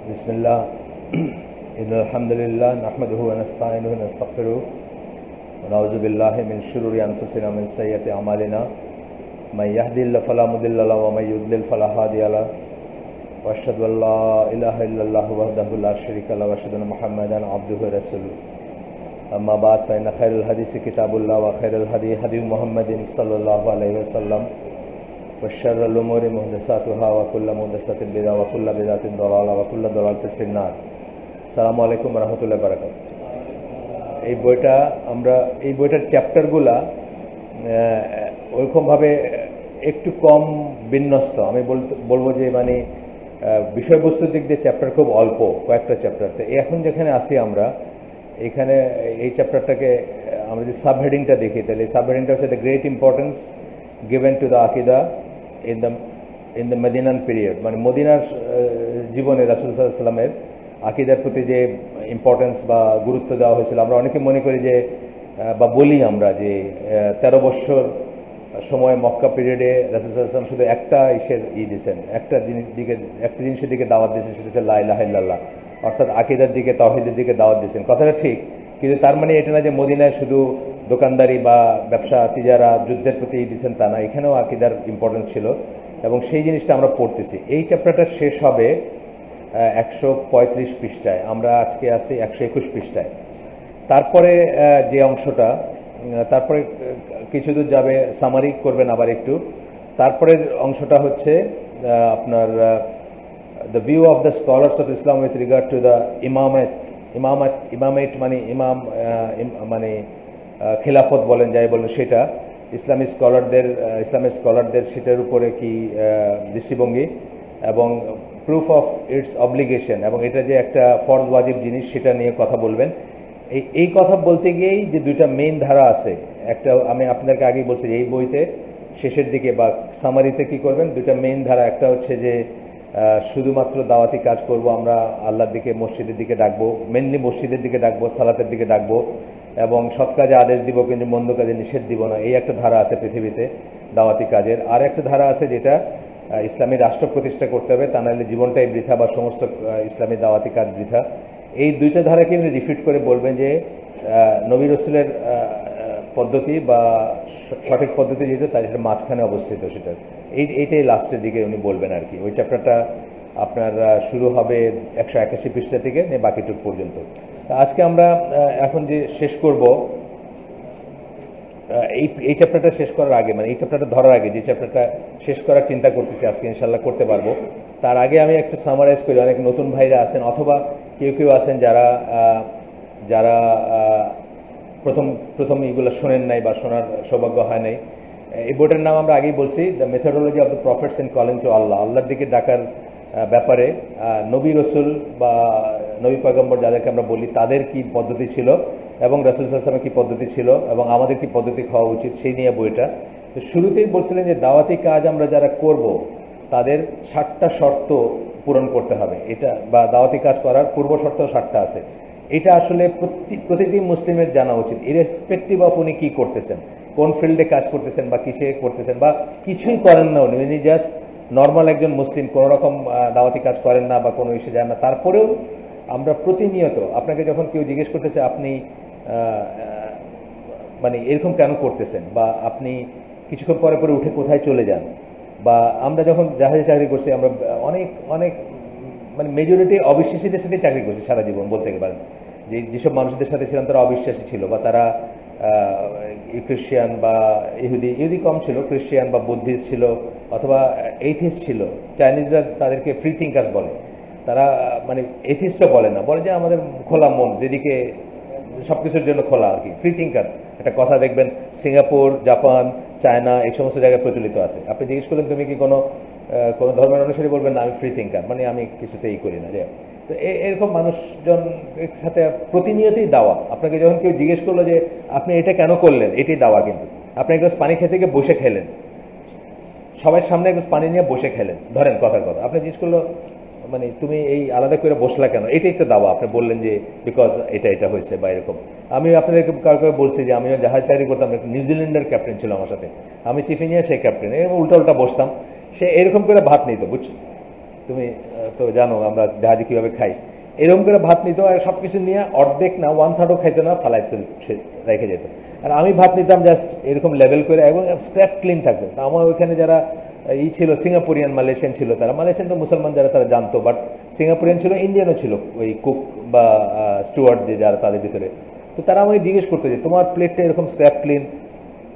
बिस्मिल्लाह इन्नल हम्दुलिल्लाह नहमदुहु व नस्तईनुहु व नस्तगफिरुहु व नऊज़ु बिल्लाहि मिन शुरूरि अनफुसिना व मिन सय्यिआति अमालिना मन यहदिहिल्लाहु फला मुदिल्ल लहु व मन युद्लिल फला हादिय लहु व अशहदु अल्ला इलाहा इल्लल्लाहु वहदहु ला शरीका लहु व अशहदु अन्ना मुहम्मदन अब्दुहु व रसूलुहु अम्मा बाद फ़इन्न खैरुल हदीसि किताबुल्लाह व खैरुल हदी हदी मुहम्मदिन सल्लल्लाहु अलैहि वसल्लम व शर्रुल उमूरि मुहदसातुहा व कुल्लु मुहदसातिन बिदअ व कुल्लु बिदअतिन दलाला व कुल्लु दलालातिन फिन्नार। আসসালামু আলাইকুম ওয়া রাহমাতুল্লাহি ওয়া বারাকাতুহু। এই বইটার চ্যাপ্টারগুলা ওইরকমভাবে একটু কম বিন্যস্ত। আমি বলবো যে মানে বিষয়বস্তুর দিক দিয়ে চ্যাপ্টার খুব অল্প, কয়েকটা চ্যাপ্টার। তো এখন যেখানে আসি আমরা, এখানে এই চ্যাপ্টারটাকে আমরা যদি সাবহেডিংটা দেখি, তাহলে এই সাবহেডিংটা হচ্ছে the great importance given to the আকিদা ইন দ্য মদিনান পিরিয়ড। মানে মদিনার জীবনে রাসূল সাল্লাল্লাহু আলাইহি ওয়াসাল্লামের আকিদার প্রতি যে ইম্পর্টেন্স বা গুরুত্ব দেওয়া হয়েছিল, আমরা অনেকে মনে করি যে বা বলি আমরা যে 13 বছর সময় মক্কা পিরিয়ডে রাসূল সাল্লাল্লাহু আলাইহি ওয়াসাল্লাম শুধু একটা দিয়েছেন, একটা জিনিসের দিকে দাওয়াত দিয়েছেন, সেটা হচ্ছে লা ইলাহা ইল্লাল্লাহ, অর্থাৎ আকিদার দিকে, তাওহীদের দিকে দাওয়াত দিয়েছেন। কথাটা ঠিক, কিন্তু তার মানে এটা না যে মদিনায় শুধু দোকানদারি বা ব্যবসা তিজারা যুদ্ধের প্রতি দিয়েছেন তা না, এখানেও আকিদার ইম্পর্টেন্স ছিল এবং সেই জিনিসটা আমরা পড়তেছি। এই চ্যাপ্টারটা শেষ হবে 135 পৃষ্ঠায়, আমরা আজকে আছি 121 পৃষ্ঠায়। তারপরে যে অংশটা, তারপরে কিছু দূর যাবে, সামারি করবেন আবার একটু। তারপরের অংশটা হচ্ছে আপনার the view of the scholars of Islam with regard to the imamate মানে ইমাম মানে খেলাফত বলেন, যাই বলেন সেটা, ইসলামিক স্কলারদের সেটার উপরে কি দৃষ্টিভঙ্গি এবং প্রুফ অফ ইটস অব্লিগেশন, এবং এটা যে একটা ফরজ ওয়াজিব জিনিস সেটা নিয়ে কথা বলবেন। এই কথা বলতে গিয়েই যে দুইটা মেইন ধারা আছে, একটা আমি আপনাদেরকে আগেই বলছি যে এই বইতে শেষের দিকে বা সামারিতে কি করবেন, দুইটা মেইন ধারা। একটা হচ্ছে যে শুধুমাত্র দাওয়াতি কাজ করব আমরা, আল্লাহর দিকে মসজিদের দিকে ডাকবো, মেনলি মসজিদের দিকে ডাকবো, সালাতের দিকে ডাকবো এবং সৎ কাজে আদেশ দিব কিন্তু মন্দ কাজে নিষেধ দিব না। এই একটা ধারা আছে পৃথিবীতে দাওয়াতি কাজের। আর একটা ধারা আছে যেটা ইসলামী রাষ্ট্র প্রতিষ্ঠা করতে হবে, তা নাহলে জীবনটাই বৃথা বা সমস্ত ইসলামী দাওয়াতি কাজ বৃথা। এই দুইটা ধারাকে রিফিট করে বলবেন যে নবী রাসূলের পদ্ধতি বা সঠিক পদ্ধতি যেটা, তার সেটা মাঝখানে অবস্থিত, সেটা এইটাই লাস্টের দিকে উনি বলবেন আর কি। ওই চ্যাপ্টারটা আপনার শুরু হবে 181 পৃষ্ঠা থেকে নিয়ে বাকিটুক পর্যন্ত। আজকে আমরা এখন যে শেষ করব, এই চ্যাপ্টারটা শেষ করার আগে, মানে এই চ্যাপ্টারটা ধরার আগে যে চ্যাপ্টারটা শেষ করার চিন্তা করতেছি আজকে ইনশাল্লাহ করতে পারবো, তার আগে আমি একটু সামারাইজ করি। অনেক নতুন ভাইরা আছেন অথবা কেউ আছেন যারা প্রথম এগুলো শোনেন নাই বা শোনার সৌভাগ্য হয় নাই। এই বইটার নাম আমরা আগেই বলছি, the methodology of the prophets in calling to Allah. আল্লাহর দিকে ডাকার ব্যাপারে নবী রসুল বা নবী পয়গম্বর যাদেরকে আমরা বলি তাদের কি পদ্ধতি ছিল এবং রাসূল সাল্লাল্লাহু আলাইহি ওয়াসাল্লামের কি পদ্ধতি ছিল এবং আমাদের কি পদ্ধতি হওয়া উচিত, সেই নিয়ে বইটা। তো শুরুতেই বলছিলেন যে দাওয়াতি কাজ আমরা যারা করব তাদের 7টা শর্ত পূরণ করতে হবে, এটা বা দাওয়াতি কাজ করার পূর্ব শর্ত 7টা আছে। এটা আসলে প্রতিটি মুসলিমের জানা উচিত, ইরেসপেক্টিভ অফ উনি কী করতেছেন, কোন ফিল্ডে কাজ করতেছেন বা কিসে করতেছেন বা কিছুই করেন না উনি জাস্ট নর্মাল একজন মুসলিম, কোনো রকম দাওয়াতি কাজ করেন না বা কোনো ইস্যু যান না। তারপরেও আমরা প্রতিনিয়ত আপনাকে যখন কেউ জিজ্ঞেস করতেছে আপনি মানে এরকম কেন করতেছেন, বা আপনি কিছুক্ষণ পরে পরে উঠে কোথায় চলে যান, বা আমরা যখন জাহাজে চাকরি করছি আমরা অনেক মানে মেজরিটি অবিশ্বাসীদের সাথে চাকরি করছি সারা জীবন বলতে পারেন। যেসব মানুষদের সাথে ছিলাম তারা অবিশ্বাসী ছিল বা তারা খ্রিস্টান বা ইহুদি কম ছিল, খ্রিস্টান বা বুদ্ধিস্ট ছিল অথবা এথিস্ট ছিল। চাইনিজরা তাদেরকে ফ্রি থিঙ্কার্স বলে, তারা মানে এথিস্টও বলে না, বলে যে আমাদের খোলা মন, যেদিকে সব কিছুর জন্য খোলা আর কি, ফ্রি থিঙ্কার্স। একটা কথা দেখবেন সিঙ্গাপুর, জাপান, চায়না এই সমস্ত জায়গায় প্রচলিত আছে। আপনি জিজ্ঞেস করলেন তুমি কি কোনো ধর্মের অনুসারী, বলবেন না আমি ফ্রি থিঙ্কার, মানে আমি কিছুতেই করি না। তো এরকম মানুষজন সাথে প্রতিনিয়তই দাওয়া। আপনাকে যখন কেউ জিজ্ঞেস করলো যে আপনি এটা কেন করলেন, এটাই দাওয়া। কিন্তু আপনি এক গ্লাস পানি খেতে গিয়ে বসে খেলেন, সবার সামনে এক গ্লাস পানি নিয়ে বসে খেলেন, ধরেন কথার কথা, আপনি জিজ্ঞেস করলো মানে তুমি এই আলাদা করে বসলা কেন, এটাই তো দাওয়া। আপনি বললেন যে বিকজ এটা হয়েছে বা এরকম। আমি আপনাদেরকে কাউকে বলছি যে আমিও জাহাজ চাকরি করতাম, নিউজিল্যান্ডের ক্যাপ্টেন ছিল আমার সাথে, আমি চিফ ইঞ্জিনিয়ার, সেই ক্যাপ্টেন, এরকম উল্টা বসতাম, সে এরকম করে ভাত নিত, বুঝছো। তুমি তো জানো আমরা জাহাজে কিভাবে খাই, এরকম করে ভাত নিত আর সব কিছু নিয়ে অর্ধেক না 1/3 খাইতো না, ফালাইতে রেখে যেত। আর আমি ভাত নিতাম জাস্ট এরকম লেভেল করে এবং স্ক্র্যাপ ক্লিন থাকবে। আমার ওইখানে যারা ছিল সিঙ্গাপুরিয়ান মালয়েশিয়ান ছিল, তারা মালয়েশিয়ান তো মুসলমান যারা তারা জানতো, বাট সিঙ্গাপুরিয়ান ছিল, ইন্ডিয়ানও ছিল ওই কুক বা স্টুয়ার্ড যে যারা তাদের ভিতরে। তো তারা আমাকে জিজ্ঞেস করতো যে তোমার প্লেটটা এরকম স্ক্র্যাপ ক্লিন,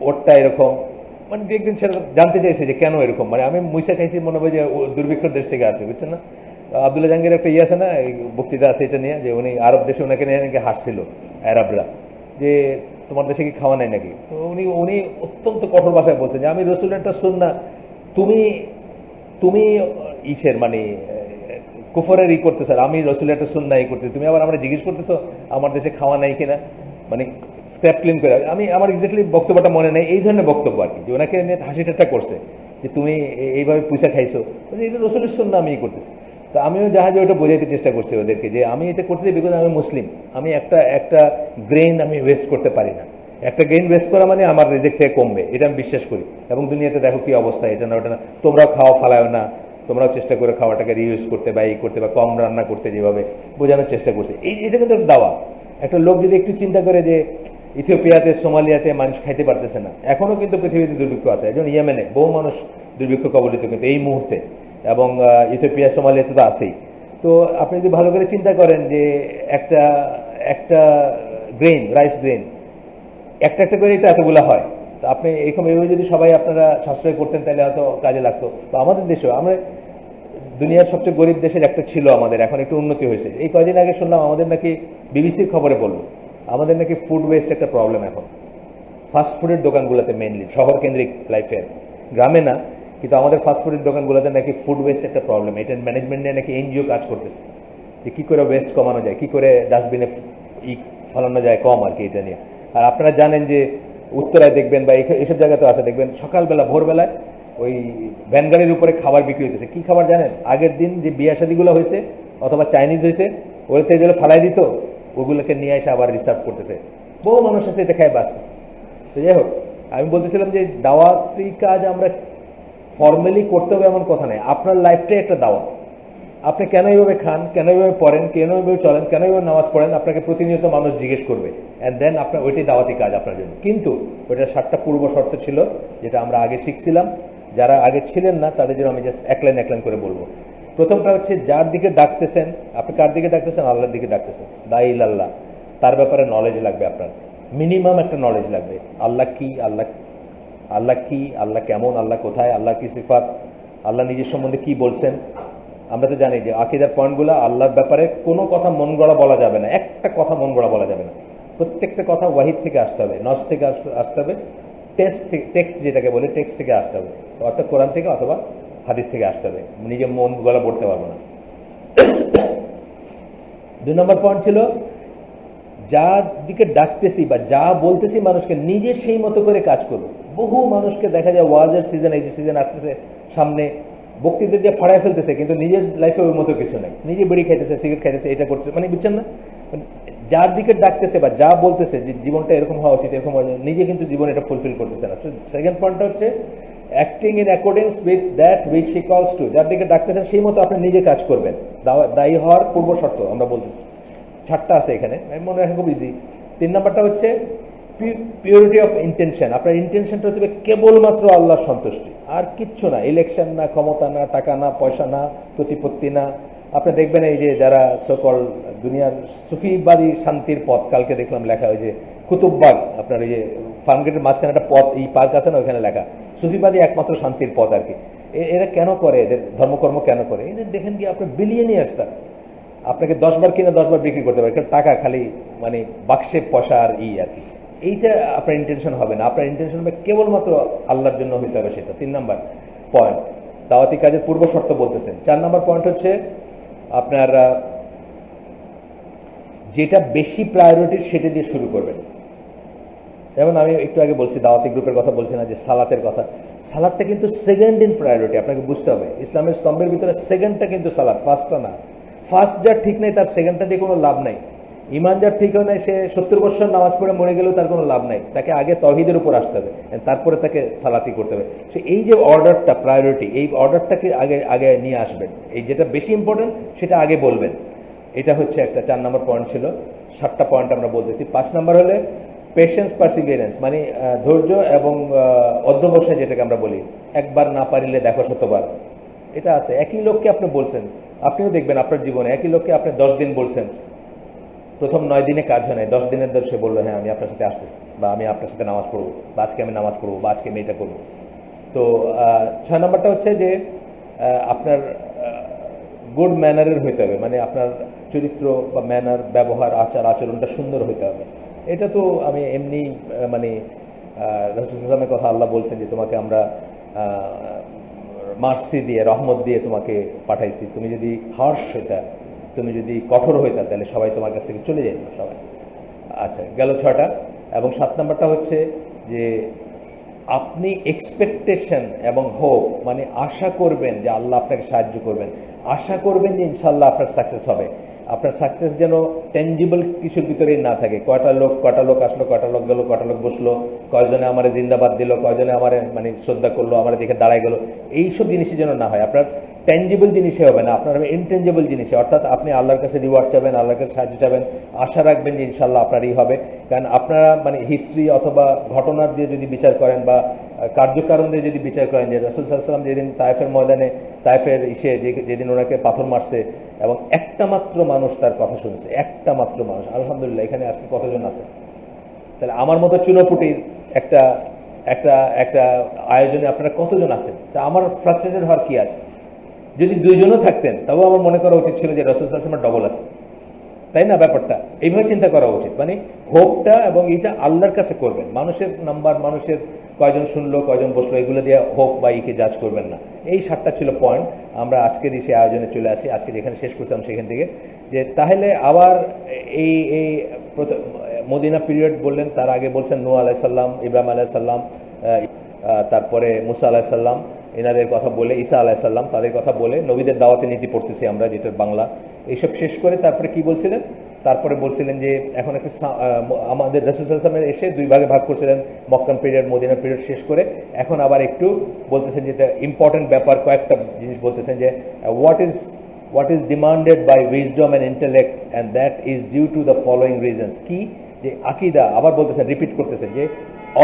ওরটা এরকম, মানে দু একদিন সেটা জানতে চাইছে যে কেন এরকম। মানে আমি মুইসা খাইছি মনে হয় যে দুর্ভিক্ষর দেশ থেকে আছে, বুঝছেন না? আব্দুল্লাহ জাহাঙ্গীর একটা ইয়ে আছে না, বক্তৃতা আছে এটা নিয়ে, যে উনি আরব দেশে ওনাকে নিয়ে নাকি হাসছিল আরবরা, যে তোমার দেশে কি খাওয়া নাই নাকি। তো উনি উনি অত্যন্ত কঠোর ভাষায় বলছেন যে আমি রসুলের একটা সুন্নাহ, তুমি তুমি ইসের মানে কুফরের করতেছো, আর আমি রসুলের একটা সুন্নাহ করতেছি, তুমি আবার আমরা জিজ্ঞেস করতেছো আমার দেশে খাওয়া নাই কিনা, মানে স্ক্র্যাপ ক্লিন করে। আমি আমার এক্স্যাক্টলি বক্তব্যটা মনে নেই, এই ধরনের বক্তব্য আর কি, যে ওনাকে নিয়ে হাসি ঠাট্টা করছে যে তুমি এইভাবে পয়সা খাইছো, এটা রসুলের সুন্নাহ আমি করতেছি। তো আমিও জাহাজে ওটা বোঝাইতে চেষ্টা করছি ওদেরকে যে আমি এটা করতেছি বিকজ আমি মুসলিম, আমি একটা গ্রেন আমি ওয়েস্ট করতে পারি না। একটা গ্রেন ওয়েস্ট করা মানে আমার রিজেক্ট থেকে কমবে, এটা আমি বিশ্বাস করি। এবং দুনিয়াতে দেখো কি অবস্থা, এটা না ওটা না, তোমরাও খাওয়া ফালাও না, তোমরাও চেষ্টা করে খাওয়াটাকে রিইউজ করতে বা এই করতে বা কম রান্না করতে, যেভাবে বোঝানোর চেষ্টা করছি। এটা কিন্তু দাওয়া। একটা লোক যদি একটু চিন্তা করে যে ইথিওপিয়াতে সোমালিয়াতে মানুষ খাইতে পারতেছে না, এখনো কিন্তু পৃথিবীতে দুর্ভিক্ষ আছে। একজন ইয়েমেনে বহু মানুষ দুর্ভিক্ষ কবলিত কিন্তু এই মুহূর্তে, এবং ইথিওপিয়া সোমালিয়াতে তো আছেই। তো আপনি যদি ভালো করে চিন্তা করেন যে একটা একটা গ্রেন, রাইস গ্রেন একটা একটা করে এটা এতগুলো হয়, তো আপনি এরকম এইভাবে যদি সবাই আপনারা সাশ্রয় করতেন তাহলে হয়তো কাজে লাগতো। তো আমাদের দেশেও আমরা দুনিয়ার সবচেয়ে গরিব দেশের একটা ছিল আমাদের, এখন একটু উন্নতি হয়েছে। এই কয়দিন আগে শুনলাম আমাদের নাকি বিবিসির খবরে বললো আমাদের নাকি ফুড ওয়েস্ট একটা প্রবলেম এখন ফাস্ট ফুডের দোকানগুলোতে, মেইনলি শহর কেন্দ্রিক লাইফের, গ্রামে না, কিন্তু আমাদের ফাস্ট ফুডের দোকানগুলোতে নাকি ফুড ওয়েস্ট একটা প্রবলেম। এটা ম্যানেজমেন্ট নিয়ে নাকি এনজিও কাজ করতেছে যে কী করে ওয়েস্ট কমানো যায়, কী করে ডাস্টবিনে ফেলানো যায় কম আর কি, এটা নিয়ে। আর আপনারা জানেন যে উত্তরায় দেখবেন বা এইসব জায়গাতে আছে, দেখবেন সকালবেলা ভোরবেলায় ওই ভ্যান গাড়ির উপরে খাবার বিক্রি হইতেছে। কি খাবার জানেন? আগের দিন যে বিয়া শাদিগুলো হয়েছে অথবা চাইনিজ হয়েছে, ওগুলোতে যেগুলো ফালাই দিত ওগুলোকে নিয়ে এসে আবার রিসার্ভ করতেছে। বহু মানুষ আছে এটা খায় বাঁচতেছে। তো যাই হোক, আমি বলতেছিলাম যে দাওয়াতি কাজ আমরা ফর্মালি করতে হবে এমন কথা নেই, আপনার লাইফটাই একটা দাওয়াত। আপনি কেন এইভাবে খান, কেন এইভাবে পড়েন, কেন এইভাবে চলেন, কেন এইভাবে নামাজ পড়েন, আপনাকে প্রতিনিয়ত মানুষ জিজ্ঞেস করবে, অ্যান্ড দেন আপনার ওইটাই দাওয়াতি কাজ আপনার জন্য। কিন্তু ওইটা 7টা পূর্ব শর্ত ছিল যেটা আমরা আগে শিখছিলাম। যারা আগে ছিলেন না তাদের জন্য আমি জাস্ট এক লাইন করে বলবো। প্রথমটা হচ্ছে যার দিকে ডাকতেছেন, আপনি কার দিকে ডাকতেছেন? আল্লাহর দিকে ডাকতেছেন, দাইল আল্লাহ, তার ব্যাপারে নলেজ লাগবে আপনার, মিনিমাম একটা নলেজ লাগবে। আল্লাহ কি, আল্লাহ কি, আল্লাহ কেমন, আল্লাহ কোথায়, আল্লাহ কি সিফাত, আল্লাহ নিজের সম্বন্ধে কি বলছেন। আমরা তো জানি যে আকীদার পয়েন্টগুলো, আল্লাহর ব্যাপারে কোনো কথা মন গড়া বলা যাবে না, একটা কথা মন গড়া বলা যাবে না। প্রত্যেকটা কথা ওয়াহিদ থেকে আসতে হবে, নস থেকে আসতে হবে, টেক্সট যেটাকে বলে টেক্সট থেকে আসতে হবে, অর্থাৎ কোরআন থেকে অথবা হাদিস থেকে আসতে হবে। নিজে মন গলা পড়তে পারবো না। 2 নম্বর পয়েন্ট ছিল যার দিকে ডাকতেছি বা যা বলতেছি মানুষকে নিজে সেই মতো করে কাজ করবো। বহু মানুষকে দেখা যায় ওয়াজের সিজন, এই যে সিজন আসতেছে সামনে, বক্তৃতা দিয়ে ফাড়ায় ফেলতেছে, কিন্তু নিজের লাইফে ওই মতো কিছু নাই, নিজে বিড়ি খাইতেছে, সিগারেট খাইতেছে, এটা করছে, মানে বুঝছেন না? যার দিকে ডাকতেছে বা যা বলতেছে যে জীবনটা এরকম হওয়া উচিত, এরকম হওয়া উচিত, নিজে কিন্তু জীবন এটা ফুলফিল করতেছে না। সেকেন্ড পয়েন্টটা হচ্ছে acting in accordance with that which he কলস টু। যার দিকে ডাকতেছেন সেই মতো আপনি নিজে কাজ করবেন, দায়ী হওয়ার পূর্ব শর্ত আমরা বলতেছি। 7টা আছে এখানে, আমি মনে রাখা খুব ইজি। 3 নম্বরটা হচ্ছে পিউরিটি অফ ইন্টেনশন। আপনার ইন্টেনশনটা হচ্ছে কেবলমাত্র আল্লাহর সন্তুষ্টি, আর কিচ্ছু না। ইলেকশন না, ক্ষমতা না, টাকা না, পয়সা না, প্রতিপত্তি না। আপনি দেখবেন এই যে যারা সকল দুনিয়ার সুফিবাদী শান্তির পথ, কালকে দেখলাম লেখা ওই যে কুতুববাগ, আপনার এই যে ফার্মগেটের মাঝখানে একটা পথ, এই পার্ক আছে না, ওইখানে লেখা সুফিবাদী একমাত্র শান্তির পথ আর কি। এরা কেন করে, এদের ধর্মকর্ম কেন করে? এদের দেখেন কি আপনার বিলিয়নিয়ার্স, তারা আপনাকে 10 বার কিনে 10 বার বিক্রি করতে পারে, টাকা খালি মানে বাক্সে পয়সা আর আর কি। এইটা আপনার ইন্টেনশন হবে না, আপনার ইন্টেনশন হবে কেবলমাত্র আল্লাহর জন্য হইতে হবে, সেটা 3 নম্বর পয়েন্ট। দাওয়াতি কাজের পূর্ব শর্ত বলতেছেন। 4 নম্বর পয়েন্ট হচ্ছে আপনার যেটা বেশি প্রায়োরিটি সেটা দিয়ে শুরু করবেন। যেমন আমি একটু আগে বলছি, দাওয়াতি গ্রুপের কথা বলছি না, যে সালাতের কথা। সালাদটা কিন্তু সেকেন্ড ইন প্রায়োরিটি, আপনাকে বুঝতে হবে। ইসলামের স্তম্ভের ভিতরে সেকেন্ডটা কিন্তু সালাদ, ফার্স্টটা না। ফার্স্ট যার ঠিক নেই তার সেকেন্ডটা দিয়ে কোনো লাভ নাই। ইমান যার ঠিক হয় না, সে 70 বছর নামাজ পড়ে মরে গেলেও তার কোনো লাভ নাই, তাকে আগে তৌহিদের উপর আসতে হবে, তারপরে তাকে সালাতি করতে হবে। সে এই যে অর্ডারটা, প্রায়োরিটি, এই অর্ডারটাকে আগে আগে নিয়ে আসবেন, এই যেটা বেশি ইম্পর্টেন্ট সেটা আগে বলবেন। এটা হচ্ছে একটা 4 নম্বর পয়েন্ট ছিল। 7টা পয়েন্ট আমরা বলতেছি। 5 নম্বর হলে পেশেন্স, পার্সিভিয়ারেন্স, মানে ধৈর্য এবং অধ্যবসায়, যেটাকে আমরা বলি, একবার না পারিলে দেখো শতবার। এটা আছে। একই লোককে আপনি বলছেন, আপনিও দেখবেন আপনার জীবনে একই লোককে আপনি 10 দিন বলছেন, প্রথম 9 দিনে কাজ হয় নাই, 10 দিনের দর সে বললো হ্যাঁ আমি আপনার সাথে আসতেছি, বা আমি আপনার সাথে নামাজ পড়বো, বা আজকে আমি নামাজ পড়বো, বা আজকে আমি এটা করবো। তো 6 নম্বরটা হচ্ছে যে আপনার গুড ম্যানারের হইতে হবে, মানে আপনার চরিত্র বা ম্যানার, ব্যবহার, আচার আচরণটা সুন্দর হইতে হবে। এটা তো আমি এমনি মানে রাসূল সাল্লাল্লাহু আলাইহি ওয়াসাল্লামের কথা আল্লাহ বলছেন যে তোমাকে আমরা মার্সি দিয়ে, রহমত দিয়ে তোমাকে পাঠাইছি, তুমি যদি হার্শ হইতা, তুমি যদি কঠোর হইতা, তাহলে সবাই তোমার কাছ থেকে চলে যেত সবাই। আচ্ছা, গেল 6টা। এবং 7 নম্বরটা হচ্ছে যে আপনি এক্সপেকটেশন এবং হোপ, মানে আশা করবেন যে আল্লাহ আপনাকে সাহায্য করবেন, আশা করবেন যে ইনশাল্লাহ আপনার সাকসেস হবে। আপনার সাকসেস যেন টেঞ্জিবল কিছুর ভিতরেই না থাকে, কয়টা লোক আসলো, কয়টা লোক গেলো, কয়টা লোক বসলো, কয়জনে আমার জিন্দাবাদ দিল, কয়জনে আমার মানে শ্রদ্ধা করলো, আমার দেখে দাঁড়ায় গেলো, এইসব জিনিসই যেন না হয়। আপনার ট্যাঞ্জিবল জিনিসে হবে না, আপনার ইনটেঞ্জিবল জিনিসে, অর্থাৎ আপনি আল্লাহর কাছে রিওয়ার্ড চাবেন, আল্লাহর কাছে সাহায্য চাবেন, আশা রাখবেন যে ইনশাল্লাহ আপনারই হবে। কারণ আপনারা মানে হিস্ট্রি অথবা ঘটনার দিয়ে যদি বিচার করেন, বা কার্যকারণ দিয়ে যদি বিচার করেন, যে রাসূল সাল্লাল্লাহু আলাইহি ওয়াসাল্লাম যেদিন তায়েফের ময়দানে, তায়েফের যেদিন ওনাকে পাথর মারছে এবং একটা মাত্র মানুষ তার কথা শুনছে, একটা মাত্র মানুষ, আলহামদুলিল্লাহ এখানে আজকে কতজন আছে? তাহলে আমার মতো চুনোপুটির একটা একটা একটা আয়োজনে আপনারা কতজন আছেন? তা আমার ফ্রাস্ট্রেটেড হওয়ার কি আছে? যদি 2 জনও থাকতেন তবেও আমার মনে করা উচিত ছিল যে রাসূল সাল্লাল্লাহু আলাইহি ওয়াসাল্লামের ডবল আছে, তাই না? ব্যাপারটা এইভাবে চিন্তা করা উচিত। মানে হোপটা এবং এটা আল্লাহর কাছে করবেন, মানুষের নাম্বার, মানুষের কয়জন শুনলো, কয়জন বসলো, এগুলো দিয়ে হোপ বা ইকে জাজ করবেন না। এই 7টা ছিল পয়েন্ট। আমরা আজকের এই আয়োজনে চলে আসি, আজকে যেখানে শেষ করছিলাম সেখান থেকে, যে তাহলে আবার এই এই মদিনা পিরিয়ড বললেন, তার আগে বলছেন নূহ আলাইহিস সালাম, ইব্রাহিম আলাইহিস সালাম, তারপরে মুসা আলাইহিস সালাম, এনাদের কথা বলে, ঈসা আলাইহিস সালাম, তাদের কথা বলে, নবীদের দাওয়াতে নীতি পড়তেছি আমরা, যেটার বাংলা, এইসব শেষ করে তারপরে কি বলছিলেন? তারপরে বলছিলেন যে এখন একটা আমাদের রাসূল সাল্লাল্লাহু আলাইহি ওয়াসাল্লাম এসে 2 ভাগে ভাগ করছিলেন, মক্কান পিরিয়ড, মদিনা পিরিয়ড শেষ করে এখন আবার একটু বলতেছেন যেটা ইম্পর্টেন্ট ব্যাপার, কয়েকটা জিনিস বলতেছেন যে what is demanded by wisdom and intellect, and that is due to the following reasons. কি? যে আকীদা, আবার বলতেছেন, রিপিট করতেছেন যে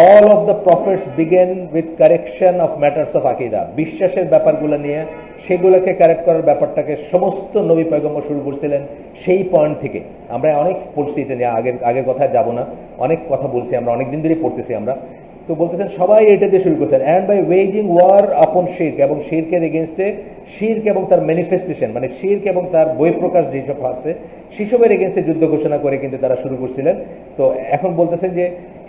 all of the prophets began with correction of matters of আকীদা, বিশ্বাসের ব্যাপারগুলো নিয়ে সেগুলোকে কারেক্ট করার ব্যাপারটাকে সমস্ত নবী পয়গম্বর শুরু করছিলেন সেই পয়েন্ট থেকে। আমরা অনেক পড়ছি এটা নিয়ে, আগের কথায় যাব না, অনেক কথা বলছি আমরা, অনেক দিন ধরেই পড়তেছি আমরা। তো বলতেছেন সবাই এটা দিয়ে শুরু করছেন, অ্যান্ড বাই ওয়েজিং ওয়ার আপন শিরক, এবং শিরকের এগেনস্টে, শিরক এবং তার ম্যানিফেস্টেশন, মানে শিরক এবং তার বহিঃপ্রকাশ যেসব আছে সেসবের এগেনস্টে যুদ্ধ ঘোষণা করে কিন্তু তারা শুরু করছিলেন। তো এখন বলতেছেন যে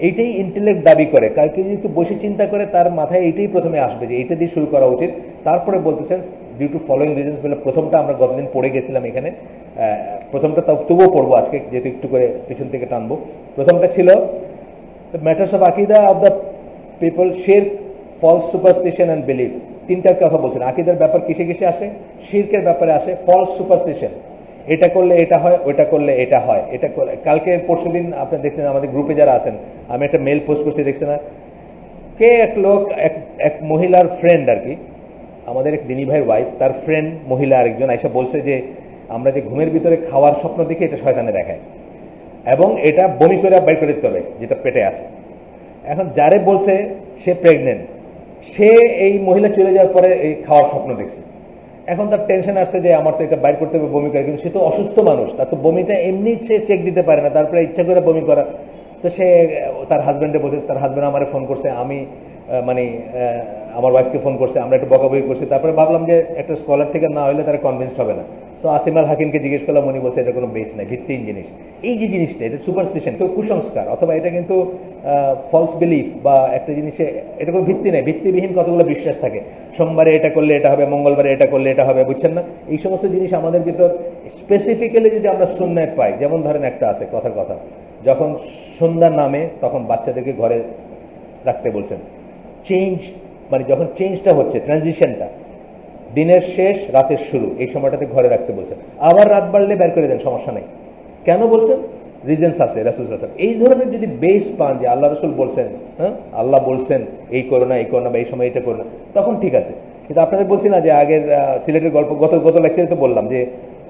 এইটাই ইন্টেলেক্ট দাবি করে, কালকে যদি একটু বসে চিন্তা করে তার মাথায় এইটাই প্রথমে আসবে যে এইটা দিয়ে শুরু করা উচিত। তারপরে বলতেছেন ডিউ টু ফলোইং রিজনস বলে, প্রথমটা আমরা গতদিন পড়ে গেছিলাম এখানে, প্রথমটা তবুও পড়বো আজকে, যেহেতু একটু করে পিছন থেকে টানবো। প্রথমটা ছিল ম্যাটার্স অফ আকিদা অফ দ্য পিপল, শিরক, ফলস সুপারস্টিশন অ্যান্ড বিলিফ। 3টার কথা বলছেন। আকিদার ব্যাপার কিসে কিসে আসে? শিরকের ব্যাপারে আসে, ফলস সুপারস্টিশন, এটা করলে এটা হয়, ওইটা করলে এটা হয়, এটা করলে। কালকে পরশুদিন আপনি দেখছেন আমাদের গ্রুপে যারা আছেন, আমি একটা মেল পোস্ট করছি, দেখছেন না? কে এক লোক, এক মহিলার ফ্রেন্ড আর কি, আমাদের এক দিনী ভাইয়ের ওয়াইফ, তার ফ্রেন্ড মহিলা আরেকজন আইসা বলছে যে আমরা যে ঘুমের ভিতরে খাওয়ার স্বপ্ন দেখি এটা শয়তানে দেখায়, এবং এটা বমি করে বের করে দিতে হবে যেটা পেটে আছে। এখন যারে বলছে সে প্রেগনেন্ট, সে এই মহিলা চলে যাওয়ার পরে এই খাওয়ার স্বপ্ন দেখছে। এখন তার টেনশন আসছে যে আমার তো এটা বাইর করতে হবে, বমি করে, কিন্তু সে তো অসুস্থ মানুষ, তার তো বমিটা এমনি সে চেক দিতে পারে না, তারপরে ইচ্ছা করে বমি করা। তো সে তার হাজব্যান্ডে বলছে, তার হাজব্যান্ড আমার ফোন করছে, আমি মানে আমার ওয়াইফকে ফোন করছে, আমরা একটু বকাবকি করছি। তারপরে ভাবলাম যে একটা স্কলার থেকে না হলে তারা কনভিন্সড হবে না। সো আসিম আল হাকিমকে জিজ্ঞেস করলাম, উনি বলছে এটা কোনো বেস নাই, ভিত্তিহীন জিনিস। এই যে জিনিসটা, এটা সুপারস্টিশন, কেউ কুসংস্কার, অথবা এটা কিন্তু ফলস বিলিফ, বা একটা জিনিসে এটা কোনো ভিত্তি নেই, ভিত্তিবিহীন কতগুলো বিশ্বাস থাকে। সোমবারে এটা করলে এটা হবে, মঙ্গলবারে এটা করলে এটা হবে, বুঝছেন না? এই সমস্ত জিনিস আমাদের ভিতর স্পেসিফিক্যালি যদি আমরা সুন্নাহ পাই, যেমন ধরেন একটা আছে কথার কথা, যখন সন্ধ্যার নামে তখন বাচ্চাদেরকে ঘরে রাখতে বলছেন। চেঞ্জ, মানে যখন চেঞ্জটা হচ্ছে, ট্রানজিশনটা, দিনের শেষ রাতের শুরু, এই সময়টাতে ঘরে রাখতে বলছেন। আবার রাত বাড়লে বের করে দেন, সমস্যা নেই। কেন বলছেন? রিজনস আছে রাসূল সাল্লাল্লাহু আলাইহি ওয়াসাল্লাম। এই ধরনের যদি বেস পান যে আল্লাহ রাসূল বলছেন, হ্যাঁ আল্লাহ বলছেন এই করো না এই করো না বা এই সময় এটা করো না, তখন ঠিক আছে। কিন্তু আপনাদের বলছি না যে আগের সিলেটের গল্প, গত লেকচারে তো বললাম যে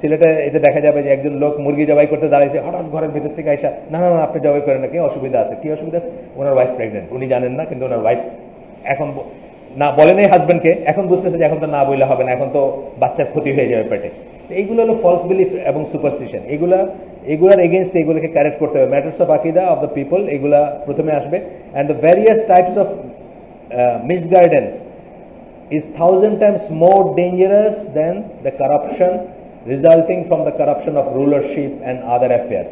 সিলেটে এটা দেখা যাবে যে একজন লোক মুরগি জবাই করতে দাঁড়াইছে, হঠাৎ ঘরের ভিতর থেকে আইসা না না না আপনি জবাই করেন না, কি অসুবিধা আছে, কি অসুবিধা আছে, ওনার ওয়াইফ প্রেগনেন্ট, উনি জানেন না কিন্তু ওনার ওয়াইফ এখন না বলেন এই হাজব্যান্ডকে, এখন বুঝতেছে যে এখন তো না বললে হবে না, এখন তো বাচ্চার ক্ষতি হয়ে যাবে পেটে। এইগুলো হলো ফলস বিলিফ এবং সুপারস্টিশন। এগুলার এগেনস্ট এগুলোকে কারেক্ট করতে হবে। ম্যাটার্স অফ আকিদা অফ দ্য পিপল এগুলা প্রথমে আসবে। And the various types of misguidance is 1,000 times more dangerous than the corruption resulting from the corruption of rulership and other affairs.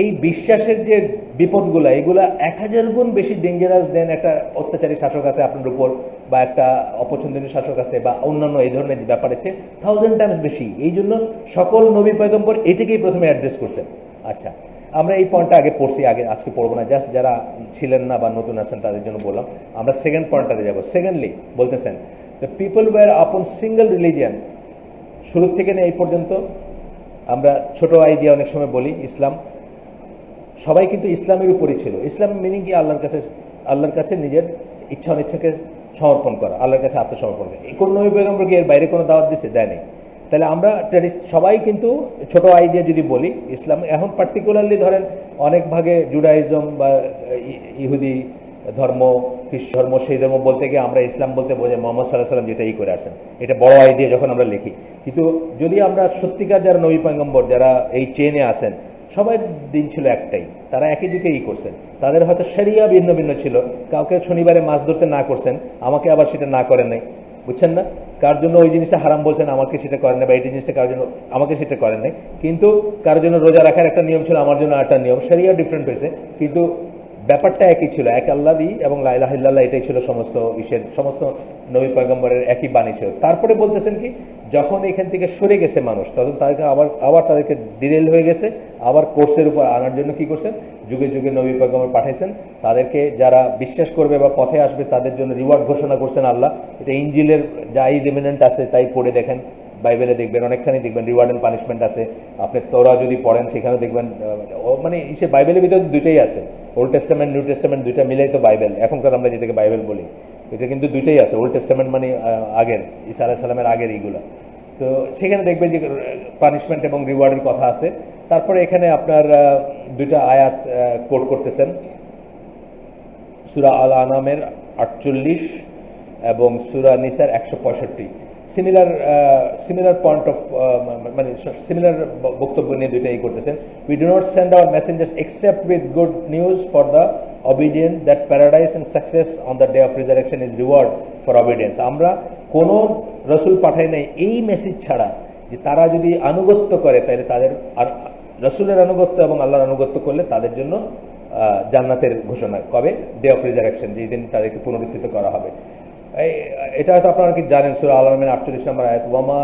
এই বিশ্বাসের যে বিপদগুলা এগুলা 1000 গুণ বেশি ডেঞ্জারাস দেন একটা অত্যাচারী শাসক আছে আপনার উপর, বা একটা অপছন্দনীয় শাসক আছে, বা অন্যান্য এই ধরনের ব্যাপার আছে 1000 টাইমস বেশি। এই জন্য সকল নবী পয়গম্বর এটাকেই প্রথমে অ্যাড্রেস করছেন। আচ্ছা, আমরা এই পয়েন্টটা আগে পড়ছি, আজকে পড়বো না, জাস্ট যারা ছিলেন না বা নতুন আছেন তাদের জন্য বললাম। আমরা সেকেন্ড পয়েন্টটাতে যাবো। সেকেন্ডলি বলতেছেন দ্য পিপল ওয়্যার আপন সিঙ্গেল রিলিজিয়ান। শুরু থেকে এই পর্যন্ত আমরা ছোট আইডিয়া অনেক সময় বলি ইসলাম, সবাই কিন্তু ইসলামের উপরই ছিল। ইসলাম মিনিং কি? আল্লাহর কাছে নিজের ইচ্ছা অনিচ্ছাকে সমর্পণ করা, আল্লাহর কাছে আত্মসমর্পণ করা। কোন নবী পয়গম্বরকে এর বাইরে কোনো দাওয়াত দিচ্ছে? দেয়নি। তাহলে আমরা সবাই কিন্তু ছোট আইডিয়া যদি বলি ইসলাম, এখন পার্টিকুলারলি ধরেন অনেক ভাগে জুডাইজম বা ইহুদি ধর্ম, খ্রিস্ট ধর্ম, সেই ধর্ম বলতে গিয়ে আমরা ইসলাম বলতে বোঝাই মোহাম্মদ সাল্লাল্লাহু আলাইহি ওয়াসাল্লাম যেটা করে আসছেন, এটা বড় আইডিয়া যখন আমরা লিখি। কিন্তু যদি আমরা সত্যিকার যারা নবী পয়গম্বর যারা এই চেনে আছেন, সবাই দিন ছিল একটাই, তারা একই দিকে করছেন। তাদের হয়তো শরিয়া ভিন্ন ভিন্ন ছিল, কাউকে শনিবারে মাছ ধরতে না করছেন, আমাকে আবার সেটা না করেন নাই, বুঝছেন না? কার জন্য ওই জিনিসটা হারাম বলছেন, আমাকে সেটা করেন নাই, বা এই জিনিসটা কার জন্য আমাকে সেটা করেন নাই। কিন্তু কার জন্য রোজা রাখার একটা নিয়ম ছিল, আমার জন্য একটা নিয়ম, শরিয়া ডিফারেন্ট হয়েছে, কিন্তু ব্যাপারটা একই ছিল, এক আল্লাহই এবং লা ইলাহা ইল্লাল্লাহ, এটাই ছিল সমস্ত নবী পয়গম্বরের একই বাণী ছিল। তারপরে বলতেছেন কি, যখন এখান থেকে সরে গেছে মানুষ, তখন তাদেরকে আবার তাদেরকে ডিরেল হয়ে গেছে, আবার কোর্সের উপর আনার জন্য কি করছেন, যুগে যুগে নবী পয়গম্বর পাঠাইছেন। তাদেরকে যারা বিশ্বাস করবে বা পথে আসবে তাদের জন্য রিওয়ার্ড ঘোষণা করছেন আল্লাহ। এটা ইনজিলের যাই রিমিনেন্ট আছে তাই পড়ে দেখেন, বাইবেলে দেখবেন অনেকখানি দেখবেন রিওয়ার্ড এন্ড পানিশমেন্ট আছে। আপনি তোরা যদি পড়েন সেখানে দেখবেন, মানে বাইবেলের ভিতরে দুইটাই আছে, ওল্ড টেস্টামেন্ট নিউ টেস্টামেন্ট দুইটা মিলেই তো বাইবেল। এখনকার আমরা যেটাকে বাইবেল বলি, এটা কিন্তু দুইটাই আছে। ওল্ড টেস্টামেন্ট মানে আগের, ঈসা আলাইহিস সালামের আগের এইগুলা। তো সেখানে দেখবেন যে পানিশমেন্ট এবং রিওয়ার্ডের কথা আছে। তারপরে এখানে আপনার দুইটা আয়াত কোট করতেছেন, সূরা আল আনামের 48 এবং সূরা নিসার 165। সিমিলার পয়েন্ট অফ মানে সিমিলার বক্তব্য নিয়ে দুইটাই করতেছেন। We do not send our messengers except with good news for the obedient that paradise and success on the day of resurrection is reward for obedience. আমরা কোন রসুল পাঠাই নাই এই মেসেজ ছাড়া যে তারা যদি আনুগত্য করে তাহলে তাদের রসুলের আনুগত্য এবং আল্লাহর আনুগত্য করলে তাদের জন্য জান্নাতের ঘোষণা। কবে? ডে অফ রিজারেকশন, যেই দিন তাদেরকে পুনরুত্থিত করা হবে। এটা হয়তো আপনারা কি জানেন, সূরা আল আনামের 48 নম্বর আয়াত, ওয়ামা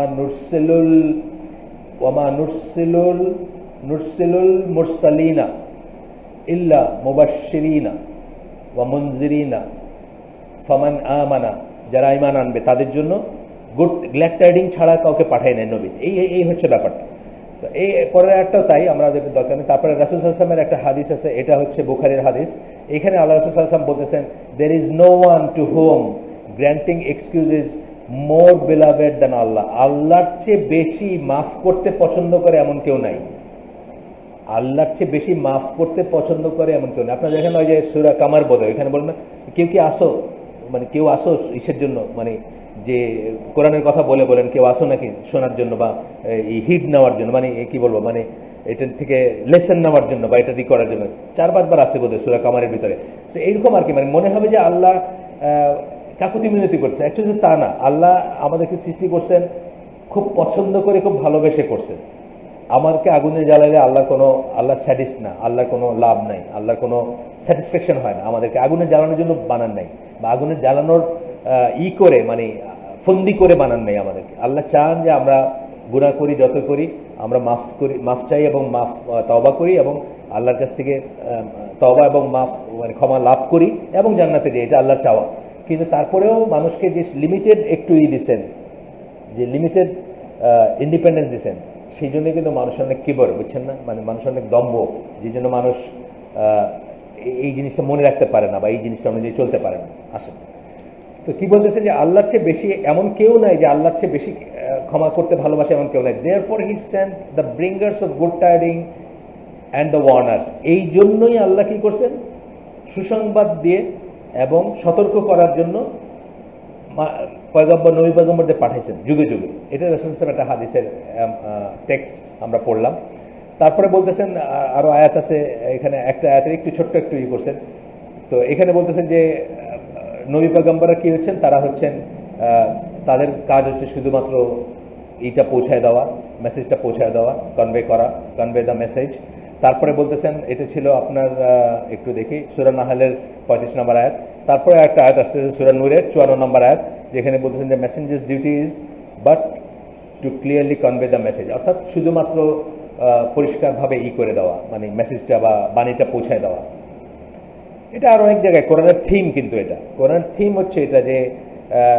নুরসিলুল মুরসালিনা ইল্লা মুবাশশিরিনা ওয়া মুনজিরিনা ফামান আমানা, যারা ঈমান আনবে তাদের জন্য গ্ল্যাড টাইডিং ছাড়া কাউকে পাঠায় নাই নবী। এই হচ্ছে ব্যাপারটা। তো এই পরের আয়াতটাও তাই, আমরা দরকার নেই। তারপরে রাসূল সাল্লাল্লাহু আলাইহি ওয়াসাল্লামের একটা হাদিস আছে, এটা হচ্ছে বুখারীর হাদিস। এখানে আল্লাহ রাসূল সাল্লাল্লাহু আলাইহি ওয়াসাল্লাম বলতেছেন, there is no one to whom granting excuses more beloved than Allah. আল্লাহর চেয়ে বেশি মাফ করতে পছন্দ করে এমন কেউ নাই। আল্লাহর চেয়ে বেশি মাফ করতে পছন্দ করে এমন কেউ নেই। আপনারা দেখেন ওই যে সূরা কামার বোধ, এখানে বলেন না কেউ কি আসো, মানে কেউ আসো ইসের জন্য, মানে যে কোরআনের কথা বলেন কেউ আসো নাকি শোনার জন্য বা এই হিট নেওয়ার জন্য, মানে কি বলবো, মানে এটা থেকে লেসন নেওয়ার জন্য বা এটা ই করার জন্য 4-5 বার আসে বোধ সূরা কামারের ভিতরে। তো এইরকম আর কি, মানে মনে হবে যে আল্লাহ কাকুতি মিনতি করছে, অ্যাকচুয়ালি তা না। আল্লাহ আমাদেরকে সৃষ্টি করছেন, খুব পছন্দ করে খুব ভালোবেসে করছেন। আমাকে আগুনে জ্বালাইলে আল্লাহ স্যাটিস না, আল্লাহর কোনো লাভ নাই, আল্লাহর কোনো স্যাটিসফ্যাকশন হয় না। আমাদেরকে আগুনে জ্বালানোর জন্য বানান নাই, বা আগুনে জ্বালানোর করে মানে ফন্দি করে বানান নাই আমাদেরকে। আল্লাহ চান যে আমরা গুনাহ করি, যত করি আমরা মাফ চাই এবং তওবা করি এবং আল্লাহর কাছ থেকে তওবা এবং মানে ক্ষমা লাভ করি এবং জান্নাতে যাই, এটা আল্লাহর চাওয়া। কিন্তু তারপরেও মানুষকে যে লিমিটেড একটু দিচ্ছেন, যে লিমিটেড ইন্ডিপেন্ডেন্স দিচ্ছেন, সেই জন্যই কিন্তু মানুষ অনেক কিবর, বুঝছেন না, মানে মানুষ অনেক দম্ভ, যে জন্য মানুষ এই জিনিসটা মনে রাখতে পারে না বা এই জিনিসটা অনুযায়ী চলতে পারে না। আসেন, তো কি বলতেছে যে আল্লাহর চেয়ে বেশি এমন কেউ নাই, যে আল্লাহর চেয়ে বেশি ক্ষমা করতে ভালোবাসে এমন কেউ নাই। Therefore he sent the bringers of good tidings and the warners. এই জন্যই আল্লাহ কি করছেন, সুসংবাদ দিয়ে এবং সতর্ক করার জন্য পয়গম্বর, নবী পয়গম্বরদের পাঠাইছেন যুগে যুগে। এটা রাসূল একটা হাদিসের টেক্সট আমরা পড়লাম। তারপরে বলতেছেন আরো আয়াত আছে, এখানে একটা আয়াতের একটু ছোট্ট একটু করছেন। তো এখানে বলতেছেন যে নবী পয়গম্বররা কি হচ্ছেন, তারা হচ্ছেন তাদের কাজ হচ্ছে শুধুমাত্র এইটা পৌঁছায় দেওয়া, মেসেজটা পৌঁছায় দেওয়া, কনভে দ্য মেসেজ। তারপরে বলতেছেন, এটা ছিল আপনার একটু দেখি সূরা নাহলের 35 নম্বর আয়াত। তারপরে একটা আয়াত আসতেছে সূরা নূরের 54 নম্বর আয়াত, যেখানে বলতেছেন যে messengers duty is but to clearly convey the message, অর্থাৎ শুধুমাত্র পরিষ্কারভাবে করে দেওয়া, মানে মেসেজটা বা বাণীটা পৌঁছায় দেওয়া। এটা আর অনেক জায়গায় কোরআনের থিম, কিন্তু এটা কোরআনের থিম হচ্ছে এটা যে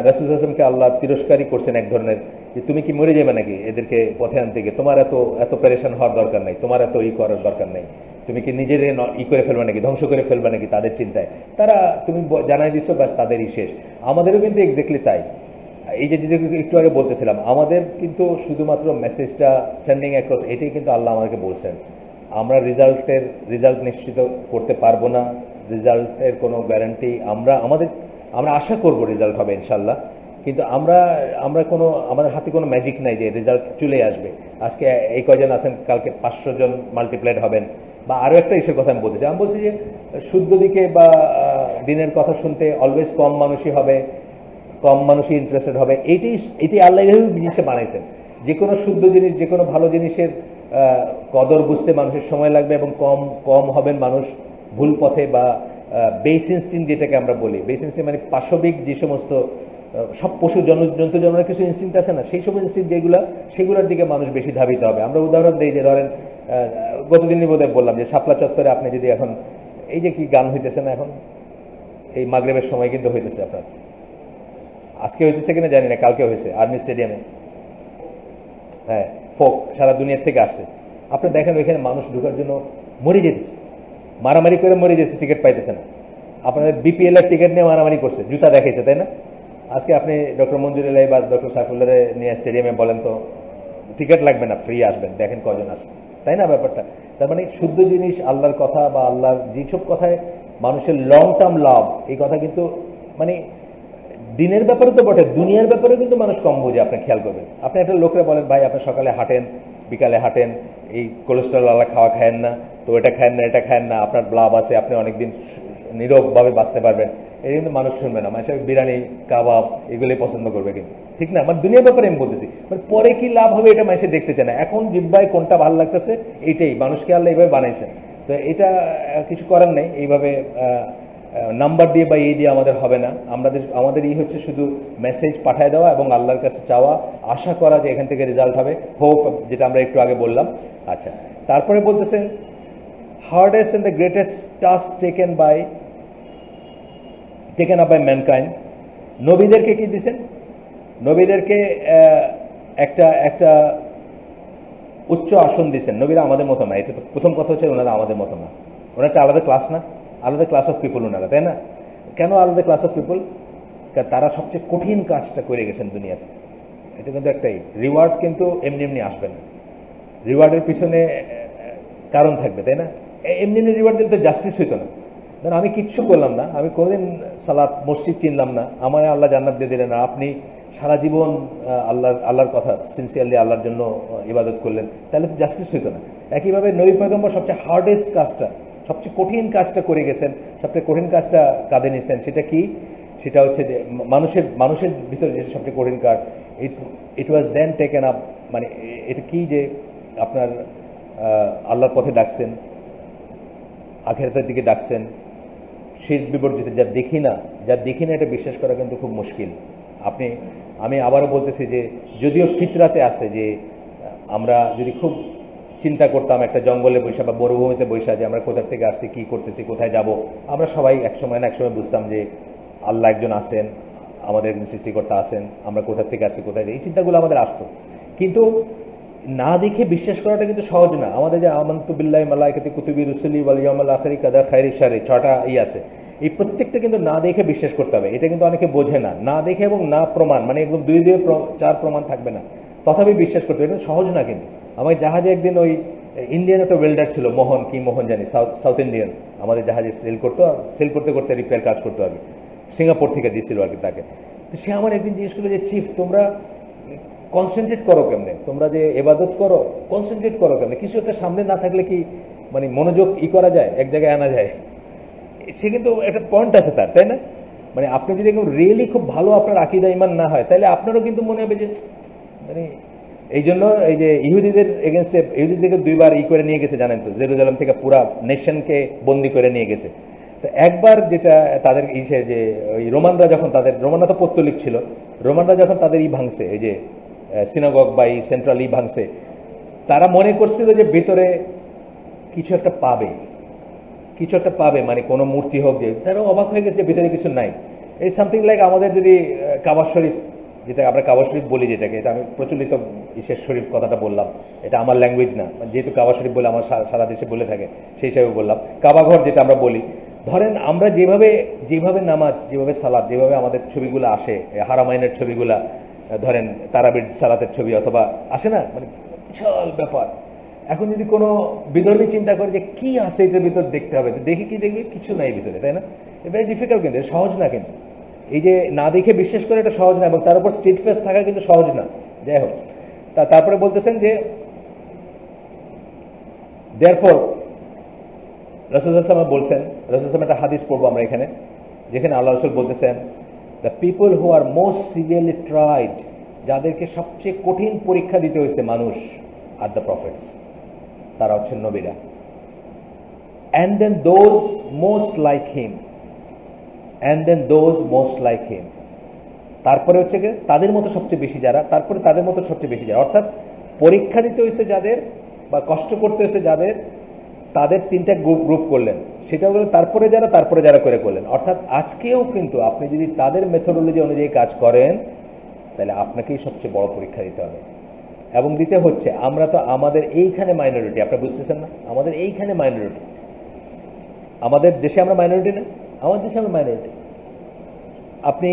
রাসূল সাল্লাল্লাহু আলাইহি ওয়াসাল্লামকে আল্লাহ তিরস্কারই করছেন এক ধরনের, যে তুমি কি মরে যাবে নাকি এদেরকে পথে আনতে গিয়ে, তোমার এত পেরেশান হওয়ার দরকার নাই, তোমার এত করার দরকার নেই, তুমি কি নিজের করে ফেলবে নাকি, ধ্বংস করে ফেলবে নাকি তাদের চিন্তায়, তারা তুমি জানাই দিচ্ছ, ব্যাস তাদেরই শেষ। আমাদেরও কিন্তু এক্স্যাক্টলি তাই। এই যে একটু আগে বলতেছিলাম, আমাদের কিন্তু শুধুমাত্র মেসেজটা সেন্ডিং অ্যাক্রস, এটাই কিন্তু আল্লাহ আমাদেরকে বলছেন। আমরা রিজাল্ট নিশ্চিত করতে পারবো না, রিজাল্টের কোনো গ্যারান্টি আমরা আশা করব রেজাল্ট হবে ইনশাল্লাহ, কিন্তু আমাদের হাতে কোনো ম্যাজিক নাই যে রেজাল্ট চলে আসবে। আজকে এই কয়জন আছেন, কালকে 500 জন মাল্টিপ্লাইড হবেন। বা আরও একটা ইসের কথা আমি বলছি যে শুদ্ধ দিকে বা দিনের কথা শুনতে অলওয়েজ কম মানুষই ইন্টারেস্টেড হবে। এটি আল্লাহ জিনিসে বানাইছেন। যে কোনো শুদ্ধ জিনিস, যে কোনো ভালো জিনিসের কদর বুঝতে মানুষের সময় লাগবে, এবং কম হবেন মানুষ ভুল পথে বা বেস ইনস্টিংক্ট, যেটাকে আমরা বলি বেস ইনস্টিংক্ট, মানে পাশবিক যে সমস্ত সব পশু জন্তু জানোয়ারের কিছু ইনস্টিংক্ট আছে না, সেই সব ইনস্টিংক্ট সেগুলোর দিকে মানুষ বেশি ধাবিত হবে। আমরা উদাহরণ দিই যে ধরেন গতদিনই বোধহয় বললাম যে শাপলা চত্বরে আপনি যদি এখন এই যে কি গান হইতেছে না, এখন এই মাগরিবের সময় কিন্তু হইতেছে, আপনার আজকে হইতেছে কিনা জানি না, কালকে হয়েছে আর্মি স্টেডিয়ামে, হ্যাঁ, ফোক সারা দুনিয়ার থেকে আসছে। আপনি দেখেন ওইখানে মানুষ ঢোকার জন্য মরে যেতেছে, মারামারি করে মরে যেতেছে, টিকিট পাইতেছে না। আপনাদের বিপিএল এর টিকিট নিয়ে মারামারি করছে, জুতা দেখাইছে, তাই না? আজকে আপনি ডক্টর মঞ্জুর এলাই বা ডক্টর সাইফুল্লাহ নিয়ে স্টেডিয়ামে বলেন তো টিকিট লাগবে না, ফ্রি আসবেন, দেখেন কজন আসে, তাই না ব্যাপারটা? তার মানে শুদ্ধ জিনিস, আল্লাহর কথা বা আল্লাহর যেসব কথায় মানুষের লং টার্ম লাভ, এই কথা কিন্তু মানে দিনের ব্যাপারে তো বটে, দুনিয়ার ব্যাপারে কিন্তু মানুষ কম বোঝে। আপনি খেয়াল করবেন, আপনি একটা লোকরা বলেন ভাই আপনি সকালে হাঁটেন, বিকালে হাঁটেন, এই কোলেস্ট্রল আলা খাওয়া খায়েন না, তো এটা খায়েন না, এটা খায়েন না, আপনার লাভ আছে, আপনি অনেকদিন নীরবভাবে বাঁচতে পারবেন, এই কিন্তু মানুষ শুনবে না। মানুষ বিরিয়ানি, কাবাব এগুলোই পছন্দ করবে, কিন্তু ঠিক না? মানে দুনিয়ার ব্যাপারে আমি বলতেছি, মানে পরে কি লাভ হবে এটা মানুষের দেখতে চায় না। এখন জিব্বায় কোনটা ভালো লাগতেছে এইটাই, মানুষকে আল্লাহ এইভাবে বানাইছেন। তো এটা কিছু করার নেই, এইভাবে নাম্বার দিয়ে বা দিয়ে আমাদের হবে না। আমাদের হচ্ছে শুধু মেসেজ পাঠায় দেওয়া এবং আল্লাহর কাছে চাওয়া, আশা করা যে এখান থেকে রেজাল্ট হবে, হোপ, যেটা আমরা একটু আগে বললাম। আচ্ছা, তারপরে বলতেছেন hardest and the greatest task taken up by mankind. নবীদেরকে কি দিছেন? নবীদেরকে একটা উচ্চ আসন দিচ্ছেন। নবীরা আমাদের মতো না, এটা প্রথম কথা হচ্ছে, ওনারা আমাদের মতো না, ওনারা একটা আলাদা ক্লাস না, আলাদা ক্লাস অফ পিপল ওনারা, তাই না? কেন আলাদা ক্লাস অফ পিপল? তারা সবচেয়ে কঠিন কাজটা করে গেছেন দুনিয়াতে। এটা কিন্তু একটাই রিওয়ার্ড, কিন্তু এমনি আসবে না, রিওয়ার্ডের পিছনে কারণ থাকবে, তাই না? এমনি রিওয়ার্ড দিলে তো জাস্টিস হইতো না। ধরেন আমি কিচ্ছু করলাম না, আমি কোনোদিন সালাত মসজিদ চিনলাম না, আমার আল্লাহ জান্নাত দিয়ে দিলেন, আর আপনি সারা জীবন আল্লাহর কথা সিনসিয়ারলি আল্লাহর জন্য ইবাদত করলেন, তাহলে তো জাস্টিস হইতো না। একইভাবে নবী পয়গম্বর সবচেয়ে হার্ডেস্ট কাজটা, সবচেয়ে কঠিন কাজটা করে গেছেন। সবচেয়ে কঠিন কাজটা কাঁধে নিচ্ছেন, সেটা কি? সেটা হচ্ছে যে মানুষের ভিতরে যেটা সবচেয়ে কঠিন কাজ, ইট ওয়াজ দেন টেকেন আপ, মানে এটা কি যে আপনার আল্লাহর পথে ডাকছেন, আখিরাতের দিকে ডাকছেন, শিরক বিবর্জিত। যা দেখি না এটা বিশ্বাস করা কিন্তু খুব মুশকিল। আমি আবারও বলতেছি যে যদিও ফিতরাতে আছে যে আমরা যদি খুব চিন্তা করতাম একটা জঙ্গলে বৈশা বা মরুভূমিতে বৈশা যে আমরা কোথা থেকে আসছি, কি করতেছি, কোথায় যাব, আমরা সবাই একসময় বুঝতাম যে আল্লাহ একজন আছেন, আমাদের একজন সৃষ্টিকর্তা আছেন, আমরা কোথা থেকে আসছি, কোথায় যাই, এই চিন্তাগুলো আমাদের আসতো। কিন্তু না দেখে বিশ্বাস করাটা কিন্তু সহজ না। আমাদের যে আমানতু বিল্লাহি মালাইকাতি কুতুবি রুসুলি ওয়াল ইয়াউমিল আখিরি কাদা খাইরি শারি 6টা আছে, এই প্রত্যেকটা কিন্তু না দেখে বিশ্বাস করতে হবে। এটা কিন্তু অনেকে বোঝে না, না দেখে এবং না প্রমাণ, মানে একদম 2-4 প্রমাণ থাকবে না, তথাপি বিশ্বাস করতে হবে। এটা সহজ না কিন্তু। আমার জাহাজে একদিন ওই ইন্ডিয়ান একটা ওয়েল্ডার ছিল, মোহন জানি, সাউথ ইন্ডিয়ান, আমাদের জাহাজে সেল করতে করতে রিপেয়ার কাজ করতো আর কি, সিঙ্গাপুর থেকে দিয়েছিল আর কি তাকে। তো সে আমার একদিন জিজ্ঞেস করলো যে চিফ, তোমরা কনসেন্ট্রেট করো কেমনে, তোমরা যে এবাদত করো কনসেন্ট্রেট করো কেমনে, কিছু একটা সামনে না থাকলে কি মানে মনোযোগ করা যায়, এক জায়গায় আনা যায়? সে কিন্তু একটা পয়েন্ট আছে তার, তাই না? মানে আপনি যদি রিয়েলি খুব ভালো আপনার আকীদা ঈমান না হয়, তাহলে আপনারও কিন্তু মনে হবে যে মানে এই জন্য এই যে ইহুদিদের এগেনস্টে ইহুদিদেরকে 2বার করে নিয়ে গেছে জানেন তো, জেরুজালেম থেকে পুরা নেশনকে বন্দি করে নিয়ে গেছে। তো একবার যেটা তাদের যে ওই রোমানরা তো পৌত্তলিক ছিল, রোমানরা যখন তাদের ভাঙছে, এই যে সিনাগগ বা এই সেন্ট্রাল ভাঙছে, তারা মনে করছিল যে ভেতরে কিছু একটা পাবে, মানে কোনো মূর্তি হোক, যে তারা অবাক হয়ে গেছে যে ভিতরে কিছু নাই। এই সামথিং লাইক আমাদের যদি কাবা শরীফ, যেটা আমরা কাবা শরীফ বলি, যেটাকে, এটা আমি প্রচলিত শরীফ কথাটা বললাম, এটা আমার ল্যাঙ্গুয়েজ না, যেহেতু কাবা শরীফ বলে আমার সারা দেশে বলে থাকে সেই হিসাবে বললাম। কাবাঘর যেটা আমরা বলি, ধরেন আমরা যেভাবে নামাজ, যেভাবে সালাত, যেভাবে আমাদের ছবিগুলো আসে, হারামাইনের ছবিগুলা, ধরেন তারাবির সালাতের ছবি অথবা আসে না, মানে বিশাল ব্যাপার। এখন যদি কোনো বিধর্মী চিন্তা করে যে কি আছে এটার ভিতর, দেখতে হবে, দেখি কি দেখবি কিছু নাই ভিতরে, তাই না? ভেরি ডিফিকাল্ট, কিন্তু সহজ না। কিন্তু এই যে না দেখে বিশ্বাস করে, এটা সহজ না, এবং তার উপর স্ট্রিট ফেস থাকা কিন্তু সহজ না। যাই হোক, তারপরে বলতেছেন যে দেয়ারফর রাসূল সাল্লাল্লাহু আলাইহি ওয়াসাল্লাম বলছেন, রাসূল সাল্লাল্লাহু একটা হাদিস পড়বো আমরা এখানে, যেখানে আল্লাহ রাসূল বলতেছেন, the people who are most severely tried, যাদেরকে সবচেয়ে কঠিন পরীক্ষা দিতে হয়েছে মানুষ, আর দ্য প্রফেটস, তারা হচ্ছেন নবীরা। And then those most like him, তারপরে হচ্ছে কি তাদের মতো সবচেয়ে বেশি যারা, তারপরে তাদের মতো সবচেয়ে বেশি যারা, অর্থাৎ পরীক্ষা দিতে হয়েছে যাদের বা কষ্ট করতে হয়েছে যাদের, তাদের 3টা গ্রুপ করলেন। সেটা হলো তারপরে যারা করে করলেন। অর্থাৎ আজকেও কিন্তু আপনি যদি তাদের মেথোডোলজি অনুযায়ী কাজ করেন, তাহলে আপনাকেই সবচেয়ে বড় পরীক্ষা দিতে হবে। এবং দিতে হচ্ছে, আমরা তো আমাদের এইখানে মাইনরিটি, আপনি বুঝতেছেন না, আমাদের এইখানে মাইনরিটি, আমাদের দেশে আমরা মাইনরিটি না, আমাদের দেশে আমরা মাইনরিটি। আপনি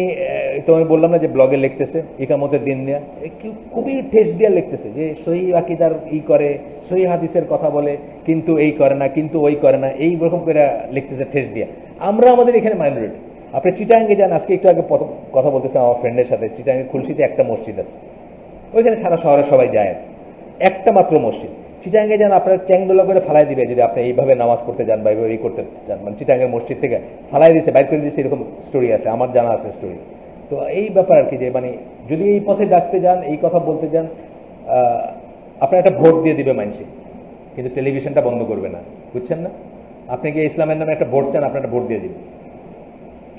তো আমি বললাম না যে ব্লগে লিখতেছে ইকামতের দিন নিয়ে, খুবই ঠেস দিয়ে লিখতেছে যে সহি আকীদার করে, সহি হাদিসের কথা বলে, কিন্তু এই করে না, কিন্তু ওই করে না, এই রকম করে লিখতেছে ঠেস দিয়ে। আমরা আমাদের এখানে মাইনরিটি। আপনি চিটাঙ্গে যান, আজকে একটু আগে কথা বলতেছেন আমার ফ্রেন্ডের সাথে, চিটাঙ্গে খুলশিতে একটা মসজিদ আছে, ওইখানে সারা শহরে সবাই যায়, একটা মাত্র মসজিদ। চিটাঙ্গে যান, আপনার চ্যাংদোলা করে ফালাই দিবে যদি আপনি এইভাবে নামাজ পড়তে যান বা এইভাবে করতে যান, মানে চিটাঙ্গের মসজিদ থেকে ফালাই দিয়েছে, বাইর করে দিয়েছে, এরকম স্টোরি আছে, আমার জানা আছে স্টোরি। তো এই ব্যাপার আর কি, যে মানে যদি এই পথে ডাকতে যান, এই কথা বলতে যান, আপনার একটা ভোট দিয়ে দিবে মানুষে, কিন্তু টেলিভিশনটা বন্ধ করবে না, বুঝছেন না? আপনি কি ইসলামের নামে একটা ভোট চান, আপনার একটা ভোট দিয়ে দিবে,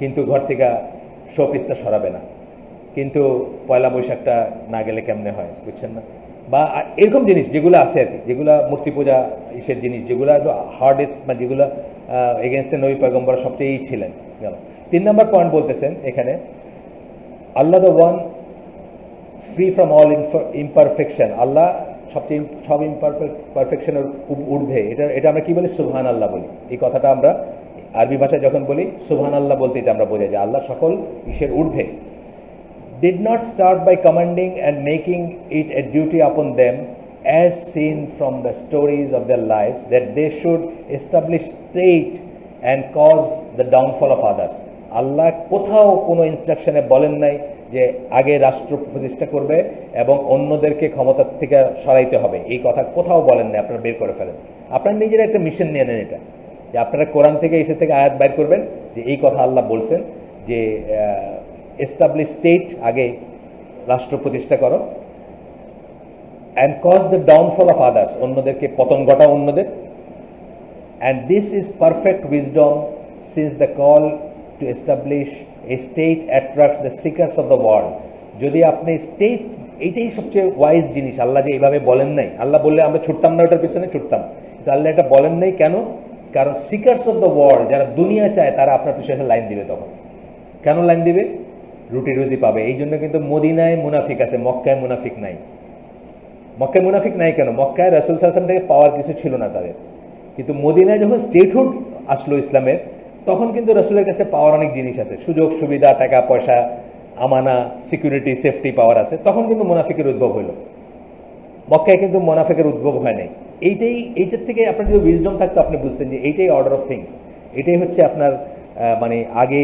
কিন্তু ঘর থেকে শোপিসটা সরাবে না, কিন্তু পয়লা বৈশাখটা না গেলে কেমনে হয়, বুঝছেন না? বা এরকম জিনিস যেগুলো আছে আর কি, যেগুলো মূর্তি পূজা ইসের জিনিস, যেগুলো হার্ডেস্ট, মানে যেগুলো এগেনস্টে নবী পয়গম্বর সবচেয়ে ছিলেন। গেল 3 নম্বর পয়েন্ট বলতেছেন এখানে, Allah the one free from all imperfection, আল্লাহ সব পারফেকশনের ঊর্ধ্বে। এটা আমরা কি বলি? সুবহান আল্লাহ বলি। এই কথাটা আমরা আরবি ভাষায় যখন বলি সুবহান আল্লাহ বলতে, এটা আমরা বোঝাই যে আল্লাহ সকল ইসের ঊর্ধ্বে। Did not start by commanding and making it a duty upon them, as seen from the stories of their lives, that they should establish state and cause the downfall of others. আল্লাহ কোথাও কোনো ইনস্ট্রাকশনে বলেন নাই যে আগে রাষ্ট্র প্রতিষ্ঠা করবে এবং অন্যদেরকে ক্ষমতা থেকে সরাইতে হবে, এই কথা কোথাও বলেন নাই। আপনারা বের করে ফেলেন, আপনারা নিজের একটা মিশন নিয়ে নেন, এটা যে আপনারা কোরআন থেকে এসে থেকে আয়াত বাইর করবেন যে এই কথা আল্লাহ বলছেন যে এস্টাবলিশ স্টেট, আগে রাষ্ট্র প্রতিষ্ঠা করো, and cause the downfall of others, অন্যদেরকে পতন ঘটাও অন্যদের। And this is perfect wisdom, since the call to establish a state attracts the seekers of the world. যদি আপনি স্টেট, এইটাই সবচেয়ে ওয়াইজ জিনিস। আল্লাহ যে এইভাবে বলেন নাই, আল্লাহ বললে আমরা ছুটতাম না, ওটার পিছনে ছুটতাম, কিন্তু আল্লাহ এটা বলেন নাই কেন? কারণ সিকার্স অফ দ্য ওয়ার্ল্ড, যারা দুনিয়া চায়, তারা আপনার পিছনে লাইন দিবে। তখন কেন লাইন দিবে? রুটি রুজি পাবে। এই জন্য কিন্তু মদিনায় মুনাফিক আছে, মক্কায় মুনাফিক নাই। মক্কায় মুনাফিক নাই কেন? মক্কায় রাসূল সাল্লাল্লাহু আলাইহি ওয়াসাল্লাম থেকে পাওয়ার কিছু ছিল না তাদের, কিন্তু মদিনায় যখন স্টেটহুড আসলো ইসলামের, তখন কিন্তু রাসূলের কাছে পাওয়ার অনেক জিনিস আছে, সুযোগ সুবিধা, টাকা পয়সা, আমানা, সিকিউরিটি, সেফটি পাওয়ার আছে। তখন কিন্তু মুনাফিকের উদ্ভব হলো। মক্কায় কিন্তু মুনাফিকের উদ্ভব হয় নাই। এইটার থেকে আপনার যদি উইজডম থাকতো, আপনি বুঝতেন যে এইটাই অর্ডার অফ থিংস, এটাই হচ্ছে আপনার মানে আগে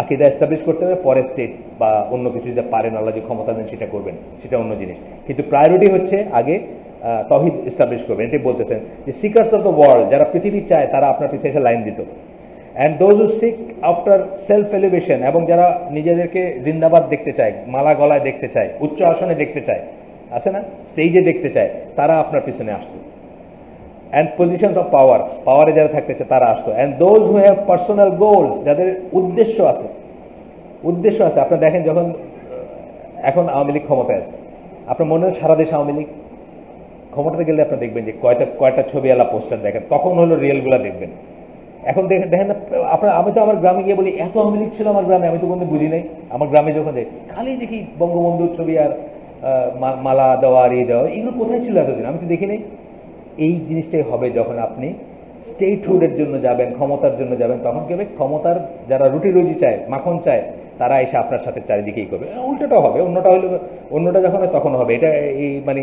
আকীদা এস্টাবলিশ করতে হবে, পরে স্টেট বা অন্য কিছু যদি পারেন, আল্লাহ যে ক্ষমতা দেন সেটা করবেন, সেটা অন্য জিনিস। কিন্তু প্রায়োরিটি হচ্ছে আগে তাওহীদ এস্টাবলিশ করবেন। এটাই বলতেছেন যে সিকার্স অফ দ্য ওয়ার্ল্ড, যারা পৃথিবী চায় তারা আপনার পিছিয়ে এসে লাইন দিত। And those who seek after self elevation, এবং যারা নিজেদেরকে জিন্দাবাদ দেখতে চায়, মালা গলায় দেখতে চায়, উচ্চ আসনে দেখতে চায়, আছে না, স্টেজে দেখতে চায়, তারা আপনার পিছনে আসতো। অ্যান্ড পজিশনস অফ পাওয়ার, পাওয়ারে যারা থাকতে চায় তারা আসতো। And those who have personal goals, যাদের উদ্দেশ্য আছে, উদ্দেশ্য আছে। আপনার দেখেন যখন এখন আওয়ামী লীগ ক্ষমতায় আছে, আপনার মনে হয় সারা দেশ আওয়ামী লীগ, ক্ষমতাতে গেলে আপনি দেখবেন যে কয়টা ছবি আলা পোস্টার দেখেন, তখন হলো রিয়েলগুলা দেখবেন। এখন দেখেন না আপনার, আমি তো আমার গ্রামে গিয়ে বলি এত আওয়ামী লীগ ছিল আমার গ্রামে, আমি তো কোনো বুঝি নাই। আমার গ্রামে যখন যাই খালি দেখি বঙ্গবন্ধুর ছবি আর মালা দেওয়া আর দেওয়া, এগুলো কোথায় ছিল এতদিন, আমি তো দেখি নাই। এই জিনিসটাই হবে যখন আপনি স্টেটহুডের জন্য যাবেন, ক্ষমতার জন্য যাবেন, তখন কি হবে, ক্ষমতার যারা রুটি রুজি চায়, মাখন চায়, তারা এসে আপনার সাথে চারিদিকেই করবে। উল্টোটাও হবে, অন্যটা যখন হয় তখন হবে। এটা এই মানে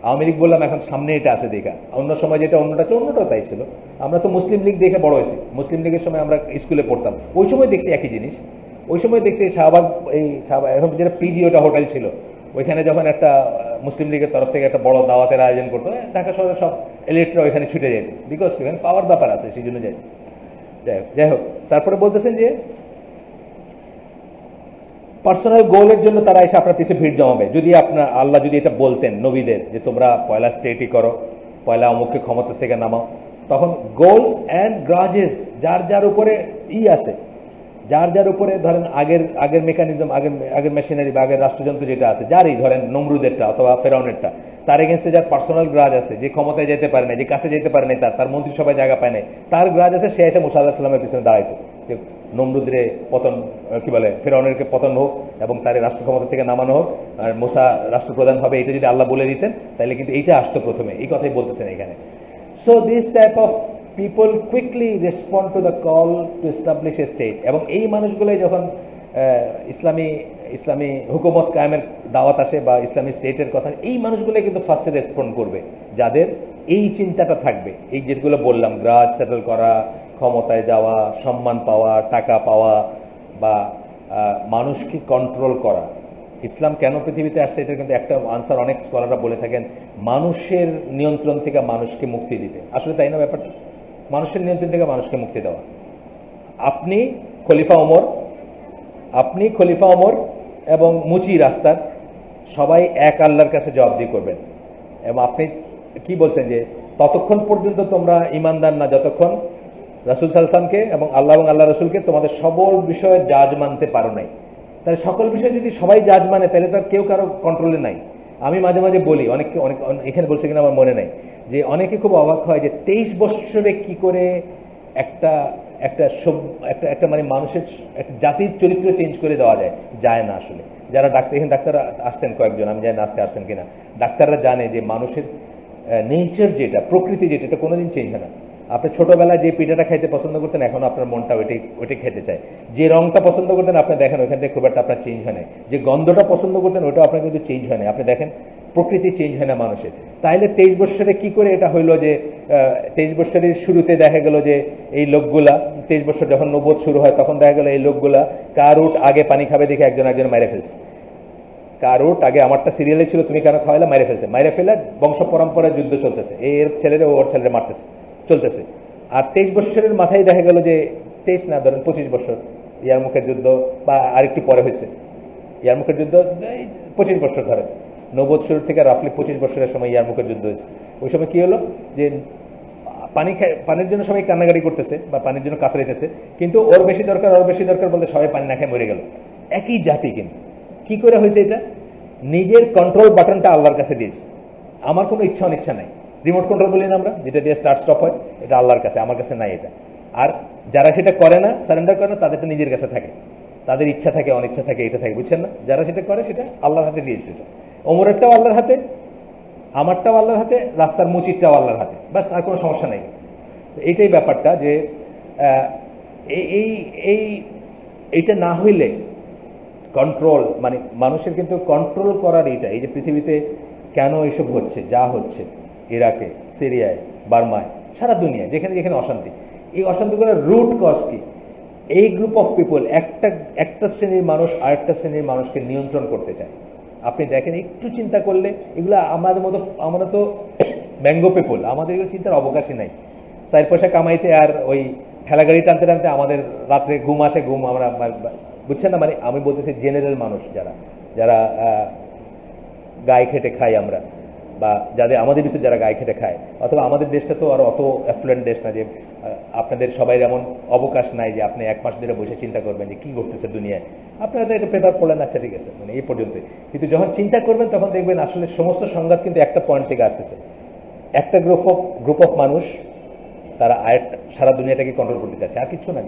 আওয়ামী লীগ বললাম, এখন সামনে এটা আছে দেখা, অন্য সময় যেটা অন্যটাও তাই ছিল। আমরা তো মুসলিম লীগ দেখে বড় হয়েছি, মুসলিম লীগের সময় আমরা স্কুলে পড়তাম, ওই সময় দেখছি একই জিনিস। ওই সময় দেখছি শাহবাগ, এখন যেটা পিজি, ওটা হোটেল ছিল, ওইখানে যখন একটা মুসলিম লীগের তরফ থেকে একটা বড় দাওয়াতের আয়োজন করতো, ঢাকা শহরের সব এলিটরা ওইখানে ছুটে যেত, বিকজ এখানে পাওয়ার ব্যাপার আছে, সেই জন্য যাই। যাই হোক, তারপরে বলতেছেন যে পার্সোনাল গোলের জন্য তারা এসে আপনার পিছিয়ে ভিড় জমাবে। যদি আপনার আল্লাহ যদি এটা বলতেন নবীদের যে তোমরা পয়লা স্টেটই করো, পয়লা অমুককে ক্ষমতা থেকে নামাও, তখন গোলস অ্যান্ড গ্রাজেস, যার যার উপরে আছে, যার যার উপরে ধরেন আগের মেকানিজম, আগের মেশিনারি বা আগের রাষ্ট্রযন্ত্র যেটা আছে, যারই ধরেন নমরুদেরটা অথবা ফেরাউনেরটা, তার এগেন্স্টে যার পার্সোনাল গ্রাজ আছে, যে ক্ষমতায় যেতে পারে না, যে কাছে যেতে পারে না, তার মন্ত্রিসভায় জায়গা পায় না, তার গ্রাজ আছে, সে এসে মুসা আলাইহিস সালামের পিছনে দাঁড়াইতো যে নমরুদরে পতন, কি বলে, ফেরাউনেরকে পতন হোক এবং তার রাষ্ট্র ক্ষমতা থেকে নামানো হোক, আর মুসা রাষ্ট্রপ্রধান হবে, এটা যদি আল্লাহ বলে দিতেন তাহলে কিন্তু এইটা আসতো প্রথমে। এই কথাই বলতেছেন এখানে। So this type of people quickly respond to the call to establish a state. এবং এই মানুষগুলোই যখন ইসলামী হুকুমত কায়েমের দাওয়াত আসে বা ইসলামী স্টেটের কথা, এই মানুষগুলোই কিন্তু ফার্স্টে রেসপন্ড করবে, যাদের এই চিন্তাটা থাকবে। এই যেগুলো বললাম, গ্রাজ সেটেল করা, ক্ষমতায় যাওয়া, সম্মান পাওয়া, টাকা পাওয়া, বা মানুষকে কন্ট্রোল করা। ইসলাম কেন পৃথিবীতে আসছে, এটা কিন্তু একটা আনসার অনেক স্কলাররা বলে থাকেন, মানুষের নিয়ন্ত্রণ থেকে মানুষকে মুক্তি দিতে। আসলে তাই না ব্যাপারটা? মানুষের নিয়ন্ত্রণ থেকে মানুষকে মুক্তি দেওয়া। আপনি খলিফা ওমর এবং মুচি রাস্তার সবাই এক আল্লাহর কাছে জবাবদিহি করবেন। এবং আপনি কি বলছেন যে ততক্ষণ পর্যন্ত তোমরা ইমানদার না যতক্ষণ রাসূল সাল্লাল্লাহু আলাইহি ওয়াসাল্লামকে এবং আল্লাহ রসুলকে তোমাদের সকল বিষয়ে জাজ মানতে পারো নাই। তাহলে সকল বিষয়ে যদি সবাই জাজ মানে, তাহলে তার কেউ কারো কন্ট্রোলে নাই। আমি মাঝে মাঝে বলি, অনেক এখানে বলছে কিনা আমার মনে নাই, যে অনেকে খুব অবাক হয় যে 23 বৎসরে কি করে একটা মানে মানুষের একটা জাতির চরিত্র চেঞ্জ করে দেওয়া যায় না আসলে। যারা এখানে ডাক্তাররা আসতেন কয়েকজন, আমি জানি না আজকে আসছেন কিনা, ডাক্তাররা জানে যে মানুষের নেচার যেটা, প্রকৃতি যেটা, এটা কোনোদিন চেঞ্জ হয় না। আপনি ছোটবেলায় যে পিঠাটা খাইতে পছন্দ করতেন, এখন আপনার মনটা ওইটাই খেতে চায়। যে রংটা পছন্দ করতেন, আপনি দেখেন ওইখান থেকে খুব একটা আপনার চেঞ্জ হয় না। যে গন্ধটা পছন্দ করতেন, ওইটাও আপনার কিন্তু চেঞ্জ হয় না। আপনি দেখেন প্রকৃতি চেঞ্জ হয় না মানুষের। তাইলে 23 বৎসরে কি করে এটা হইলো যে 23 বৎসরের শুরুতে দেখা গেল যে এই লোকগুলা, 23 বৎসর যখন নবুয়ত শুরু হয়, তখন দেখা গেল এই লোকগুলা কার উট আগে পানি খাবে দেখে একজন মেরে ফেলছে। কার উট আগে, আমারটা সিরিয়ালে ছিল, তুমি কেন খাওয়াইলা, মেরে ফেলে বংশ পরম্পরায় যুদ্ধ চলতেছে, এর ছেলেরা ওর ছেলেরা মারতেছে, চলতেছে। আর 23 বৎসরের মাথায় দেখা গেল যে 23 না, ধরেন 25 বৎসর ইয়ারমুকের যুদ্ধ, বা আরেকটু পরে হয়েছে ইয়ারমুকের যুদ্ধ, 25 বৎসর ধরেন, নবুয়ত শুরু থেকে রাফলি 25 বৎসরের সময় ইয়ারমুকের যুদ্ধ হয়েছে। ওই সময় কি হলো যে পানির জন্য সবাই কান্নাকাটি করতেছে বা পানির জন্য কাতরাইতেছে, কিন্তু ওর বেশি দরকার বলতে সবাই পানি না খেয়ে মরে গেল। একই জাতি, কিন্তু কি করে হয়েছে এটা? নিজের কন্ট্রোল বাটনটা আল্লাহর কাছে দিয়েছে। আমার কোনো ইচ্ছা অনিচ্ছা নাই, রিমোট কন্ট্রোল বলি না আমরা, যেটা দিয়ে স্টার্ট স্টপ হয়, এটা আল্লাহর কাছে, আমার কাছে নাই এটা। আর যারা সেটা করে না, সারেন্ডার করে না, তাদেরটা নিজের কাছে থাকে, তাদের ইচ্ছা থাকে, অনিচ্ছা থাকে, এটা থাকে, বুঝছেন না? যারা সেটা করে সেটা আল্লাহর হাতে দিয়েছে। এটা ওমরেরটাও আল্লাহর হাতে, আমারটাও আল্লাহর হাতে, রাস্তার মুচিরটাও আল্লাহর হাতে, বাস, আর কোনো সমস্যা নেই। এইটাই ব্যাপারটা যে এই এই এইটা না হইলে কন্ট্রোল, মানে মানুষের কিন্তু কন্ট্রোল করার এইটা, এই যে পৃথিবীতে কেন এইসব হচ্ছে, যা হচ্ছে ইরাকে, সিরিয়ায়, বার্মায়, সারা দুনিয়ায় যেখানে যেখানে অশান্তি, এই অশান্তি করার রুট কজ কি? এই গ্রুপ অফ পিপল একটা শ্রেণীর মানুষ আরেকটা শ্রেণীর মানুষকে নিয়ন্ত্রণ করতে চায়। আপনি দেখেন, একটু চিন্তা করলে এগুলো আমাদের মতো, আমরা তো ম্যাঙ্গো পিপল, আমাদের এগুলো চিন্তার অবকাশই নাই। 4 পয়সা কামাইতে আর ওই ঠেলাগাড়ি টানতে টানতে আমাদের রাত্রে ঘুম আসে, ঘুম আমরা, বুঝছেন না, মানে আমি বলতেছি জেনারেল মানুষ যারা যারা গায়ে খেটে খাই আমরা, বা যাদের আমাদের ভিতরে যারা গায়ে খেটে খায়, অথবা আমাদের দেশটা তো আর অত অ্যাফ্লুয়েন্ট দেশ না যে আপনাদের সবাই এমন অবকাশ নাই যে আপনি 1 মাস ধরে বসে চিন্তা করবেন যে কি ঘটতেছে দুনিয়ায়। আপনারা তো একটা পেপার পড়লেন, আচ্ছা ঠিক আছে, মানে এই পর্যন্ত। কিন্তু যখন চিন্তা করবেন তখন দেখবেন আসলে সমস্ত সংঘাত কিন্তু একটা পয়েন্ট থেকে আসতেছে। একটা গ্রুপ অফ মানুষ, তারা সারা দুনিয়াটাকে কন্ট্রোল করতে চাচ্ছে, আর কিছু না।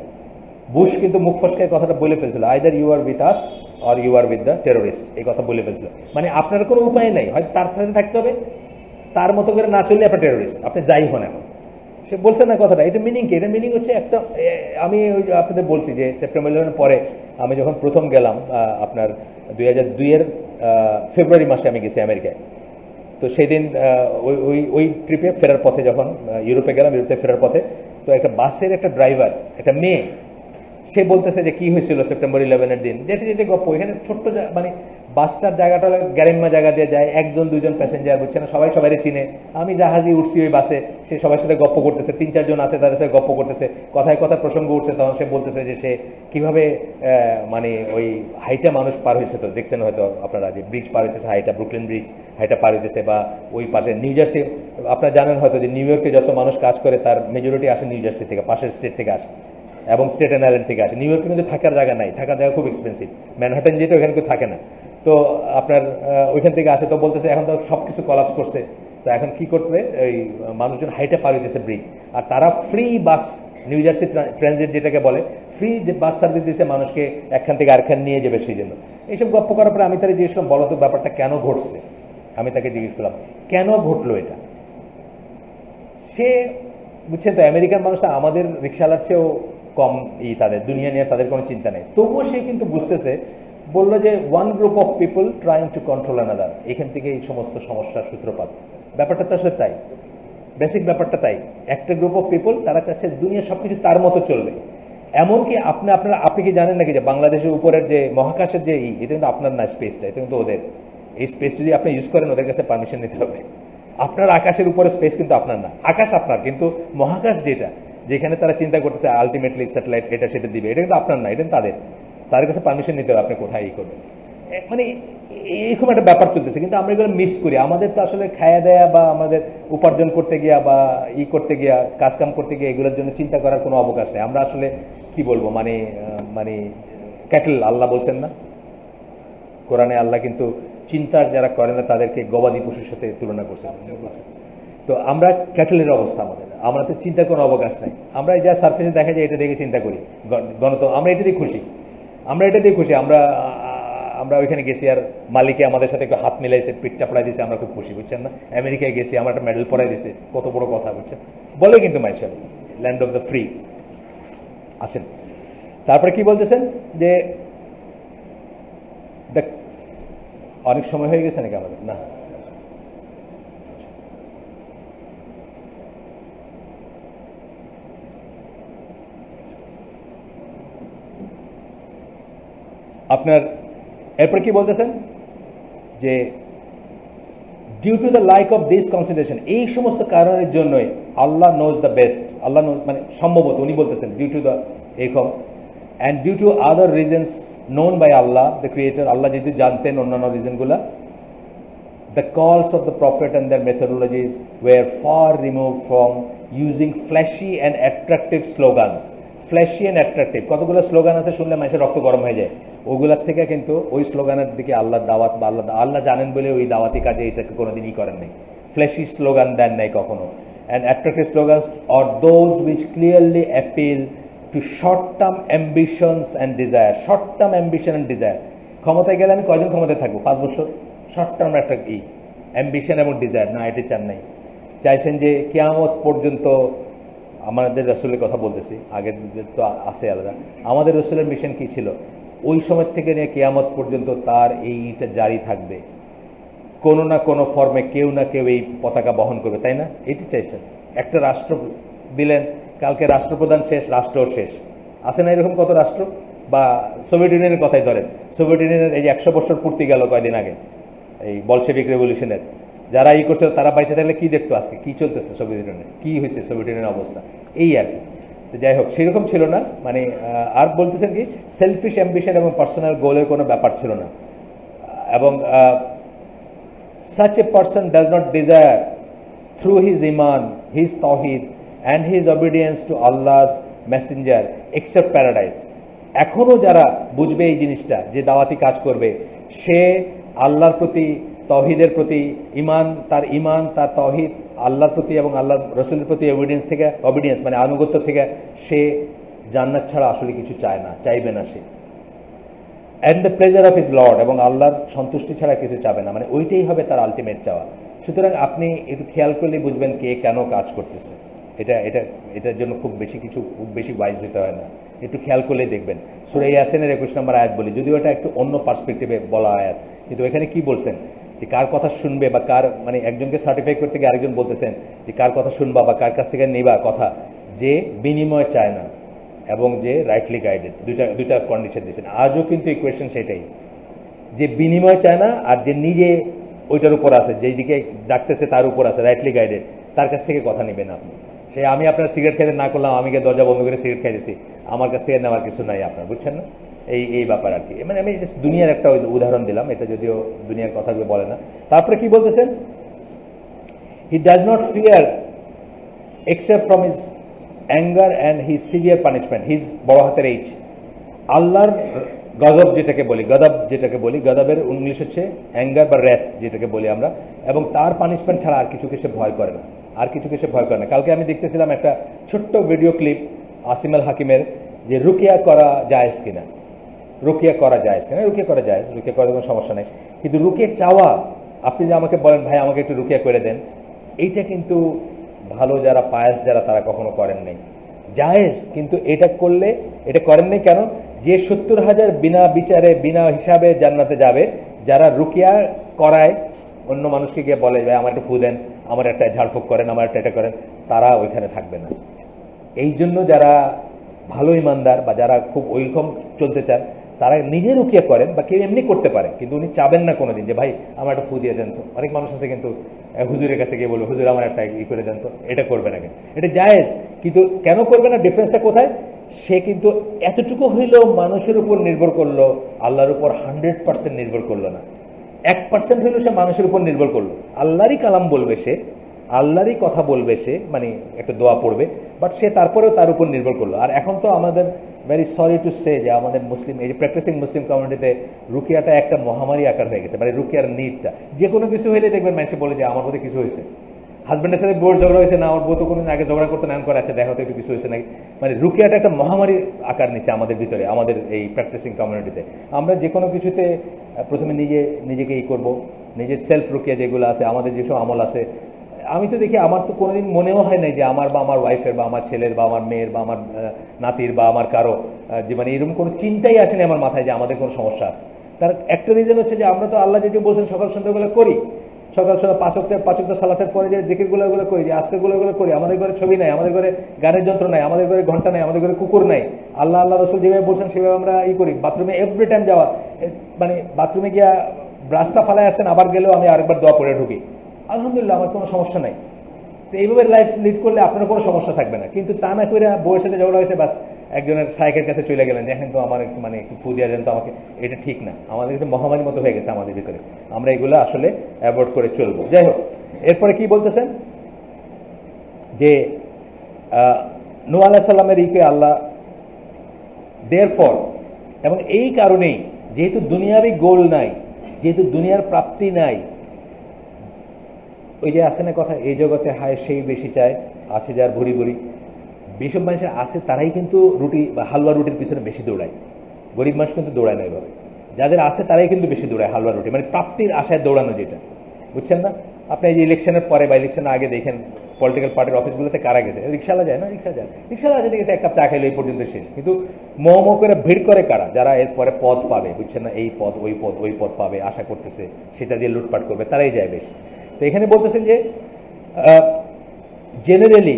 বুশ কিন্তু মুখ ফসকায় কথাটা বলে ফেলছিল, either you are with us or you are with the terrorist, এই কথা বলে ফেলছিল। মানে আপনার কোনো উপায় নেই, হয়তো তার সাথে থাকতে হবে, তার মতো করে না চললে আপনার টেরোরিস্ট, আপনি যাই হন। এখন সে বলছে না কথাটা, এটা মিনিং কি? এটা মিনিং হচ্ছে একটা, আমি আপনাদের বলছি যে সেপ্টেম্বর 11 পরে আমি যখন প্রথম গেলাম, আপনার 2002-এর ফেব্রুয়ারি মাসে আমি গেছি আমেরিকায়। তো সেই দিন ওই ট্রিপে ফেরার পথে যখন ইউরোপে গেলাম, ইউরোপে ফেরার পথে, তো একটা বাসের একটা ড্রাইভার, একটা মেয়ে, সে বলতেছে যে কি হয়েছিল সেপ্টেম্বর 11-এর দিন। যেতে যেতে গপ্প, এখানে ছোট্ট মানে বাসটার জায়গাটা গ্যারেম্মা জায়গা দিয়ে যায়, 1-2 জন প্যাসেঞ্জার, বুঝছে না, সবাই সবাই চিনে। আমি জাহাজে উঠছি ওই বাসে, সে সবার সাথে গপ্প করতেছে, 3-4 জন আছে, তাদের সাথে গপ্প করতেছে, কথায় কথা প্রসঙ্গ উঠছে। তখন সে বলতেছে যে সে কিভাবে মানে ওই হাইটা মানুষ পার হয়েছে, তো দেখছেন হয়তো আপনারা যে ব্রিজ পার হইতেছে, হাইটা, ব্রুকলিন ব্রিজ, হাইটা পার হইতেছে, বা ওই পাশে নিউ জার্সি, আপনারা জানেন হয়তো যে নিউ ইয়র্কে যত মানুষ কাজ করে তার মেজরিটি আসে নিউ জার্সি থেকে, পাশের স্টেট থেকে আসে, এবং স্টেটেন আইল্যান্ড থেকে আসে। নিউ ইয়র্কে কিন্তু থাকার জায়গা নাই, থাকার জায়গা খুব এক্সপেন্সিভ, ম্যানহাটন যেটা ওখানে কেউ থাকে না। তো আপনার ওইখান থেকে আসে, তো বলতেছে এখন তো সব কিছু কলাপস করছে, তো এখন কি করবে, এই মানুষজন হাইটে পার হইতেছে ব্রিজ, আর তারা ফ্রি বাস, নিউ জার্সি ট্রানজিট যেটাকে বলে, ফ্রি বাস সার্ভিস দিচ্ছে মানুষকে একখান থেকে আরেকখান নিয়ে যাবে। সেই জন্য এইসব গপ্প করার পরে আমি তাকে জিজ্ঞেস করলাম, বলো তো ব্যাপারটা কেন ঘটছে। আমি তাকে জিজ্ঞেস করলাম কেন ঘটলো এটা। সে, বুঝছেন তো, আমেরিকান মানুষটা আমাদের রিক্সাওয়ালার চেয়েও কম, তাদের দুনিয়া নিয়ে তাদের কোনো চিন্তা নেই, তবুও সে কিন্তু বুঝতেছে। বললো যে one group of people trying to control another, এখান থেকে এই সমস্ত সমস্যার সূত্রপাত। ব্যাপারটা তো আসলে তাই, বেসিক ব্যাপারটা তাই। একটা গ্রুপ অফ পিপল, তারা চাচ্ছে দুনিয়া সবকিছু তার মতো চলবে। এমনকি আপনি কি জানেন নাকি যে বাংলাদেশের উপরের যে মহাকাশের যে এটা কিন্তু আপনার না, স্পেসটা এটা কিন্তু ওদের। এই স্পেস যদি আপনি ইউজ করেন, ওদের কাছে পারমিশন নিতে হবে। আপনার আকাশের উপরে স্পেস কিন্তু আপনার না, আকাশ আপনার, কিন্তু মহাকাশ যেটা, যেখানে তারা চিন্তা করতেছে আলটিমেটলি স্যাটেলাইট এটা সেটা দিবে, এটা কিন্তু আপনার না, এটা তাদের কাছে পারমিশন নিতে হবে আপনি কোথায় করবেন। মানে এইরকম একটা ব্যাপার চলতেছে, কিন্তু আমরা এগুলো মিস করি। আমাদের তো আসলে খায়া দেয়া বা আমাদের উপার্জন করতে গিয়া বা করতে গিয়া, কাজকাম করতে গিয়ে এগুলোর জন্য চিন্তা করার কোনো অবকাশ নেই। আমরা আসলে কি বলবো, মানে মানে ক্যাটেল, আল্লাহ বলছেন না কোরআনে, আল্লাহ কিন্তু চিন্তা যারা করে না তাদেরকে গবাদি পশুর সাথে তুলনা করছেন। তো আমরা ক্যাটেলের অবস্থা, আমরা তো চিন্তার কোনো অবকাশ নাই। আমরা যা সার্ফেসে দেখা যায় এটা দেখে চিন্তা করি, আমরা এটা দিয়ে খুশি, আমরা ওইখানে গেছি আর মালিকে আমাদের সাথে একটু হাত মিলাইছে, পিঠ চাপড়াই দিয়েছে, আমরা খুব খুশি, বুঝছেন না। আমেরিকায় গেছি, আমরা একটা মেডেল পরাই দিয়েছে, কত বড় কথা, বুঝছেন, বলে কিন্তু মাইশাল, ল্যান্ড অফ দ্য ফ্রি। আসেন, তারপরে কি বলতেছেন যে অনেক সময় হয়ে গেছে নাকি আমাদের? না, আপনার এরপর কি বলতেছেন যে due to the like of this consideration, এই সমস্ত কারণের জন্যই Allah knows the best, Allah knows মানে সম্ভবত উনি বলতেছেন ডিউ টু দ্য এরকম, and due to other reasons known by Allah the creator, আল্লাহ যেহেতু জানতেন অন্যান্য রিজনগুলা, the calls of the prophet and their methodologies were far removed from using flashy and attractive slogans. Flashy and attractive কতগুলো slogan আছে, শুনলে মানুষের রক্ত গরম হয়ে যায়। ওগুলার থেকে কিন্তু ওই স্লোগানের দিকে আল্লাহর দাওয়াত বা আল্লাহ জানেন বলে ওই দাওয়াতি কাজে এটাকে কোনোদিনই করেন নাই, ফ্ল্যাশি স্লোগান দেন নাই কখনো। And attractive slogans are those which clearly appeal to short term ambitions and desire. Short term ambition and desire, ক্ষমতায় গেলে আমি কয়জন ক্ষমতায় থাকবো, 5 বছর, শর্ট টার্ম একটা অ্যাম্বিশন এবং ডিজায়ার, না এটি চান নাই। চাইছেন যে কিয়ামত পর্যন্ত, আমাদের রসুলের কথা বলতেছি, আগের তো আছে আলাদা, আমাদের রসুলের মিশন কি ছিল, ওই সময় থেকে নিয়ে কিয়ামত পর্যন্ত তার এইটা জারি থাকবে, কোনো না কোনো ফর্মে কেউ না কেউ এই পতাকা বহন করবে, তাই না? এটি চাইছেন। একটা রাষ্ট্র দিলেন, কালকে রাষ্ট্রপ্রধান শেষ, রাষ্ট্রও শেষ। আছে না এরকম কত রাষ্ট্র? বা সোভিয়েত ইউনিয়নের কথাই ধরেন, সোভিয়েত ইউনিয়নের এই যে 100 বছর পূর্তি গেল কয়দিন আগে, এই বলশেভিক রেভলিউশনের, যারা ই করছে তারা বাইচে থাকলে কি দেখতো আজকে কি চলতেছে সোভিয়েত ইউনিয়নে, কি হয়েছে সোভিয়েত ইউনিয়নের অবস্থা, এই আর কি। তো যাই হোক, সেরকম ছিল না, মানে আর বলতেছেন কি সেলফিশ অ্যাম্বিশন এবং পার্সোনাল গোলের কোনো ব্যাপার ছিল না। এবং such a person does not desire through his iman, his tawhid and his obedience to Allah's messenger except paradise. এখনো যারা বুঝবে এই জিনিসটা, যে দাওয়াতি কাজ করবে, সে আল্লাহর প্রতি, তৌহিদের প্রতি ইমান, তার তৌহিদ আল্লাহর প্রতি এবং আল্লাহর রসুলের প্রতি অবিডিয়েন্স মানে আনুগত্য থেকে সে জান্নাত ছাড়া আসলে কিছু চায় না, চাইবে না সে। And the pleasure of his lord, এবং আল্লাহর সন্তুষ্টি ছাড়া কিছু চাবে না, মানে ওইটাই হবে তার আলটিমেট চাওয়া। সুতরাং আপনি একটু খেয়াল করলে বুঝবেন কে কেন কাজ করতেছে। এটার জন্য খুব বেশি ওয়াইজ হতে হয় না, একটু খেয়াল করলে দেখবেন। সূরা ইয়াসিনের 21 নম্বর আয়াত বলি, যদিও এটা একটু অন্য পার্সপেক্টিভে বলা আয়াত, কিন্তু এখানে কি বলছেন যে কার কথা শুনবে বা কার, মানে একজনকে সার্টিফাই করতে গিয়ে আরেকজন বলতেছেন যে কার কথা শুনবা বা কার কাছ থেকে নেবা কথা, যে বিনিময় চায় না এবং যে রাইটলি গাইডেড। দুইটা কন্ডিশন দিয়েছেন। আজও কিন্তু ইকুয়েশন সেটাই, যে বিনিময় চায় না আর যে নিজে ওইটার উপর আছে, যেই দিকে ডাকতেছে তার উপর আছে, রাইটলি গাইডেড, তার কাছ থেকে কথা নেবেন আপনি। সে আমি আপনার সিগারেট খেতে না করলাম, আমি গিয়ে দরজা বন্ধ করে সিগারেট খাইতেছি, আমার কাছ থেকে নেওয়ার কিছু নাই আপনার, বুঝছেন না? এই ব্যাপার আর কি। মানে আমি দুনিয়ার একটা উদাহরণ দিলাম, এটা যদিও দুনিয়ার কথাগুলো বলে না। তারপরে কি বলতেছেন, he does not fear except from his anger and his severe punishment, his বড় হাতের এইচ, আল্লাহর গজব যেটাকে বলি, গজবের ইংলিশ হচ্ছে অ্যাঙ্গার বা র্যাথ যেটাকে বলি আমরা, এবং তার পানিশমেন্ট ছাড়া আর কিছু সে ভয় করে না, কালকে আমি দেখতেছিলাম একটা ছোট্ট ভিডিও ক্লিপ আসিম আল হাকিমের, যে রুকিয়া করা জায়েজ কিনা, রুকিয়া করা কোনো সমস্যা নেই, কিন্তু রুকিয়া চাওয়া, আপনি যে আমাকে বলেন ভাই আমাকে একটু রুকিয়া করে দেন, এইটা কিন্তু ভালো যারা পায়াস যারা তারা কখনো করেন নাই, জায়েজ, কিন্তু এটা করলে, এটা করেন নাই কেন, যে 70,000 বিনা বিচারে বিনা হিসাবে জান্নাতে যাবে, যারা রুকিয়া করায় অন্য মানুষকে গিয়ে বলে ভাই আমার একটু ফু দেন, আমার একটা ঝাড়ফুঁক করেন, আমার একটা এটা করেন, তারা ওইখানে থাকবে না। এই জন্য যারা ভালো ইমানদার বা যারা খুব ওইরকম চলতে চান, তারা নিজে রুকিয়া করেন, বা কেউ এমনি করতে পারে, কিন্তু উনি চাবেন না কোনোদিন যে ভাই আমার একটা ফু দিয়ে দেন তো। অনেক মানুষ আছে কিন্তু হুজুরের কাছে গিয়ে বলবে হুজুর আমার একটা ই করে দেন তো, এটা করবে না, এটা জায়েজ, কিন্তু কেন করবে না, ডিফারেন্সটা কোথায়? সে কিন্তু এতটুকু হইলেও মানুষের উপর নির্ভর করলো, আল্লাহর উপর 100% নির্ভর করলো না, 1% হইলেও সে মানুষের উপর নির্ভর করলো, আল্লাহরই কালাম বলবে সে, আল্লাহরই কথা বলবে সে, মানে একটা দোয়া পড়বে, বাট সে তারপরেও তার উপর নির্ভর করলো। আর এখন তো আমাদের ভেরি সরি টু সে যে আমাদের মুসলিম, এই যে প্র্যাকটিসিং মুসলিম কমিউনিটিতে রুকিয়াটা একটা মহামারী আকার হয়ে গেছে, মানে রুকিয়ার নিডটা, যে কোনো কিছু হইলে দেখবেন মানুষে বলে যে আমার মধ্যে কিছু হয়েছে, হাজব্যান্ডের সাথে বোর ঝগড়া হয়েছে না, আমার বউ তো কোনোদিন আগে ঝগড়া করতে নাম করে, আচ্ছা দেখা হতো একটু কিছু হয়েছে নাকি, মানে রুকিয়াটা একটা মহামারীর আকার নিচ্ছে আমাদের ভিতরে, আমাদের এই প্র্যাকটিসিং কমিউনিটিতে। আমরা যে কোনো কিছুতে প্রথমে নিজেকে ই করবো, নিজের সেলফ রুকিয়া যেগুলো আছে, আমাদের যেসব আমল আছে, আমি তো দেখি আমার তো কোনোদিন মনেও হয় নাই যে আমার বা আমার ওয়াইফের বা আমার ছেলের বা আমার মেয়ের বা আমার নাতির বা আমার কারো, যে মানে এরকম কোনো চিন্তাই আসেনি আমার মাথায় যে আমাদের কোনো সমস্যা আছে। তার একটা রিজন হচ্ছে যে আমরা তো আল্লাহ যেটি বলছেন সকাল সন্ধ্যাগুলো করি, সকাল সন্ধ্যা পাঁচ ওয়াক্ত সালাতের পরে যে জিকিরগুলো করি, যে আজকেরগুলো করি, আমাদের ঘরে ছবি নাই, আমাদের ঘরে গানের যন্ত্র নাই, আমাদের ঘরে ঘন্টা নাই, আমাদের ঘরে কুকুর নাই, আল্লাহ রসুল যেভাবে বলছেন সেভাবে আমরা ই করি। বাথরুমে এভরি টাইম যাওয়া, মানে বাথরুমে গিয়া ব্রাশটা ফালায় আসছেন, আবার গেলেও আমি আরেকবার দোয়া পড়ে ঢুকি, আলহামদুলিল্লাহ আমার কোনো সমস্যা নাই। তো এইভাবে লাইফ লিড করলে আপনার কোনো সমস্যা থাকবে না। কিন্তু তা না করে বউয়ের সাথে ঝগড়া হয়েছে, বাস একজনের সাইকের কাছে চলে গেলেন, দেখেন তো আমার একটু মানে একটু ফু দিয়ে দেন তো আমাকে, এটা ঠিক না, আমাদের কাছে মহামারীর মতো হয়ে গেছে আমাদের ভিতরে, আমরা এগুলো আসলে অ্যাভয়েড করে চলবো। যাই হোক, এরপরে কি বলতেছেন যে নূহ আলাইহিস সালামের ইকে আল্লাহ দেয়ারফর, এবং এই কারণেই যেহেতু দুনিয়ারই গোল নাই, যেহেতু দুনিয়ার প্রাপ্তি নাই, ওই যে আসে না কথা, এই জগতে হায় সেই বেশি চায়, আছে যার ভরি ভরি, যেসব মানুষের আছে তারাই কিন্তু রুটি বা হালুয়া রুটির পিছনে বেশি দৌড়ায়, গরিব মানুষ কিন্তু দৌড়ায় না এভাবে, যাদের আছে তারাই কিন্তু বেশি দৌড়ায় হালুয়া রুটি, মানে প্রাপ্তির আশায় দৌড়ানো যেটা। বুঝছেন না? আপনি এই যে ইলেকশনের পরে বা ইলেকশনের আগে দেখেন পলিটিক্যাল পার্টির অফিসগুলোতে কারা গেছে, রিক্সাওয়ালা যায় না, রিক্সাওয়ালা যেতে গেছে এক কাপ চা খাইলো, এই পর্যন্ত শেষ। কিন্তু মোমো করে ভিড় করে কারা? যারা এরপরে পদ পাবে, বুঝছেন না, এই পদ ওই পদ পাবে আশা করতেছে, সেটা দিয়ে লুটপাট করবে, তারাই যায় বেশ। তো এখানে বলতেছেন যে generally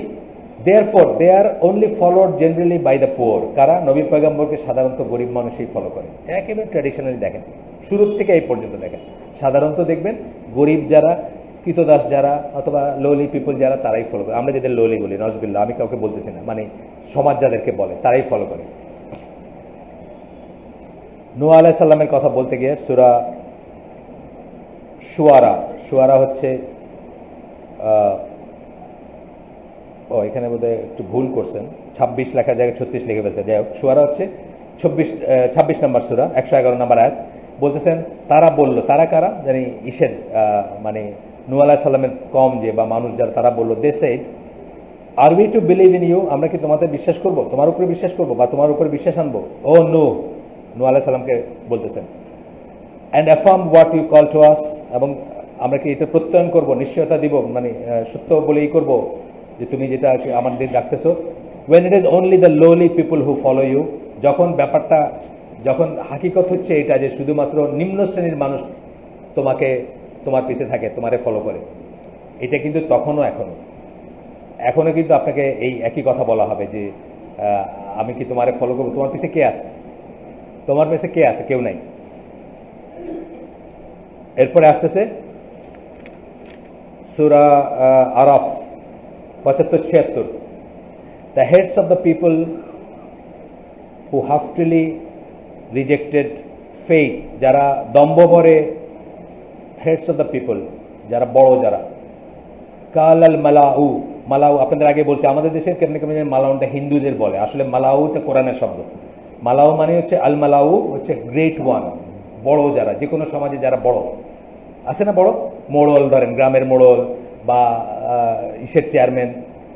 therefore they are only followed generally by the poor. কারা? নবী পয়গম্বরকে সাধারণত গরিব মানুষই ফলো করে। একেবারে ট্র্যাডিশনালি দেখেন, শুরুর থেকে এই পর্যন্ত দেখেন, সাধারণত দেখবেন গরিব যারা, কৃতদাস যারা, অথবা লোলি পিপল যারা, তারাই ফলো করে। আমরা যাদের লোলি বলি, নজবিল্লা, আমি কাউকে বলতেছি না, মানে সমাজ যাদেরকে বলে তারাই ফলো করে। নূহ আলাইহিস সালামের কথা বলতে গিয়ে সূরা শুআরা হচ্ছে এখানে বোধহয় একটু ভুল করছেন, 26 লেখার জায়গায় 36 লিখে ফেলছে। যাই হোক, শুআরা হচ্ছে 26 নম্বর সূরা, 111 নম্বর আয়াত। বলতেছেন তারা বলল, তারা কারা জানি, ইসের মানে নূহ আলাইহিস সালামের কম যে বা মানুষ যারা, তারা বলল, they said are we to believe in you, আমরা কি তোমাদের বিশ্বাস করব, তোমার উপরে বিশ্বাস করব বা তোমার উপরে বিশ্বাস আনবো? ও নূহ আলাইহিস সালামকে বলতেছেন, and affirm what you call to us, এবং আমরা কি এটা প্রত্যয়ন করব, নিশ্চয়তা দিব, মানে সত্য বলেই করব যে তুমি যেটা আমাদের ডাকতেছো। when it is only the lowly people who follow you, যখন হাকিকত হচ্ছে এটা যে শুধুমাত্র নিম্ন শ্রেণীর মানুষ তোমার পিছে থাকে, তোমারে ফলো করে, এটা কিন্তু তখনও এখনো কিন্তু আপনাকে এই একই কথা বলা হবে যে আমি কি তোমারে ফলো করবো? তোমার পিছে কে আছে? কেউ নাই। এরপরে আসতেছে সূরা Araf 75-76, the heads of the people who haftily rejected faith, যারা দম্ভভরে, heads of the people যারা বড়, যারা কাল আল মালাউ, আপনাদের আগে বলছি আমাদের দেশের কেমন কেমন মালাউটা হিন্দুদের বলে, আসলে মালাউটা কোরআনের শব্দ। মালাউ মানে হচ্ছে আল মালাউ হচ্ছে গ্রেট ওয়ান, বড় যারা, যে কোনো সমাজে যারা বড় আছে না, বড় মোড়ল, ধরেন গ্রামের মোড়ল বা ইসের চেয়ারম্যান,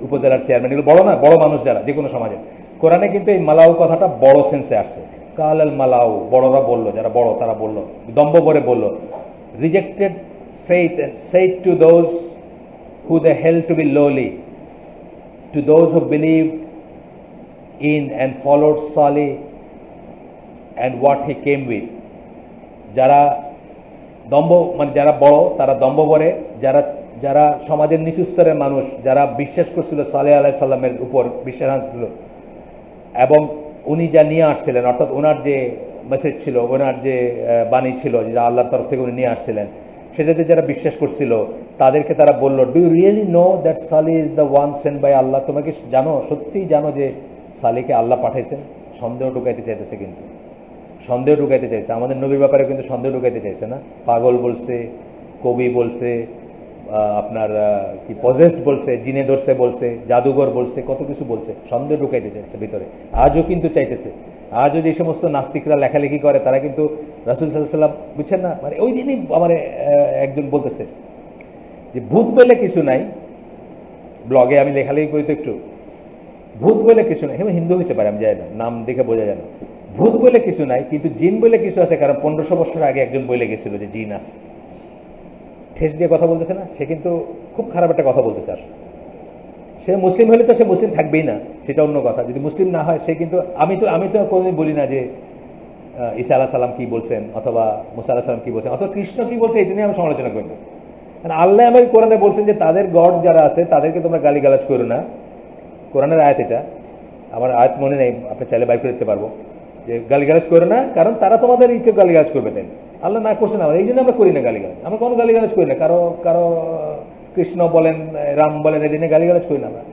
উপজেলার চেয়ারম্যান, এগুলো বড় না, বড় মানুষ যারা যে কোনো সমাজে। কোরআনে কিন্তু এই মালাউ কথাটা বড় সেন্সে আসছে। কাল আল মালাউ, বড়রা বললো, যারা বড় তারা বললো, দম্ভ করে বললো, rejected faith and said to those who they held to be lowly, to those who believed in and followed Salih and what he came with, যারা দম্ভ, মানে যারা বড় তারা দম্ভ করে, যারা সমাজের নিচু স্তরের মানুষ, যারা বিশ্বাস করছিল সালেহ আলাইহিস সালামের উপর বিশ্বাস আনছিল এবং উনি যা নিয়ে আসছিলেন, অর্থাৎ ওনার যে মেসেজ ছিল, ওনার যে বাণী ছিল, যা আল্লাহর তরফ থেকে উনি নিয়ে আসছিলেন, সেটাতে যারা বিশ্বাস করছিল তাদেরকে তারা বলল, do you really know that Salih is the one sent by Allah? তোমাকে জানো, সত্যিই জানো যে সালিকে আল্লাহ পাঠাইছেন? সন্দেহ ঢুকাইতে চাইতেছে, কিন্তু সন্দেহ ঢুকাইতে চাইছে, আমাদের নবীর ব্যাপারে কিন্তু সন্দেহ ঢুকাইতে চাইছে না। পাগল বলছে, কবি বলছে, আপনার কি পজেস্ট বলছে, জিনে ধরছে বলছে, জাদুঘর বলছে, কত কিছু বলছে, সন্দেহ ঢুকাইতে চাইছে ভিতরে। আজও কিন্তু চাইতেছে। আজও যে সমস্ত নাস্তিকরা লেখালেখি করে তারা কিন্তু রাসূল সাল্লাল্লাহু আলাইহি ওয়াসাল্লাম, বুঝছেন না, মানে ওই দিনই আমার একজন বলতেছে যে ভূত বলে কিছু নাই, ব্লগে আমি লেখালেখি করি তো একটু, ভূত বলে কিছু নাই, হিন্দু হইতে পারে, আমি জানি না, নাম দেখে বোঝা যায় না। ভূত বলে কিছু নাই, কিন্তু জিন বলে কিছু আছে, কারণ 1500 বছর আগে একজন বলে গেছিল যে জিন আছে। ঠেস দিয়ে কথা বলতেছে না, সে কিন্তু খুব খারাপ একটা কথা বলতেছে। আসলে সে মুসলিম হলে তো সে মুসলিম থাকবেই না, সেটা অন্য কথা। যদি মুসলিম না হয়, সে কিন্তু আমি তো কোনোদিন বলি না যে ঈসা আলাইহিস সালাম কি বলছেন, অথবা মুসা আলাইহিস সালাম কি বলছেন, অথবা কৃষ্ণ কি বলছে, এই নিয়ে আমি সমালোচনা করি না। কারণ আল্লাহ আমাকে কোরআনে বলছেন যে তাদের গড যারা আছে তাদেরকে তোমরা গালিগালাজ করো না। কোরআনের আয়াত এটা, আমার আয়াত মনে নেই, আপনি চাইলে বাইর করে দিতে পারবো, যে গালিগালাজ করো না, কারণ তারা তোমাদের ইকে গালিগালাজ করবে। তাই আল্লাহ না করছেন, আমরা এই জন্য আমরা করি না গালিগালাজ, আমরা কোনো গালিগালাজ করি না, কারো কৃষ্ণ বলেন, রাম বলেন, এই দিনে গালিগালাজ করি না আমরা।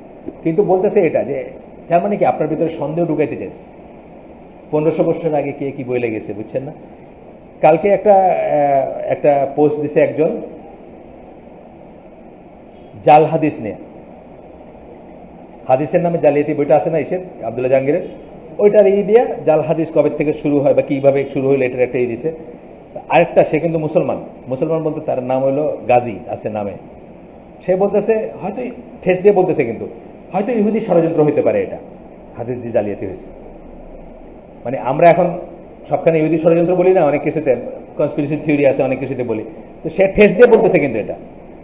কিন্তু বলতেছে এটা যে তার মানে কি আপনার ভিতরে সন্দেহ ঢুকাইতে চাইছে 1500 বছর আগে কে কি বলে গেছে, বুঝছেন না। কালকে একটা পোস্ট দিছে একজন জাল হাদিস নিয়ে, হাদিসের নামে জালিয়াতি বইটা আছে না ইসের আব্দুল্লাহ জাহাঙ্গীরের, ওইটার দিয়া জাল হাদিস কবে থেকে শুরু হয় বা কিভাবে শুরু হইলো এটার একটা দিছে। আরেকটা, সে কিন্তু মুসলমান বলতে তার নাম হলো গাজী আছে নামে, সে বলতেছে হয়তো ঠেস দিয়ে বলতেছে, কিন্তু হয়তো ইহুদি ষড়যন্ত্র হইতে পারে এটা, হাদিস যে জালিয়াতি হয়েছে। মানে আমরা এখন সবখানে ইহুদি ষড়যন্ত্র বলি না, অনেক কিছুতে কনস্পিরেসি থিওরি আছে, অনেক কিছুতে বলি, তো সে ঠেস দিয়ে বলতেছে কিন্তু এটা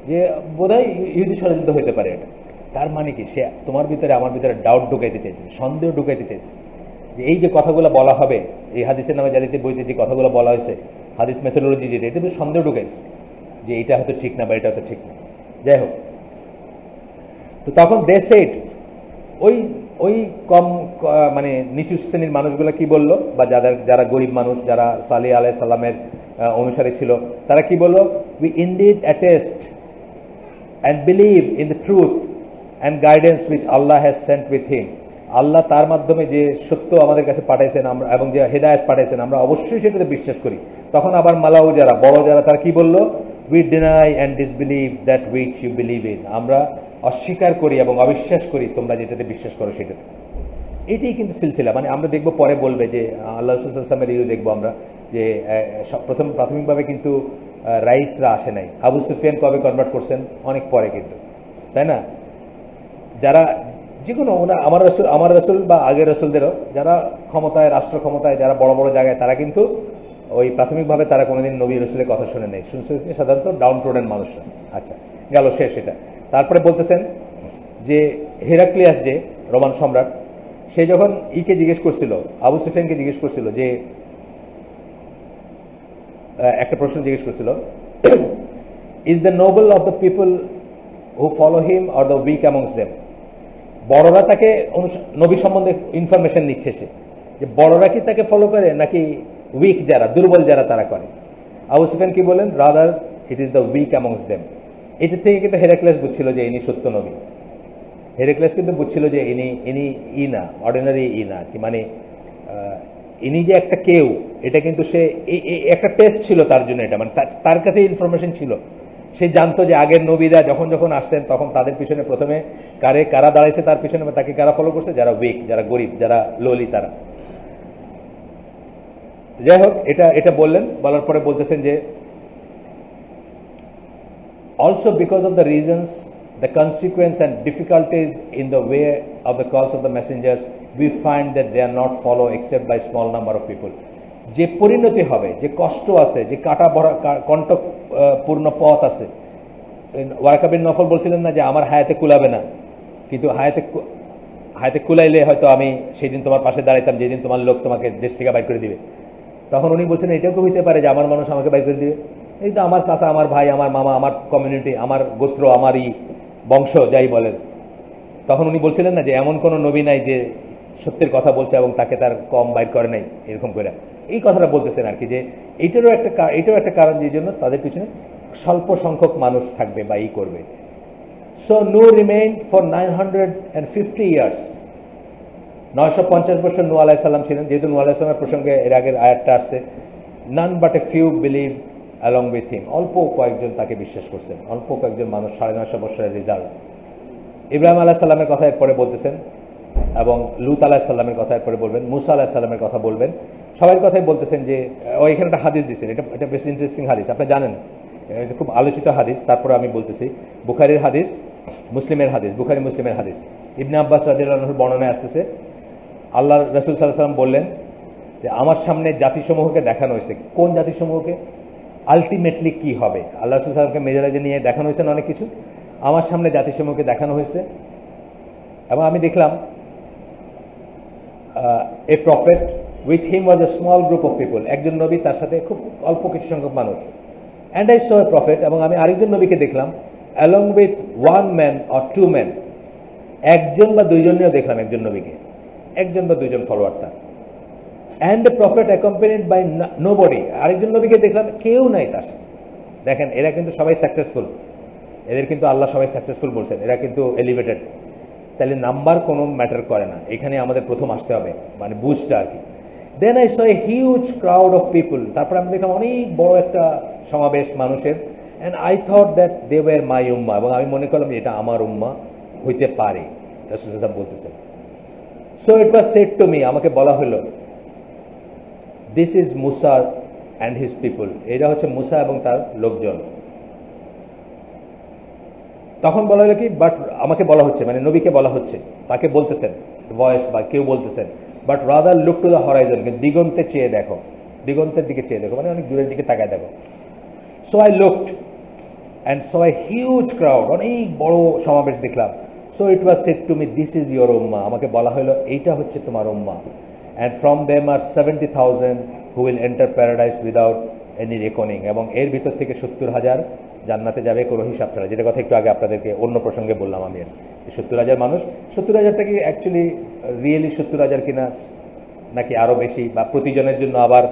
যে বোধহয় ইহুদি ষড়যন্ত্র হতে পারে এটা। তার মানে কি, সে তোমার ভিতরে আমার ভিতরে ডাউট ঢুকাইতে চাইছে, সন্দেহ ঢুকাইতে চাইছে যে এই যে কথাগুলো বলা হবে, এই হাদিসের নামে জালিতে বইতে যে কথাগুলো বলা হয়েছে, হাদিস মেথোডোলজি যেটা, এতে সন্দেহ ঢুকাইছে যে এটা হয়তো ঠিক না বা এটা হয়তো ঠিক না। যাই হোক, তো তখন দে সেড, ওই ওই কম মানে নিচু শ্রেণীর মানুষগুলো কি বলল, বা যারা গরিব মানুষ, যারা সালেহ আলাইহিস সালামের অনুসারী ছিল, তারা কি বলল, we indeed attest and believe in the truth and guidance which Allah has sent with him. আল্লাহ তার মাধ্যমে যে সত্য আমাদের কাছে পাঠাইছেন আমরা, এবং যে হেদায়েত পাঠাইছেন, আমরা অবশ্যই সেটাতে বিশ্বাস করি। তখন আবার মালাউ যারা বড় যারা, তারা কি বলল, we deny and disbelieve that which you believe in. আমরা অস্বীকার করি এবং অবিশ্বাস করি তোমরা যেটাতে বিশ্বাস করো সেটাতে। এটাই কিন্তু সিলসিলা। মানে আমরা দেখবো পরে বলবে যে আল্লাহ রাসূল সাল্লাল্লাহু আলাইহি ওয়াসাল্লামের দেখবো আমরা যে প্রাথমিকভাবে কিন্তু রাইসরা আসে নাই। আবু সুফিয়ান কবে কনভার্ট করছেন, অনেক পরে কিন্তু, তাই না? যারা যে কোনো আমার রাসূল বা আগের রাসূলদেরও যারা ক্ষমতায়, রাষ্ট্র ক্ষমতায়, যারা বড় বড় জায়গায়, তারা কিন্তু ওই প্রাথমিকভাবে তারা কোনোদিন নবী রাসূলের কথা শুনে নেই, শুনছে সাধারণত ডাউন টোডেন মানুষরা। আচ্ছা, গেল শেষ এটা। তারপরে বলতেছেন যে হেরাক্লিয়াস যে রোমান সম্রাট, সে যখন ইকে জিজ্ঞেস করছিল, আবু সুফিয়ানকে জিজ্ঞেস করছিল যে একটা প্রশ্ন জিজ্ঞেস করছিল, is the noble of the people who follow him or the weak amongst them? বড়রা তাকে নবী সম্বন্ধে ইনফরমেশন নিচ্ছে, সে যে বড়রা কি তাকে ফলো করে নাকি উইক যারা, দুর্বল যারা, তারা করে? আবু সুফিয়ান কি বলেন, rather it is the weak amongst them. এটার থেকে কিন্তু হেরাক্লিয়াস বুঝছিল যে ইনি সত্য নবী। হেরাক্লিয়াস কিন্তু বুঝছিল যে ইনি না, অর্ডিনারি না, কি মানে ইনি যে একটা কেউ, এটা কিন্তু সে একটা টেস্ট ছিল তার জন্য। এটা মানে তার কাছে ইনফরমেশন ছিল, সে জানতো যে আগের নবীরা যখন যখন আসছেন তখন তাদের পিছনে প্রথমে কারা দাঁড়াইছে, তার পিছনে তাকে কারা ফলো করছে, যারা উইক, যারা গরিব, যারা লোলি, তারা। যাই হোক, এটা বললেন, বলার পরে বলতেছেন যে also because of the reasons, the consequence and difficulties in the way of the cause of the messengers, we find that they are not followed except by small number of people. যে পরিণতি হবে, যে কষ্ট আছে, যে কাটা ভরা কণ্টক পূর্ণ পথ আছে। ওয়ারাকা বিন নফল বলছিলেন না যে আমার হায়াতে কুলাবে না, কিন্তু হায়াতে কুলাইলে হয়তো আমি সেদিন তোমার পাশে দাঁড়াইতাম যেদিন তোমার লোক তোমাকে দেশ থেকে বাইর করে দিবে। তখন উনি বলছেন এটাও কি হইতে পারে যে আমার মানুষ আমাকে বাইর করে দিবে? এই তো আমার চাচা, আমার ভাই, আমার মামা, আমার কমিউনিটি, আমার গোত্র, আমারই বংশ, যাই বলেন। তখন উনি বলছিলেন না যে এমন কোনো নবী নাই যে সত্যের কথা বলছে এবং তাকে তার কম বাইর করে নাই, এরকম করে। এই কথাটা বলতেছেন আর কি, যে এটারও একটা কারণ যে জন্য তাদের পিছনে স্বল্প সংখ্যক মানুষ থাকবে বা ই করবে। So Nuh remained for 950 years. 950 বছর নূহ আলাইহিস সালাম ছিলেন। যেহেতু নূহ আলাইহিস সালামের প্রসঙ্গে এর আগের আয়াতটা আসছে, none but a few believe along with him. অল্প কয়েকজন তাকে বিশ্বাস করছেন, অল্প কয়েকজন মানুষ, 950 বছরের রেজাল্ট। ইব্রাহিম আলাইহিস সালামের কথা এরপরে বলতেছেন, এবং লূত আলাইহিস সালামের কথা এরপরে বলবেন, মুসা আলাইহিস সালামের কথা বলবেন, সবার কথাই বলতেছেন যে এখানে একটা হাদিস দিচ্ছেন, এটা বেশ ইন্টারেস্টিং হাদিস, আপনি জানেন, এটা খুব আলোচিত হাদিস। তারপরে আমি বলতেছি বুখারীর হাদিস, মুসলিমের হাদিস, বুখারী মুসলিমের হাদিস। ইবনে আব্বাস রাদিয়াল্লাহু আনহুর বর্ণনায় আসতেছে, আল্লাহ রাসূল সাল্লাল্লাহু আলাইহি ওয়াসাল্লাম বললেন যে আমার সামনে জাতিসমূহকে দেখানো হয়েছে। কোন জাতিসমূহকে? আলটিমেটলি কি হবে? আল্লাহ রাসূল সাল্লাল্লাহু আলাইহি ওয়াসাল্লামকে মেরাজে নিয়ে দেখানো হয়েছে অনেক কিছু, আমার সামনে জাতিসমূহকে দেখানো হয়েছে। এবং আমি দেখলাম এ prophet, with him was a small group of people. একজন নবী, তার সাথে খুব অল্প কিছু সংখ্যক মানুষ। And I saw A prophet, এবং আমি আরেকজন নবীকে দেখলাম, along with one man or to man. একজন বা দুইজনেও দেখলাম একজন নবীকে, একজন বা দুইজন ফলোয়ার তার। And a prophet accompanied by nobody. আরেকজন নবীকে দেখলাম কেউ নাই তার সাথে। দেখেন, এরা কিন্তু সবাই সাকসেসফুল, এদের কিন্তু আল্লাহ সবাই সাকসেসফুল বলছেন, এরা কিন্তু এলিভেটেড। তাহলে নাম্বার কোনো ম্যাটার করে না, এখানে আমাদের প্রথম আসতে হবে, মানে বুঝটা আর কি। Then I saw a huge crowd of people. তারপর আমি দেখলাম অনেক বড় একটা সমাবেশ মানুষের। And I thought that they were my উম্মা, এবং আমি মনে করলাম এটা আমার উম্মা হইতে পারে, রাসূল সাল্লাল্লাহু আলাইহি ওয়াসাল্লাম বলতেছেন। So it was said to me, আমাকে বলা হলো, this is Musa and his people. এটা হচ্ছে মুসা এবং তার লোকজন। তখন বলা হলো কি, বাট আমাকে বলা হচ্ছে, মানে নবীকে বলা হচ্ছে, তাকে বলতেছেন ভয়েস বা কেউ বলতেছেন, but rather look to the Horizon, দিগন্তে চেয়ে দেখো, দিগন্তের দিকে চেয়ে দেখো, মানে অনেক দূরের দিকে তাকায় দেখো। So I looked and saw I huge crowd, অনেক বড় সমাবেশ দেখলাম। So it was said to me, this is your উম্মাহ, আমাকে বলা হলো এইটা হচ্ছে তোমার উম্মাহ। And from them are 70,000 who will enter paradise without any reckoning, এবং এর ভিতর থেকে 70,000 জান্নাতে যাবে কোনো হিসাব ছাড়া, যেটা কথা একটু আগে আপনাদেরকে অন্য প্রসঙ্গে বললাম আমি। 70,000 মানুষ, 70,000টা কি অ্যাকচুয়ালি রিয়েলি 70,000 কিনা, নাকি আরও বেশি, বা প্রতিজনের জন্য আবার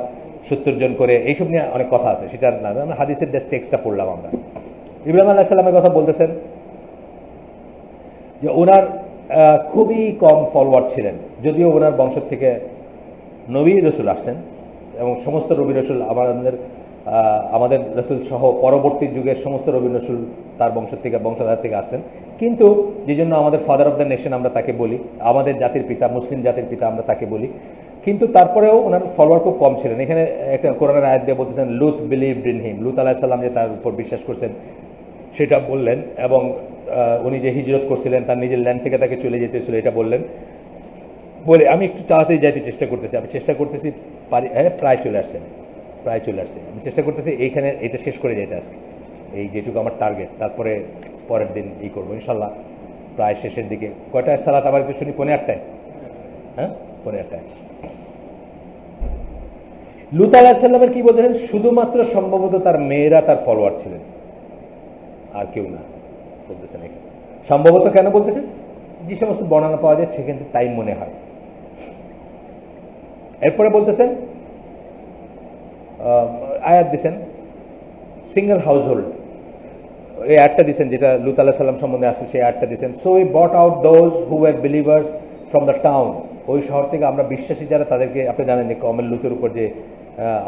70 জন করে, এইসব নিয়ে অনেক কথা আছে, সেটা না, আমরা হাদিসের টেক্সটটা পড়লাম আমরা। ইব্রাহিম আলাইহিস সালামের কথা বলতেছেন যে ওনার খুবই কম ফলোয়ার ছিলেন, যদিও ওনার বংশ থেকে নবী রসুল আসছেন, এবং সমস্ত নবী রসুল আমাদের রসুল সহ পরবর্তী যুগের সমস্ত নবী রসুল তার বংশধার থেকে আসছেন। কিন্তু যে জন্য আমাদের ফাদার অফ দ্য নেশন আমরা তাকে বলি, আমাদের জাতির পিতা, মুসলিম জাতির পিতা আমরা তাকে বলি, কিন্তু তারপরেও ওনার ফলোয়ার খুব কম ছিলেন। এখানে একটা কোরআনের আয়াত দিয়ে বলতেছেন, লুত বিলিভড ইন হিম, লুত আলাইহিস সালাম যে তার উপর বিশ্বাস করছেন সেটা বললেন, এবং উনি যে হিজরত করছিলেন তার নিজের ল্যান্ড থেকে তাকে চলে যেতে ছিল এটা বললেন। বলে আমি একটু তাড়াতাড়ি যাইতে চেষ্টা করতেছি, পারি, হ্যাঁ প্রায় চলে আসছে, আমি চেষ্টা করতেছি এইখানে এটা শেষ করে যেতে আজকে, এই যেটুকু আমার টার্গেট, তারপরে পরের দিন এই করবো ইনশাল্লাহ, প্রায় শেষের দিকে। কয়টায় সালাত আবার একটু শুনি? 8:30, হ্যাঁ 8:30। লূত আলাইহিস সালামের কি বলতেছেন, শুধুমাত্র সম্ভবত তার মেয়েরা তার ফলোয়ার ছিলেন, আর কেউ না বলতেছেন। এখানে সম্ভবত কেন বলতেছেন, যে সমস্ত বর্ণনা পাওয়া যায় সেখান থেকে তাই মনে হয়। এরপরে বলতেছেন, আয়াত দিছেন সিঙ্গেল হাউসহোল্ড, এই আয়াতটা দিছেন যেটা লূত আলাইহিস সালাম সম্বন্ধে আসছে, সেই আয়াতটা দিছেন, so we brought out those who were believers from the town, ওই শহর থেকে আমরা বিশ্বাসী যারা তাদেরকে, আপনি জানেন যে কমের লুতের উপর যে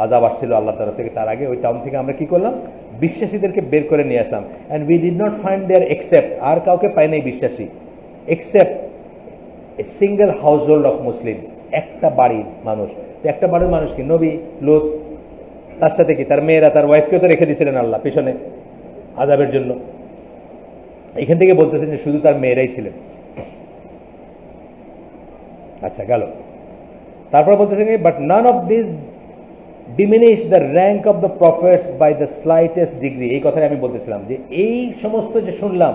আযাব আসছিল আল্লাহর তরফ থেকে, তার আগে ওই টাউন থেকে আমরা কি করলাম, বিশ্বাসীদেরকে বের করে নিয়ে আসলাম। And we did not find there except, আর কাউকে পাই নাই বিশ্বাসী, except a single household of Muslims, একটা বাড়ির মানুষ। একটা বাড়ির মানুষ কি, নবী লূত, তার সাথে কি তার মেয়েরা, তার ওয়াইফকেও তো রেখে দিয়েছিলেন আল্লাহ পিছনে আযাবের জন্য। এখান থেকে বলতেছেন যে শুধু তার মেয়েরাই ছিলেন। আচ্ছা গেল, তারপর বলতেছেন but none of this diminish the rank of the prophets by the slightest degree. এই কথাই আমি বলতেছিলাম যে এই সমস্ত যে শুনলাম,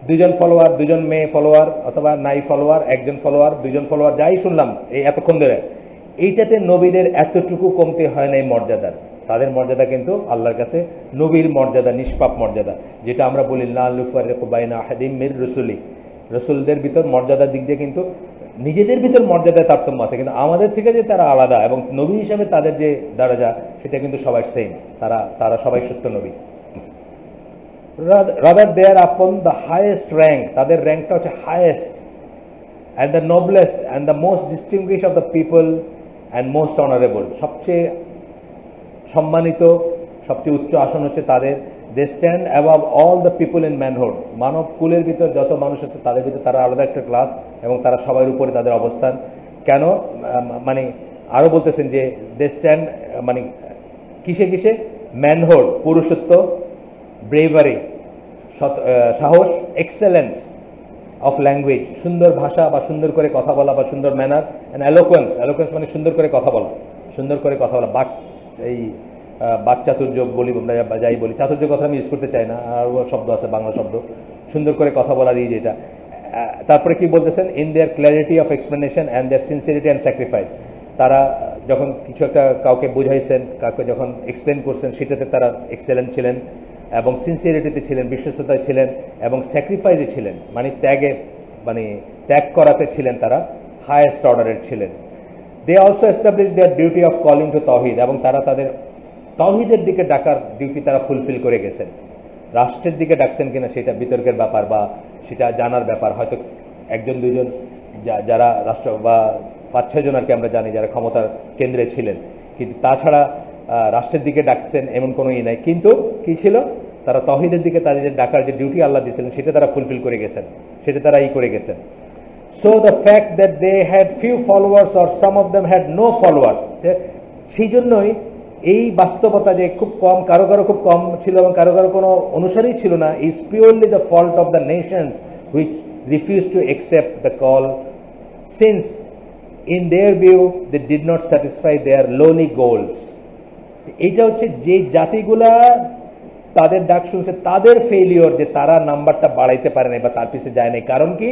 2 জন ফলোয়ার, 2 জন মেয়ে ফলোয়ার, অথবা নাই ফলোয়ার, 1 জন ফলোয়ার, 2 জন ফলোয়ার, যাই শুনলাম এই এতক্ষণ ধরে, এইটাতে নবীদের এতটুকু কমতে হয় না এই মর্যাদার। তাদের মর্যাদা কিন্তু আল্লাহর কাছে নবীর মর্যাদা, নিষ্পাপ মর্যাদা, যেটা আমরা বলি লা নুফাররিকু বাইনা আহাদিম মির রুসুলি। রসুলদের ভিতর মর্যাদার দিক দিয়ে কিন্তু নিজেদের ভিতর মর্যাদায় তারতম্য আছে, কিন্তু আমাদের থেকে যে তারা আলাদা, এবং নবী হিসাবে তাদের যে দরজা সেটা কিন্তু সবাই সেম, তারা সবাই সত্য নবী। Rather they R upon the highest rank, তাদের র্যাঙ্কটা হচ্ছে highest, and the noblest and the most distinguish of the people and most honourable, সবচেয়ে সম্মানিত, সবচেয়ে উচ্চ আসন হচ্ছে তাদের। They stand above all the people in manhood, মানব কুলের ভিতর যত মানুষ আছে তাদের ভিতর তারা আলাদা একটা ক্লাস, এবং তারা সবার উপরে তাদের অবস্থান। কেন, মানে আরও বলতেছেন যে দে স্ট্যান্ড, মানে কিসে কিসে, ম্যানহুড পুরুষত্ব, ব্রেভারি সাহস, এক্সেলেন্স অফ ল্যাঙ্গুয়েজ সুন্দর ভাষা বা সুন্দর করে কথা বলা বা সুন্দর ম্যানার, অ্যান্ড এলোকোয়েন্স, এলোকোয়েন্স মানে সুন্দর করে কথা বলা, সুন্দর করে কথা বলা, এই বাকচাতুর্য বলি আমরা, যাই বলি, চাতুর্য কথা আমি ইউজ করতে চাই না, আর শব্দ আছে বাংলা শব্দ, সুন্দর করে কথা বলার এই যেটা। তারপরে কি বলতেছেন, in their clarity of explanation and their sincerity and sacrifice, তারা যখন কিছু একটা কাউকে বুঝাইছেন, কাউকে যখন এক্সপ্লেন করছেন, সেটাতে তারা এক্সেলেন্ট ছিলেন, এবং সিনসিয়ারিটিতে ছিলেন, বিশ্বস্ততায় ছিলেন, এবং স্যাক্রিফাইসে ছিলেন, মানে ত্যাগ করাতে ছিলেন, তারা হায়েস্ট অর্ডারের ছিলেন। They also establish their duty of calling to tawhid, এবং তারা তাদের তাওহীদের দিকে ডাকার ডিউটি তারা ফুলফিল করে গেছেন। রাষ্ট্রের দিকে ডাকছেন কিনা সেটা বিতর্কের ব্যাপার, বা সেটা জানার ব্যাপার, হয়তো 1 2 জন যারা রাষ্ট্র, বা 5 6 জন আর কি আমরা জানি যারা ক্ষমতার কেন্দ্রে ছিলেন, কিন্তু তাছাড়া রাষ্ট্রের দিকে ডাকছেন এমন কোনো নাই। কিন্তু কি ছিল, তারা তাওহীদের দিকে তাদের ডাকার যে ডিউটি আল্লাহ দিয়েছিলেন সেটা তারা ফুলফিল করে গেছেন, সেটা তারা করে গেছেন। So the fact that they had few followers or some of them had no followers, সেই জন্যই এই বাস্তবতা যে খুব কম, কারো খুব কম ছিল এবং কারো কোনো অনুসারী ছিল না, is purely the fault of the nations which refuse to accept the call, since in their view they did not satisfy their lowly goals. এইটা হচ্ছে যে জাতিগুলা তাদের ডাক শুনছে, তাদের ফেলিওর যে তারা নাম্বারটা বাড়াইতে পারে নাই বা তার পিছিয়ে যায় নাই। কারণ কি,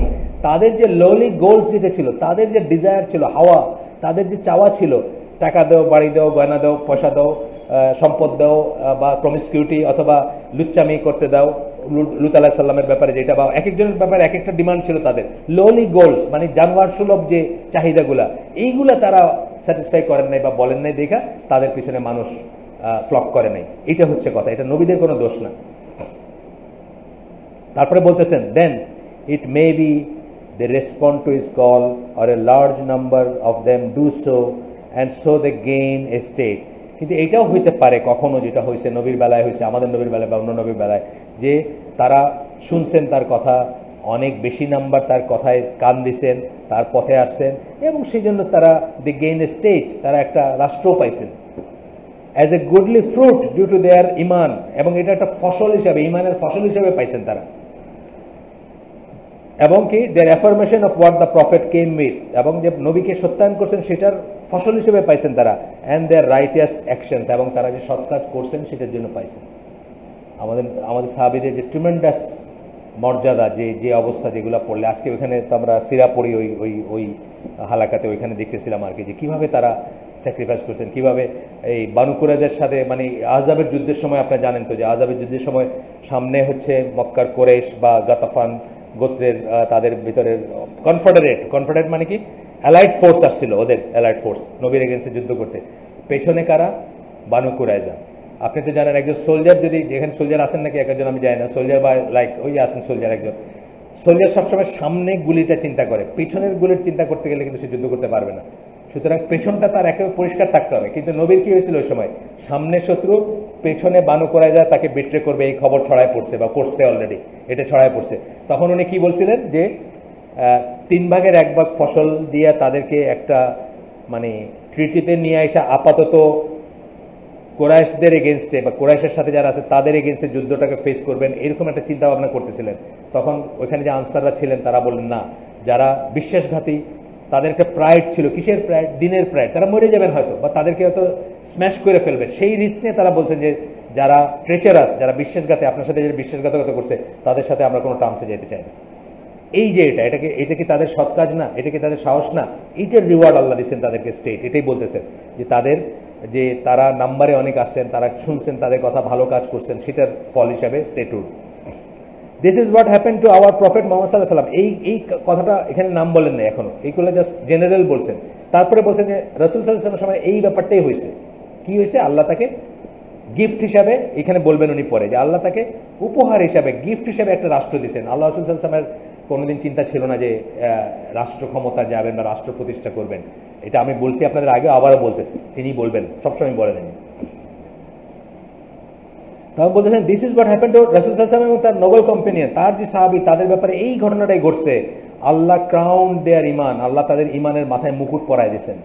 তাদের যে লোলি গোলস যেটা ছিল, তাদের যে ডিজায়ার ছিল, হাওয়া, তাদের যে চাওয়া ছিল, টাকা দাও, বাড়ি দাও, গয়না দাও, পয়সা দাও, সম্পদ দাও, বা প্রমিসকিউটি অথবা লুচ্চামি করতে দাও, লুত আলাইহিস সালামের ব্যাপারে যেটা, বা এক একজনের ব্যাপারে এক একটা ডিমান্ড ছিল তাদের, লোলি গোলস মানে জানোয়ার সুলভ যে চাহিদাগুলা, এইগুলা তারা স্যাটিসফাই করেন নাই বা বলেন নাই দেখা তাদের পিছনে মানুষ ফ্লক করে নাই। এটা হচ্ছে কথা, এটা নবীদের কোনো দোষ না। তারপরে বলতেছেন, then it may be they respond to his call or a large number of them do so and so they gain a state. কিন্তু এটাও হইতে পারে কখনো, যেটা হয়েছে নবীর বেলায়, হয়েছে আমাদের নবীর বেলায় বা অন্য নবীর বেলায়, যে তারা শুনছেন তার কথা, অনেক বেশি নাম্বার তার কথায় কান দিছেন, তার পথে আসছেন, এবং সেই জন্য তারা দে গেইন এ স্টেট, তারা একটা রাষ্ট্র পাইছেন as a goodly fruit due to their iman, এবং এটা একটা ফসল হিসাবে, ইমানের ফসল হিসাবে পাইছেন তারা। এবং কি their affirmation of what the prophet came with, এবং যে নবীকে সত্যায়ন করছেন সেটার ফসল হিসেবে পাইছেন তারা। অ্যান্ড দেয়ার রাইটিয়াস অ্যাকশনস, এবং তারা যে সৎ কাজ করছেন সেটার জন্য পাইছেন। আমাদের সাহাবীদের যে ট্রিমেন্ডাস মর্যাদা, যে অবস্থা, যেগুলো পড়লে আজকে ওইখানে তো আমরা সিরা পড়ি, ওই হালাকাতে ওইখানে দেখতেছিলাম আর কি, যে কীভাবে তারা স্যাক্রিফাইস করছেন, কীভাবে এই বানু কুরাইজার সাথে, মানে আযাবের যুদ্ধের সময় আপনারা জানেন তো যে আযাবের যুদ্ধের সময় সামনে হচ্ছে মক্কার কোরেশ বা গাতাফান গোত্রের তাদের ভিতরের কনফেডারেট মানে কি অ্যালাইড ফোর্স আসছিল, ওদের অ্যালাইড ফোর্স নবীর এগেন্সে যুদ্ধ করতে। পেছনে কারা? বানু কুরাইজা। আপনি তো জানেন একজন সোলজার, যদি যেখানে সোলজার আসেন নাকি একজন আমি জানি না, সোলজার বা লাইক ওই আসেন সোলজার, একজন সোলজার সবসময় সামনে গুলিটা চিন্তা করে, পিছনের গুলির চিন্তা করতে গেলে কিন্তু সে যুদ্ধ করতে পারবে না। সুতরাং পেছনটা তার একেবারে পরিষ্কার থাকতে হবে। কিন্তু নবীর কি হয়েছিল ওই সময়? সামনে শত্রু, পেছনে বানু কুরাইজা তাকে বিট্রে করবে, এই খবর ছড়ায় পড়ছে বা করছে অলরেডি, এটা ছড়ায় পড়ছে। তখন উনি কি বলছিলেন যে 3 ভাগের 1 ভাগ ফসল দিয়ে তাদেরকে একটা মানে ট্রিটিতে নিয়ে আসা, আপাতত কোরাইশদের এগেনস্টে বা কোরাইশের সাথে যারা আছে তাদের এগেনস্টে যুদ্ধটাকে ফেস করবেন, এরকম একটা চিন্তা ভাবনা করতেছিলেন। তখন ওইখানে যে আনসাররা ছিলেন তারা বললেন না, যারা বিশ্বাসঘাতী, তাদের একটা প্রাইড ছিল। কিসের প্রাইড? দিনের প্রাইড। তারা মরে যাবেন হয়তো, বা তাদেরকে হয়তো স্ম্যাশ করে ফেলবেন, সেই রিস্ক নিয়ে তারা বলছেন যে যারা ট্রেচারাস, যারা বিশ্বাসঘাতী, আপনার সাথে যে বিশ্বাসঘাতকতা করছে তাদের সাথে আমরা কোনো টার্মসে যেতে চাই না। এই যে এটা কি তাদের সৎ কাজ না? এটা কি তাদের সাহস না? এইটার রিওয়ার্ড আল্লাহ দিচ্ছেন তাদেরকে স্টেট। এটাই বলতেছেন যে তাদের যে তারা নাম্বারে অনেক আসছেন, তারা শুনছেন, তাদের কথা ভালো কাজ করছেন, সেটার ফল হিসাবে statehood. This is what happen to our prophet Muhammad সাল্লাল্লাহু আলাইহি ওয়াসাল্লাম। এই কথাটা এখানে নাম বলেন না এখনো, এইগুলো জাস্ট জেনারেল বলছেন। তারপরে বলছেন যে রাসূল সাল্লাল্লাহু আলাইহি ওয়াসাল্লামের সময় এই ব্যাপারটাই হয়েছে। কি হয়েছে? আল্লাহ তাকে গিফট হিসাবে, এখানে বলবেন উনি পরে, যে আল্লাহ তাকে উপহার হিসাবে, গিফট হিসাবে একটা রাষ্ট্র দিচ্ছেন। আল্লাহ রাসূল সাল্লাল্লাহু আলাইহি ওয়াসাল্লামের কোনোদিন চিন্তা ছিল না যে রাষ্ট্র ক্ষমতা যাবেন বা রাষ্ট্র প্রতিষ্ঠা করবেন। এটা আমি বলছি আপনাদের আগে, আবারও বলতেছি, তিনি বলবেন, সবসময় বলেন। তখন বলতেছেন this is what happen to রাসূল সাল্লাল্লাহু আলাইহি ওয়াসাল্লাম এবং তার নোবেল কম্পেনিয়ন, তার যে সাহাবী, তাদের ব্যাপারে এই ঘটনাটাই ঘটছে। আল্লাহ ক্রাউন দেয়ার ইমান, আল্লাহ তাদের ইমানের মাথায় মুকুট পরায় দিয়েছেন।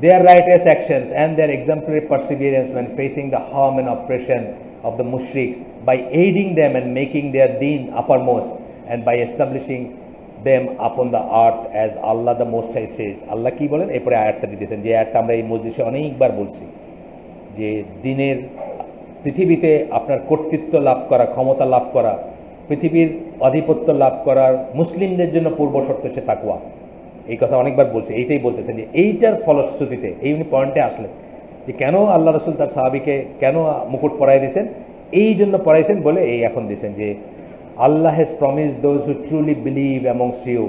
Their righteous actions and their exemplary perseverance when facing the harm and oppression of the mushriks, by aiding them and making their deen uppermost, and by establishing them upon the earth as Allah the Most High says. আল্লাহ কি বলেন? এরপরে আয়াতটা দিতেছেন, যে আয়াতটা আমরা এই মজলিসে অনেকবার বলছি, যে দিনের পৃথিবীতে আপনার কর্তৃত্ব লাভ করা, ক্ষমতা লাভ করা, পৃথিবীর আধিপত্য লাভ করার মুসলিমদের জন্য পূর্ব শর্ত হচ্ছে তাকওয়া। এই কথা অনেকবার বলছে। এইটাই বলতেছেন যে এইটার ফলশ্রুতিতে এই উনি পয়েন্টে আসলেন যে কেন আল্লাহ রসুল তার সাহাবীকে কেন মুকুট পরাই দিয়েছেন, এই জন্য পরাইছেন বলে এই এখন দিয়েছেন যে Allah has promised those who truly believe amongst you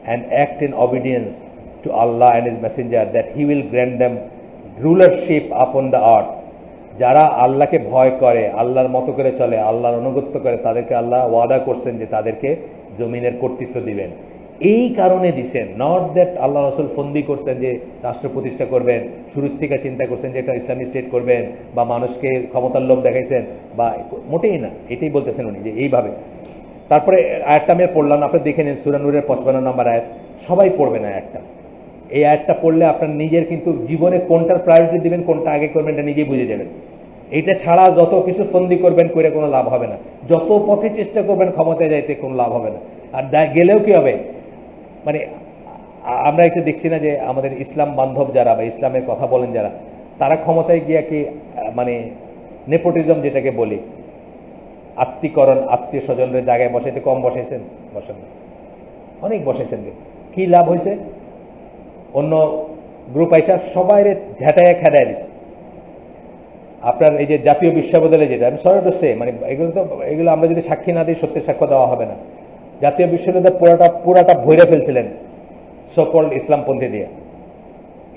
and act in obedience to Allah and his messenger that he will grant them rulership upon the আর্থ। যারা আল্লাহকে ভয় করে, আল্লাহর মতো করে চলে, আল্লাহর অনুগত্য করে, তাদেরকে আল্লাহ ওয়াদা করছেন যে তাদেরকে জমিনের কর্তৃত্ব দিবেন। এই কারণে দিছেন, নট দ্যাট আল্লাহ রসুল ফন্দি করছেন যে রাষ্ট্র প্রতিষ্ঠা করবেন, শুরুর থেকে চিন্তা করছেন যে একটা ইসলামিক স্টেট করবেন বা মানুষকে ক্ষমতার লোভ দেখাইছেন, বা মোটেই না। এটাই বলতেছেন উনি যে এইভাবে। তারপরে আয়াতটা আমি পড়লাম, আপনি দেখে নিন, সূরা নূরের 55 নম্বর আয়াত। সবাই পড়বেন আয়াতটা। এই আয়াতটা পড়লে আপনার নিজের কিন্তু জীবনে কোনটার প্রায়োরিটি দিবেন, কোনটা আগে করবেন, এটা নিজেই বুঝে যাবেন। এইটা ছাড়া যত কিছু ফন্দি করবেন করে কোনো লাভ হবে না, যত পথে চেষ্টা করবেন ক্ষমতায় যাইতে কোনো লাভ হবে না। আর যা গেলেও কি হবে, মানে আমরা একটু দেখছি না যে আমাদের ইসলাম বান্ধব যারা বা ইসলামের কথা বলেন যারা, তারা ক্ষমতায় গিয়া কি মানে নেপোটিজম যেটাকে বলি, আত্মীকরণ, আত্মীয় স্বজনের জায়গায় বসাইতে কম বসাইছেন? বসান না, অনেক বসাইছেন। কি লাভ হয়েছে? অন্য গ্রুপ আইসা সবাই ঝেঁটাইয়া খেদায় দিচ্ছে। আপনার এই যে জাতীয় বিশ্ববিদ্যালয় যেটা, আমি সরি টু সে, মানে এগুলো আমরা যদি সাক্ষী না দিই সত্যের সাক্ষ্য দেওয়া হবে না। জাতীয় বিশ্ববিদ্যালয় পুরাটা ভৈরা ফেলছিলেন সকল ইসলামপন্থী দিয়ে।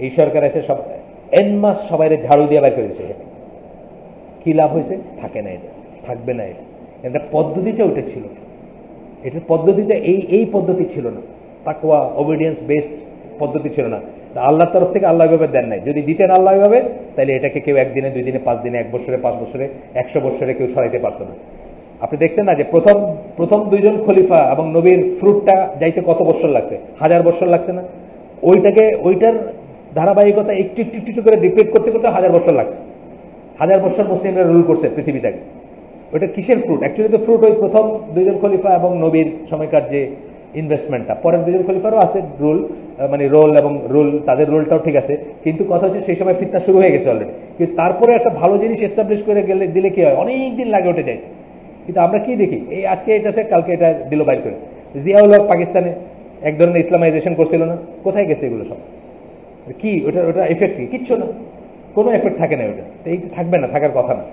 এই সরকার এসে সব এনমাস সবাই ঝাড়ু দিয়ে বাইর করেছে। কি লাভ হয়েছে? থাকে না, এটা থাকবে না। এটা পদ্ধতিটা ওইটা ছিল, এটার পদ্ধতিটা এই পদ্ধতি ছিল না, তাকওয়া ওবিডিয়েন্স বেসড পদ্ধতি ছিল না। আল্লাহর তরফ থেকে আল্লাহ এভাবে দেন নাই। যদি দিতেন আল্লাহ এভাবে, তাহলে এটাকে কেউ একদিনে, 2 দিনে, 5 দিনে, 1 বছরে, 5 বছরে, 100 বছরে কেউ সরাইতে পারতো না। আপনি দেখছেন না যে প্রথম 2 জন খলিফা এবং নবীর ফ্রুটটা যাইতে কত বছর লাগছে? 1000 বছর লাগছে না? ওইটার ধারাবাহিকতা একটু একটু একটু করে রিপিট করতে করতে 1000 বছর লাগছে। 1000 বছর মুসলিমরা রুল করছে পৃথিবীটাকে। ওইটা কিসের ফ্রুট? অ্যাকচুয়ালি তো ফ্রুট ওই প্রথম 2 জন খলিফা এবং নবীর সময়কার যে ইনভেস্টমেন্টটা। পরের 2 জন খলিফারও আছে রুল, মানে রোল এবং রুল, তাদের রোলটাও ঠিক আছে, কিন্তু কথা হচ্ছে সেই সময় ফিতনা শুরু হয়ে গেছে অলরেডি। কিন্তু তারপরে একটা ভালো জিনিস এস্টাবলিশ করে গেলে দিলে কি হয়, অনেক দিন লাগে ওঠে যায়। কিন্তু আমরা কি দেখি, এই আজকে এটা আছে, কালকে এটা দিল বাইর করে। জিয়াউল হক পাকিস্তানে এক ধরনের ইসলামাইজেশন করছিল না? কোথায় গেছে এগুলো সব? কি ওটা এফেক্ট? কি? কিচ্ছু না, কোনো এফেক্ট থাকে না ওটা। তো এইটা থাকবে না, থাকার কথা না।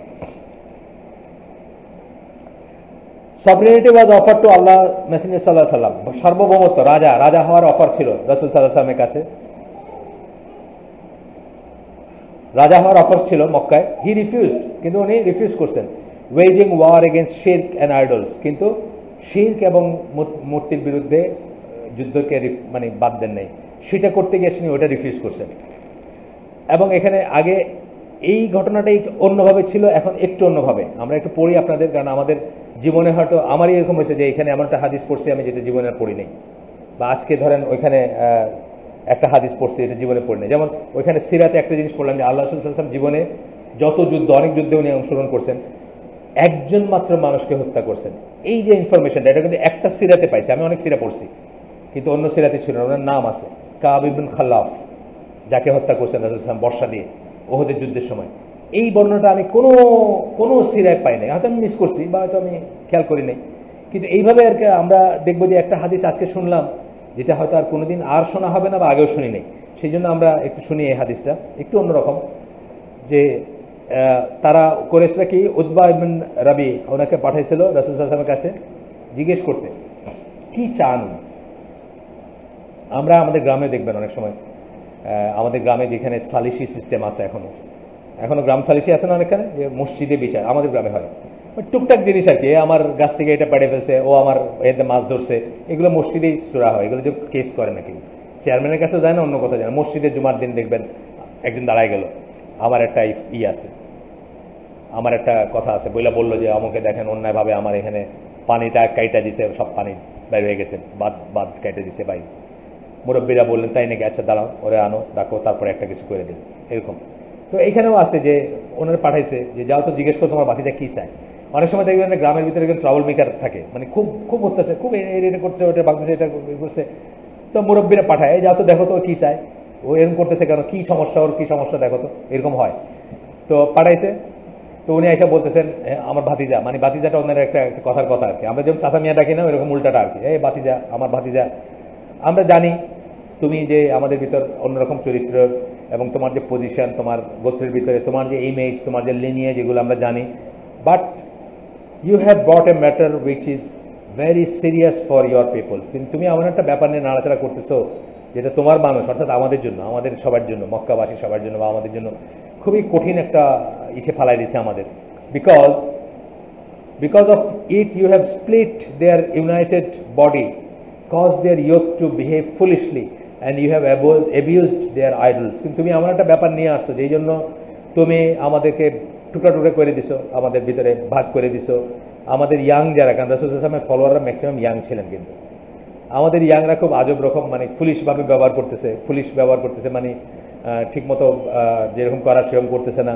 সভরেনিটি ওয়াজ অফার টু আল্লাহ মেসেঞ্জার সাল্লাল্লাহু আলাইহি ওয়াসাল্লাম। সার্বভৌমত্ব, রাজা হওয়ার অফার ছিল রাসূল সাল্লাল্লাহু আলাইহি ওয়াসাল্লামের কাছে। রাজা হওয়ার অফার ছিল মক্কায়। হি রিফিউজড, কিন্তু উনি রিফিউজ করছেন। ওয়েজিং ওয়ার এগেইনস্ট শিরক অ্যান্ড আইডলস, কিন্তু শিরক এবং মূর্তির বিরুদ্ধে যুদ্ধকে মানে বাদ দেন নাই। সেটা করতে গিয়ে তিনি ওটা রিফিউজ করছেন। এবং এখানে আগে এই ঘটনাটাই অন্যভাবে ছিল, এখন একটু অন্যভাবে। আমরা একটু পড়ি আপনাদের, কারণ আমাদের জীবনে হয়তো আমারই এরকম হয়েছে যে এখানে এমন একটা হাদিস পড়ছি আমি যেটা জীবনে পড়ি নাই, বা আজকে ধরেন ওইখানে একটা হাদিস পড়ছি এটা জীবনে পড়ি নাই। যেমন ওইখানে সিরাতে একটা জিনিস পড়লাম যে আল্লাহ রাসূল সাল্লাল্লাহু আলাইহি ওয়াসাল্লাম জীবনে যত যুদ্ধ, অনেক যুদ্ধে উনি অংশগ্রহণ করছেন, একজন মাত্র মানুষকে হত্যা করছেন। এই যে ইনফরমেশনটা, এটা কিন্তু একটা সিরাতে পাইছি। আমি অনেক সিরা পড়ছি, কিন্তু অন্য সিরাতে ছিল না। ওনার নাম আছে কাব ইবনে খাল্লাফ, যাকে হত্যা করছেন রাসূল সাল্লাল্লাহু আলাইহি ওয়াসাল্লাম বর্ষা দিয়ে ওহদের যুদ্ধের সময়। এই বর্ণনাটা আমি কোনো সিরায় পাই নাই, হয়তো আমি মিস করছি বা হয়তো আমি খেয়াল করি নাই। কিন্তু এইভাবে আর কি আমরা দেখবো যে একটা হাদিস আজকে শুনলাম যেটা হয়তো আর কোনোদিন আর শোনা হবে না, বা আগেও শুনি নাই। সেই জন্য আমরা একটু শুনি এই হাদিসটা, একটু অন্যরকম। যে তারা করেছিল কি, উতবা ইবনে রাবি ওনাকে পাঠাইছিল রাসূল সাল্লাল্লাহু আলাইহি ওয়াসাল্লামের কাছে জিজ্ঞেস করতে কি চান। আমরা আমাদের গ্রামে দেখবেন অনেক সময়, আমাদের গ্রামে যেখানে সালিসি সিস্টেম আছে, এখনো গ্রাম সালিসি আছে না অনেকখানে, যে মসজিদে বিচার আমাদের গ্রামে হয়। টুকটাক জিনিস আর কি, আমার গাছ থেকে এটা পেড়ে ফেলছে, ও আমার এতে মাছ ধরছে, এগুলো মসজিদেই সুরা হয়। এগুলো যে কেস করে নাকি চেয়ারম্যানের কাছেও যায় না, অন্য কথা যায় না। মসজিদে জুমার দিন দেখবেন একদিন দাঁড়ায় গেল, আমার একটা আছে, আমার একটা কথা আছে, বললো যে আমাকে দেখেন অন্যায়ভাবে আমার এখানে পানিটা কাইটা দিছে, সব পানি বের হয়ে গেছে, বাদ কাইটা দিছে ভাই। মুরব্বীরা বললেন তাই নাকি, আচ্ছা দাঁড়াও, ওরে আনো, ডাকো, তারপরে একটা কিছু করে দিল, এরকম। তো এখানেও আছে যে ওনারা পাঠাইছে যে যাও তো জিজ্ঞেস করো তোমার ভাতিজা কি চায়। অনেক সময় দেখবেন গ্রামের ভিতরে একজন ট্রাভেল মেকার থাকে, মানে খুব অত্যাচার, খুব এটা করছে, ওটা ভাগতেছে, এটা করছে। তো মুরব্বীরা পাঠায়, যাও তো দেখো তো কি চায়, ও এরকম করতেছে কেন, কি সমস্যা, ওর কি সমস্যা দেখো তো, এরকম হয়। তো পাঠাইছে, তো উনি এসে বলতেছেন আমার ভাতিজা, মানে ভাতিজাটা ওনার একটা কথার কথা আর কি। আমরা যেমন চাচা মিয়া ডাকি না, এরকম উল্টাটা আর কি, এই ভাতিজা, আমার ভাতিজা। আমরা জানি তুমি যে আমাদের ভিতর অন্যরকম চরিত্র, এবং তোমার যে পজিশন, তোমার গোত্রের ভিতরে তোমার যে ইমেজ, তোমার যে লিনিয়েজ, যেগুলো আমরা জানি। But you have brought a matter which is very serious for your people. তুমি এমন একটা ব্যাপার নিয়ে নাড়াচাড়া করতেছো যেটা তোমার মানুষ, অর্থাৎ আমাদের জন্য, আমাদের সবার জন্য, মক্কাবাসী সবার জন্য বা আমাদের জন্য খুবই কঠিন একটা ইচ্ছে ফালাই দিচ্ছে আমাদের। Because of it you have split their united body, caused their youth to behave foolishly and you have abused their idols. কিন্তু তুমি এমন একটা ব্যাপার নিয়ে আসছো যেই জন্য তুমি আমাদেরকে টুকরা টুকরা করে দিছো, আমাদের ভিতরে ভাগ করে দিছো। আমাদের ইয়াং যারা, কারণ রাসূল সাল্লাল্লাহু আলাইহি ওয়াসাল্লামের ফলোয়াররা ম্যাক্সিমাম ইয়াং ছিলেন, কিন্তু আমাদের ইয়াংরা খুব আজব রকম, মানে ফুলিশভাবে ব্যবহার করতেছে, মানে ঠিকমতো যেরকম করার সেরকম করতেছে না।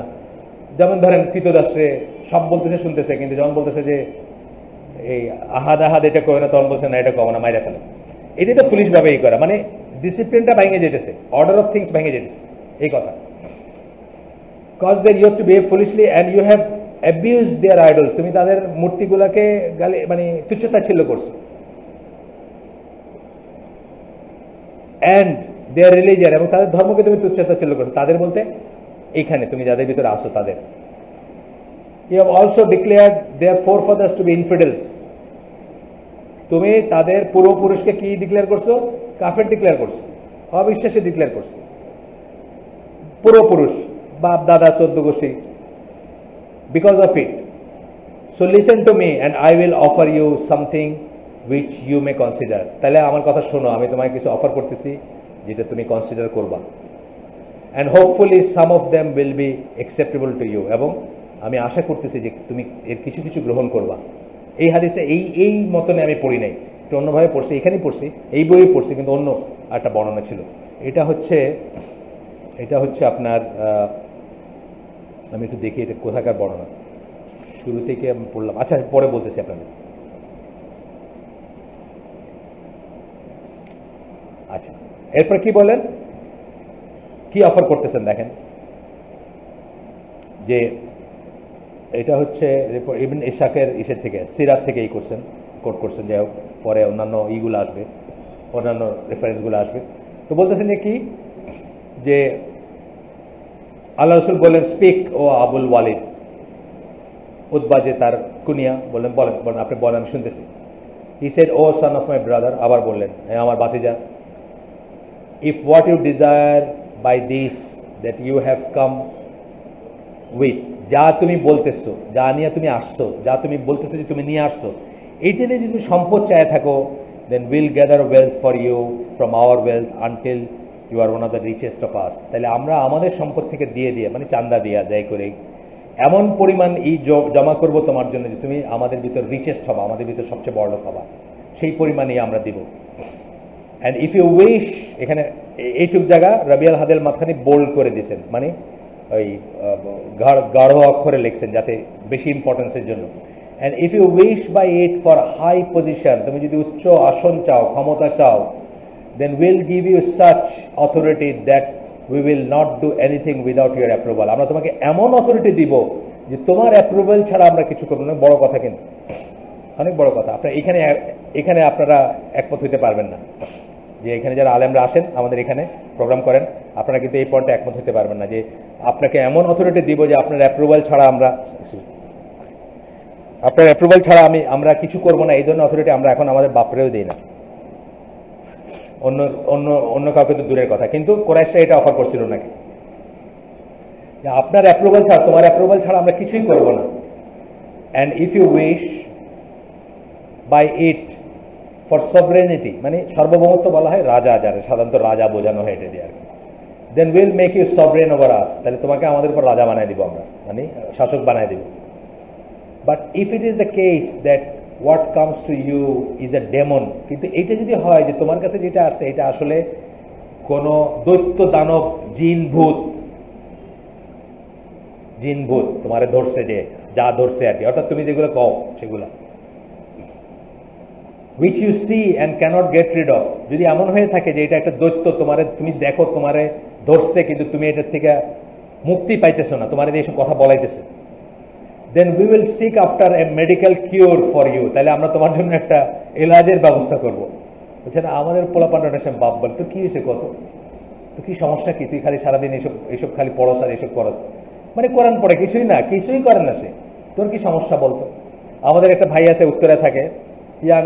যেমন ধরেন কৃতদাসরে সব বলতেছে, শুনতেছে, কিন্তু যখন বলতেছে যে এই আহাদ এটা করে না, তখন বলছে না এটা কমো না, মাইরা ফেলে। এটাই তো পুলিশ ভাবে এই করা, মানে ডিসিপ্লিনটা ভেঙে যেতেছে, অর্ডার অফ থিংস ভেঙে যেতেছে, এই কথা। Cause their youth to behave foolishly and you have abuse their idols, তুমি তাদের মূর্তিগুলোকে গালি মানে তুচ্ছতাচ্ছিল্য করছো। অ্যান্ড দেয়ার রিলিজিয়ান, এবং তাদের ধর্মকে তুমি তুচ্ছতাচ্ছিল্য করছো। তাদের বলতে এইখানে তুমি যাদের ভিতরে আসো তাদের। You have also declared their forefathers to be infidels, তুমি তাদের পূর্বপুরুষকে কি ডিক্লেয়ার করছো? কাফের ডিক্লেয়ার করছো, অবিশ্বাসী ডিক্লেয়ার করছো। পূর্বপুরুষ, বাপ দাদা 14 গোষ্ঠী। Because of it, so listen to me and I will offer you something which you may consider. তাহলে আমার কথা শোনো, আমি তোমায় কিছু অফার করতেছি যেটা তুমি কনসিডার করবা। And hopefully some of them will be acceptable to you, এবং আমি আশা করতেছি যে তুমি এর কিছু কিছু গ্রহণ করবা। এই হাদিসে এই মতনে আমি পড়ি নাই, একটু অন্যভাবে পড়ছি, এখানেই পড়ছি, এই বইয়ে পড়ছি, কিন্তু অন্য একটা বর্ণনা ছিল। এটা হচ্ছে আপনার, আমি একটু দেখি এটা কোথাকার বর্ণনা, শুরু থেকে আমি পড়লাম। আচ্ছা, পরে বলতেছি আপনাদের। আচ্ছা, এরপর কি বলেন, কি অফার করতেছেন দেখেন। যে এটা হচ্ছে ইবনে ইসহাকের ইসের থেকে, সিরাত থেকে কোট করছেন, যাই হোক, পরে অন্যান্য ইগুলো আসবে, অন্যান্য রেফারেন্সগুলো আসবে। তো বলতেছেন যে কি, যে আল্লাহ রসুল বলেন, স্পিক ও আবুল ওয়ালিদ। উতবা যে তার কুনিয়া, বলেন আপনি বলেন, আমি শুনতেছি। He said, O son of my brother, আবার বললেন, আমার ভাতিজা, if what you desire by this that you have come with, যা তুমি বলতেছো, যা নিয়ে তুমি আসছো, যা তুমি বলতেছো যে তুমি নিয়ে আসছো, এইটা নিয়ে যদি তুমি সম্পদ চায় থাকো, then will gather wealth for you from our wealth until you are one of the richest of us. তাহলে আমরা আমাদের সম্পদ থেকে দিয়ে মানে চান্দা দিয়া যাই করে এমন পরিমাণ জমা করব তোমার জন্য যে তুমি আমাদের ভিতর রিচেস্ট হবা, আমাদের ভিতর সবচেয়ে বড় লোক হবা, সেই পরিমাণেই আমরা দিব। অ্যান্ড ইফ ইউ উইশ, এখানে এইটুক জায়গা রাবিয়াল হাদেল মাথানি বোল্ড করে দিয়েছেন, মানে ওই গাঢ় অক্ষরে লিখছেন যাতে বেশি ইম্পর্টেন্সের জন্য। And if you wish by it for high position, তুমি যদি উচ্চ আসন চাও, ক্ষমতা চাও, then will give you such authority that we will not do anything without your approval. আমরা তোমাকে এমন অথরিটি দিব যে তোমার অ্যাপ্রুভাল ছাড়া আমরা কিছু করবো না। বড় কথা, কিন্তু অনেক বড় কথা। আপনার এখানে আপনারা একমত হইতে পারবেন না, যে এখানে যারা আলেমরা আসেন আমাদের এখানে প্রোগ্রাম করেন, আপনারা কিন্তু এই পয়েন্টে একমত হতে পারবেন না যে আপনাকে এমন অথরিটি দিব যে আপনার অ্যাপ্রুভাল ছাড়া আমরা কিছু করব না। এই ধরনের অথরিটি আমরা এখন আমাদের বাপরেও দিই না, অন্য কাউকে তো দূরের কথা। কিন্তু কোরাইশরা এটা অফার করছিল নাকি, যে আপনার অ্যাপ্রুভাল ছাড়া, তোমার অ্যাপ্রুভাল ছাড়া আমরা কিছুই করব না। And if you wish by it for sovereignty, মানে সার্বভৌমত্ব বলা হয় রাজা, যারা সাধারণত রাজা বোঝানো হয় এটা দিয়ে আর কি, then will make you sovereign over us, তাহলে তোমাকে আমাদের উপর রাজা বানায় দিব আমরা, মানে শাসক বানায় দিব। But if it is the case that what comes to you is a demon, কিন্তু এইটা যদি হয় যে তোমার কাছে যেটা আসছে এটা আসলে কোনো দৈত্য দানব জিন ভূত তোমার ধরছে, যে যা ধরছে আর কি, অর্থাৎ তুমি যেগুলো কও সেগুলা, which you see and cannot get rid of, যদি এমন হয়ে থাকে যে এটা একটা দৈত্য, তুমি দেখো তোমারে ধরছে কিন্তু তুমি এটার থেকে মুক্তি পাইতেছো না, তোমার এইসব কথা বলাইতেছে, then we will seek after a medical cure for you, তাহলে আমরা তোমার জন্য একটা এলাজের ব্যবস্থা করব। বুঝছেন, আমাদের পোলাপান্ডার সব বাপ বল, তো কি হয়েছে, কত তো কি সমস্যা কি, তুই খালি সারাদিন এইসব খালি পড়স আর এইসব করস, মানে কোরআন পড়ে কিছুই করে না সে, তোর কি সমস্যা বলতো। আমাদের একটা ভাই আছে উত্তরে থাকে, ইয়াং,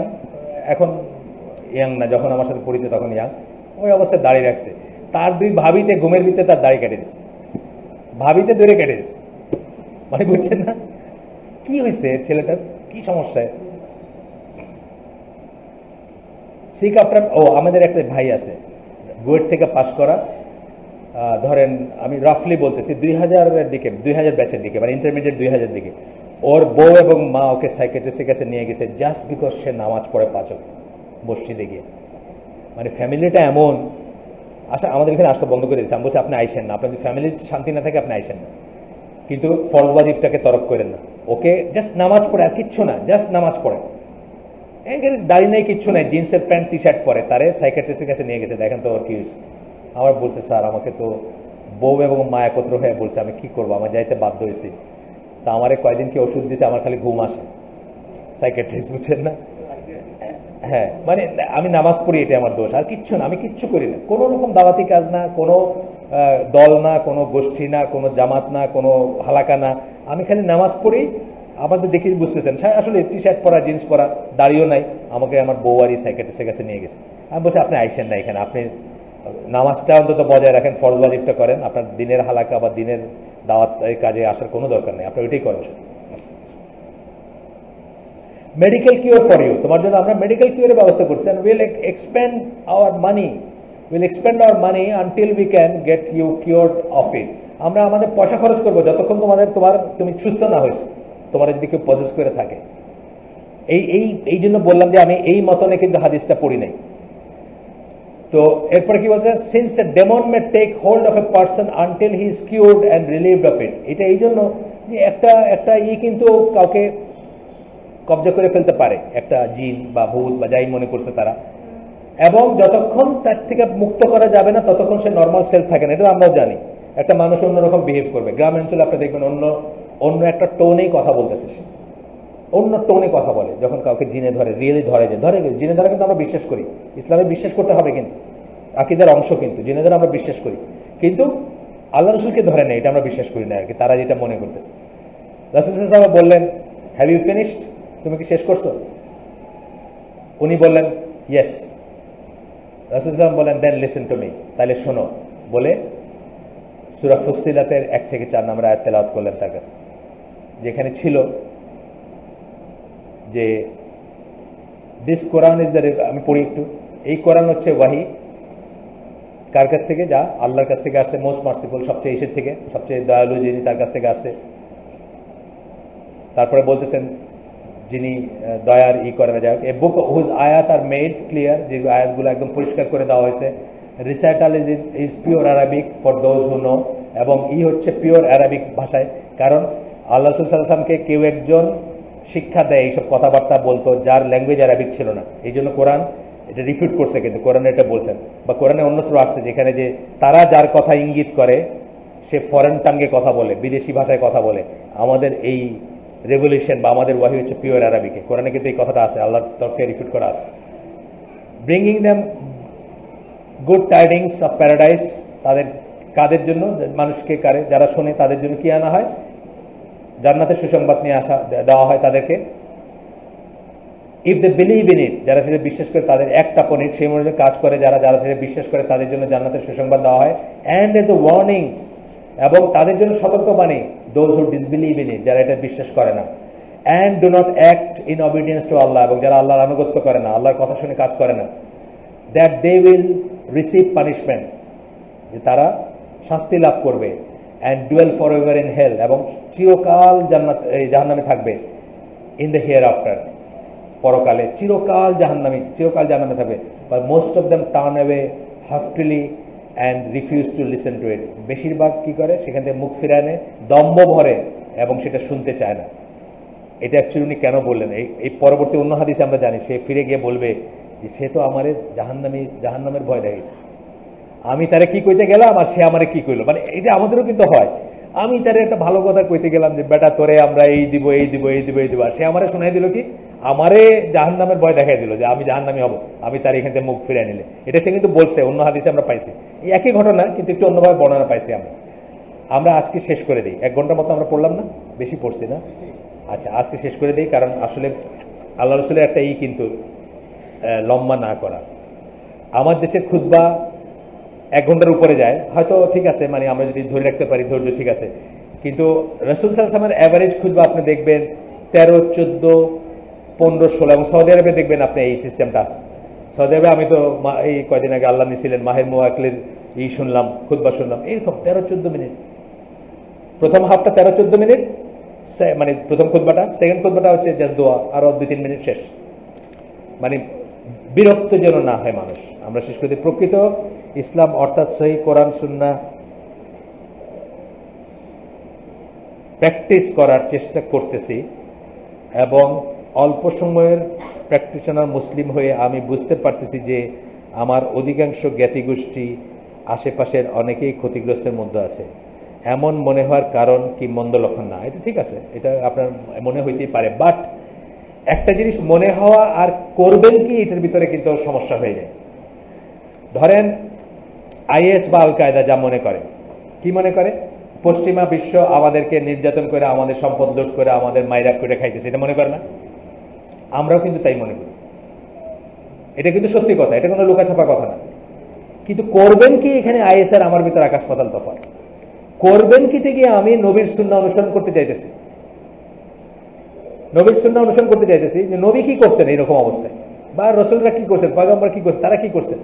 এখন ইয়াং না, যখন আমার সাথে পড়িত তখন ইয়াং, ওই অবস্থায় দাড়ি রাখছে, তার দুই ভাবিতে ঘুমের ভিতরে তার দাড়ি কেটে দিচ্ছে, ভাবিতে ধরে কেটে দিচ্ছে, মানে বুঝছেন না কি হয়েছে ছেলেটার, কি সমস্যায়। সিক আফটার, আমাদের একটা ভাই আছে বুয়েট থেকে পাশ করা, ধরেন আমি রাফলি বলতেছি 2000-এর দিকে, 2000 ব্যাচের দিকে, মানে ইন্টারমিডিয়েট 2000 দিকে, ওর বউ এবং মা ওকে সাইকিয়াট্রিস্টের কাছে নিয়ে গেছে জাস্ট বিকজ সে নামাজ পড়ে 5 ওয়াক্ত মসজিদে গিয়ে। মানে ফ্যামিলিটা এমন, আচ্ছা আমাদের এখানে আসতে বন্ধ করে দিচ্ছে, আমি বলছি আপনি আইসেন না, আপনার যদি ফ্যামিলির শান্তি না থাকে আপনি আইসেন না, কিন্তু ফরজ ওয়াজিবটাকে তরক করেন না। ওকে জাস্ট নামাজ পড়ে, আর কিচ্ছু না, জাস্ট নামাজ পড়ে, দাড়ি নেই, কিচ্ছু নাই, জিন্সের প্যান্ট টি শার্ট পরে, তারে সাইকিয়াট্রিস্টের কাছে নিয়ে গেছে, দেখেন তো ওর কি হয়েছে। আমার বলছে স্যার আমাকে তো বউ এবং মা একত্র হয়ে বলছে, আমি কি করবো, আমার যাইতে বাধ্য হয়েছি। তা আমারে কয়দিন কি ওষুধ দিছে, আমার খালি ঘুম আসে, সাইকিয়াট্রিস্ট, বুঝছেন না? হ্যাঁ, মানে আমি নামাজ পড়ি, এটা আমার দোষ, আর কিচ্ছু না, আমি কিচ্ছু করি না, কোনো রকম দাওয়াতি কাজ না, কোনো দল না, কোনো গোষ্ঠী না, কোনো জামাত না, কোনো হালাকা না, আমি খালি নামাজ পড়ি। আমাদের দেখি বুঝতেছেন, আসলে টি শার্ট পরা, জিন্স পরা, দাড়িও নাই। আমাকে আমার বউ আর সাইকিয়াট্রিস্টের কাছে নিয়ে গেছে। আমি বলছি আপনি আইসেন না এখানে, আপনি নামাজটা অন্তত বজায় রাখেন, ফরজ ওয়াজিবটা করেন, আপনার দিনের হালাকা বা দিনের দাওয়াত কাজে আসার কোনো দরকার নেই, আপনি ওইটাই করেন। মেডিকেল কিওর ফর ইউ, তোমার জন্য আমরা মেডিকেল কিওরের ব্যবস্থা করছি, and we'll expend our money until we can get you cured of it. আমরা আমাদের পয়সা খরচ করবো যতক্ষণ তুমি সুস্থ না হয়েছে, তোমার যদি কেউ পজেস করে থাকে। এই জন্য বললাম যে আমি এই মতনে কিন্তু হাদিসটা পড়ি নাই। তো এরপরে কি বলছে, since a demon may take hold of a person until he is cured and relieved of it. এটা এই জন্য যে একটা কিন্তু কাউকে কবজা করে ফেলতে পারে, একটা জিন বা ভূত বা যাই মনে করছে তারা, এবং যতক্ষণ তার থেকে মুক্ত করা যাবে না ততক্ষণ সে নর্মাল সেলফ থাকে না। এটা আমরাও জানি, একটা মানুষ অন্যরকম বিহেভ করবে। গ্রামাঞ্চলে আপনি দেখবেন অন্য একটা টোনেই কথা বলতেছে, সে অন্য টোনে কথা বলে যখন কাউকে জিনে ধরে, রিয়েলি ধরে জিনে ধরে। কিন্তু আমরা বিশ্বাস করি, ইসলামে বিশ্বাস করতে হবে, কিন্তু আকীদার অংশ, কিন্তু জিনে ধরে আমরা বিশ্বাস করি, কিন্তু আল্লাহ রসুলকে ধরে নেই, এটা আমরা বিশ্বাস করি না আর কি, তারা যেটা মনে করতেছে। রাসূল সাল্লাল্লাহু আলাইহি ওয়াসাল্লাম বললেন, হ্যাভ ইউ ফিনিশড, তুমি কি শেষ করছো? উনি বললেন ইয়েস। রাসূল সাল্লাল্লাহু আলাইহি ওয়াসাল্লাম বলেন দেন লিসেন টু মি, তাহলে শোনো, বলে সূরা ফুসসিলাতের 1 থেকে 4 নম্বর আয়াত তেলাওয়াত করলেন তার কাছে, যেখানে ছিল যে দিস কোরআন ইজ দ্য, আমি পড়ি একটু। এই কোরআন হচ্ছে ওয়াহি, কার কাছ থেকে? যা আল্লাহর কাছ থেকে আসছে, মোস্ট মার্সিফুল, সবচেয়ে ঈশের থেকে, সবচেয়ে দয়ালু যিনি, তার কাছ থেকে আসছে। তারপরে বলতেছেন যিনি দয়ার করেন, যাই হোক, এ বুক হুজ আয়াত আর মেড ক্লিয়ার, যে আয়াতগুলো একদম পরিষ্কার করে দেওয়া হয়েছে। Recital is pure Arabic for those who know, এবং হচ্ছে পিওর অ্যারাবিক ভাষায়, কারণ আল্লাহ রাসূল সাল্লাল্লাহু আলাইহি ওয়াসাল্লামকে কেউ একজন শিক্ষা দেয়, এইসব কথাবার্তা বলতো যার ল্যাঙ্গুয়েজ অ্যারাবিক ছিল না। এই জন্য কোরআন এটা রিফিউট করছে, কিন্তু কোরআনে এটা বলছেন, বা কোরআনে অন্যত্র আসছে যেখানে যে তারা যার কথা ইঙ্গিত করে সে ফরেন টাঙ্গে কথা বলে, বিদেশি ভাষায় কথা বলে। আমাদের এই রেভলিউশন বা আমাদের ওয়াহি হচ্ছে পিওর অ্যারাবিকে, কোরআনে কিন্তু এই কথাটা আছে, আল্লাহর তরফে রিফিউট করা আছে। Bringing them good tidings of paradise, তাদের কাদের জন্য? মানুষকে, যারা শোনে তাদের জন্য কি আনা হয়? জান্নাতের সুসংবাদ নিয়ে দেওয়া হয় তাদেরকে। If they believe in it, যারা সেটা বিশ্বাস করে, তাদের একটা পয়েন্ট সেই মনে কাজ করে, যারা সেটা বিশ্বাস করে তাদের জন্য জান্নাতের সুসংবাদ দেওয়া হয়। অ্যান্ড এজ এ ওয়ার্নিং, এবং তাদের জন্য সতর্কবাণী, those who disbelieve in it, যারা এটা বিশ্বাস করে না। And do not act in obedience to Allah, এবং যারা আল্লাহর আনুগত্য করে না, আল্লাহর কথা শুনে কাজ করে না। That they will receive punishment, যে তারা শাস্তি লাভ করবে। And dwell for ever in hell, এবং চিরকাল জাহান্নামে থাকবে। ইন দ্য হিয়ার আফটার, পরকালে চিরকাল জাহান্নামে থাকবে। But most of them turn away haughtily and refuse to listen to it, বেশিরভাগ কি করে? সেখান থেকে মুখ ফিরে আনে, দম্ভ ভরে, এবং সেটা শুনতে চায় না। এটা অ্যাকচুয়ালি উনি কেন বললেন? এই পরবর্তী অন্য হাদিসে আমরা জানি, সে ফিরে গিয়ে বলবে যে সে তো আমারে জাহান্নামের ভয় দেখাইছে, আমি তারে কি কইতে গেলাম আর সে আমারে কি কইলো। মানে এটা আমাদেরও কিন্তু হয়, আমি তারে একটা ভালো কথা কইতে গেলাম যে বেটা তোরে আমরা এই দিব, আর সে আমারে শোনাই দিল কি, আমারে জাহান্নামের ভয় দেখাই দিল যে আমি জাহান্নামী হব, আমি তার এখান থেকে মুখ ফিরে নিলে। এটা সে কিন্তু বলছে, অন্য হাদিসে আমরা পাইছি এই একই ঘটনা, কিন্তু একটু অন্যভাবে বর্ণনা পাইছি আমরা আজকে শেষ করে দিই। 1 ঘন্টার মতো আমরা পড়লাম না, বেশি পড়ছি না? আচ্ছা, আজকে শেষ করে দিই, কারণ আসলে আল্লাহ রসুলের একটা কিন্তু লম্বা না করা। আমার দেশের খুতবা 1 ঘন্টার উপরে যায় হয়তো, ঠিক আছে, মানে আমরা যদি ধরে রাখতে পারি ধৈর্য, ঠিক আছে, কিন্তু রাসূল সাল্লাল্লাহু আলাইহি ওয়াসাল্লামের অ্যাভারেজ খুতবা আপনি দেখবেন 13, 14, 15, 16, এবং সৌদি আরবে দেখবেন আপনি এই সিস্টেমটা আছে। সৌদি আরবে আমি তো এই কয়দিন আগে আল্লাহ নিছিলেন মাহের মুওয়াক্কিলের শুনলাম, খুতবা শুনলাম, এরকম 13-14 মিনিট, প্রথম হাফটা 13-14 মিনিট, মানে প্রথম খুতবাটা, সেকেন্ড খুতবাটা হচ্ছে জাস্ট দোয়া, আরো 2-3 মিনিট শেষ। মানে বিরক্ত যেন না হয় মানুষ। আমরা শেষ করে দিই। প্রকৃত ইসলাম অর্থাৎ সহি কোরআন সুন্নাহ প্র্যাকটিস করার চেষ্টা করতেছি, এবং অল্প সময়ের প্র্যাকটিশনার মুসলিম হয়ে আমি বুঝতে পারতেছি যে আমার অধিকাংশ জ্ঞাতি গোষ্ঠী আশেপাশের অনেকেই ক্ষতিগ্রস্তের মধ্যে আছে। এমন মনে হওয়ার কারণ কি মন্দ লক্ষণ না, এটা ঠিক আছে, এটা আপনার মনে হইতেই পারে, বাট একটা জিনিস মনে হওয়া আর করবেন কি এটার ভিতরে কিন্তু সমস্যা হয়ে যায়। ধরেন আইএস বা আল কায়দা যা মনে করে, কি মনে করে, পশ্চিমা বিশ্ব আমাদেরকে নির্যাতন করে, আমাদের সম্পদ লুট করে, আমাদের মাইরা করে খাইতেছে, এটা মনে করে না? আমরাও কিন্তু তাই মনে করি, এটা কিন্তু সত্যি কথা, এটা কোনো লুকাছাপা কথা না। কিন্তু করবেন কি, এখানে আইএস আর আমার ভিতরে আকাশ পাতাল তফাৎ। করবেন কি থেকে আমি নবীর সুন্নাহ অনুসরণ করতে চাইতেছি, নবীর সুন্নাহ অনুসরণ করতে চাইতেছি যে নবী কি করছেন এইরকম অবস্থায়, বা রসুলরা কি করছেন, পয়গম্বর কি করছেন, তারা কি করছেন,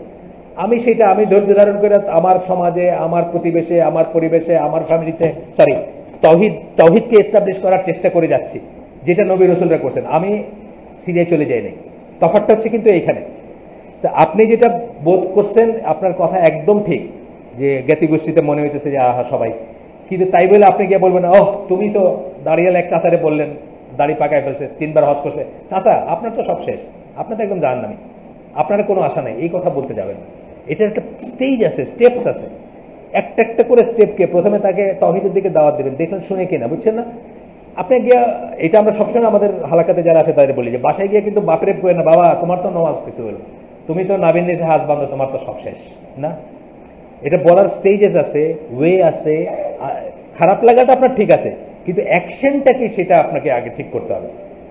আমি সেটা আমি ধৈর্য ধারণ করে আমার সমাজে, আমার প্রতিবেশে, আমার পরিবেশে, আমার ফ্যামিলিতে তাওহীদকে এস্টাবলিশ করার চেষ্টা করে যাচ্ছি, যেটা নবী রসুলরা করছেন। আমি সিরিয়ায় চলে যাই নাই, তফাৎটা হচ্ছে কিন্তু এইখানে। তা আপনি যেটা বোধ করছেন, আপনার কথা একদম ঠিক, যে জ্ঞাতি গোষ্ঠীতে মনে হইতেছে যে আহা সবাই, কিন্তু তাই বলে আপনি গিয়ে বলবেন ওহ তুমি তো দাঁড়িয়াল এক চাচারে বললেন দাড়ি পাকায় ফেলছে, 3 বার হজ করছে, চাচা আপনার তো সব শেষ, আপনার তো একদম জাহান্নামী, আপনার কোনো আশা নাই, এই কথা বলতে যাবেন না। এটার একটা স্টেজ আছে, স্টেপস আছে, একটা একটা করে স্টেপকে প্রথমে তাকে তাওহীদের দিকে দাওয়াত দেবেন, দেখলেন শুনে কিনা, বুঝছেন না? আপনি গিয়া, এটা আমরা সবসময় আমাদের হালাকাতে যারা আছে তাদের বলি যে বাসায় গিয়ে কিন্তু বাপরে করে না, বাবা তোমার তো নামাজ কিছু হলো, তুমি তো নাবিন নিচে হাত বাঁধো, তোমার তো সব শেষ না। এটা বলার স্টেজেস আছে, ওয়ে আছে। খারাপ লাগাটা আপনার ঠিক আছে, কিন্তু অ্যাকশনটা কি সেটা আপনাকে আগে ঠিক করতে হবে।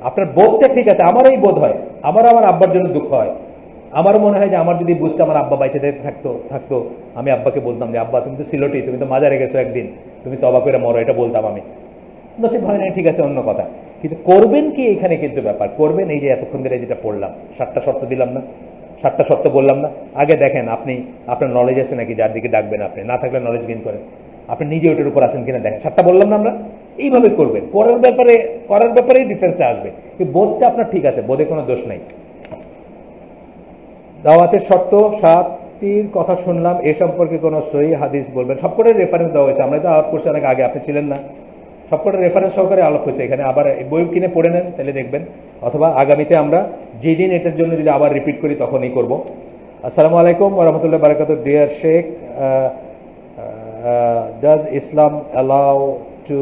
আপনার বোধটা ঠিক আছে, আমারও এই বোধ হয়, আমার আব্বার জন্য দুঃখ হয়, আমারও মনে হয় যে আমার যদি বুঝতে আমার আব্বা বাইচে থাকতো আমি আব্বাকে বলতাম যে আব্বা তুমি তো সিলটি, তুমি তো মাজারে গেছো একদিন, তুমি তবা করে মরো, এটা বলতাম আমি। নসিব হয় না, ঠিক আছে, অন্য কথা। কিন্তু করবেন কি এখানে কিন্তু ব্যাপার, করবেন এই যে এতক্ষণ ধরে যেটা পড়লাম, 7টা শর্ত দিলাম না, 7টা শর্ত বললাম না, আগে দেখেন আপনি আপনার নলেজ আছে নাকি, যার দিকে ডাকবেন আপনি, না থাকলে নলেজ গেইন করেন, আপনি নিজে ওটার উপর আছেন কিনা দেখেন। 7টা বললাম না আমরা, এইভাবে করবেন, করার ব্যাপারেই ডিফারেন্সটা আসবে। কিন্তু বোধটা আপনার ঠিক আছে, বোধে কোনো দোষ নাই। দাওয়াতের শর্ত 7টির কথা শুনলাম, এ সম্পর্কে কোনো সহিহ হাদিস বলবেন? সবকটার রেফারেন্স দেওয়া হয়েছে, আমরা তো আলাপ করছি অনেক আগে, আপনি ছিলেন না, সবকটা রেফারেন্স সহকারে আলাপ হয়েছে এখানে। আবার বই কিনে পড়ে নেন, তাহলে দেখবেন, অথবা আগামীতে আমরা যেদিন এটার জন্য যদি আবার রিপিট করি তখনই করব। আসসালামু আলাইকুম ওয়া রাহমাতুল্লাহি ওয়া বারাকাতুহু। Dear sheikh, does Islam allow to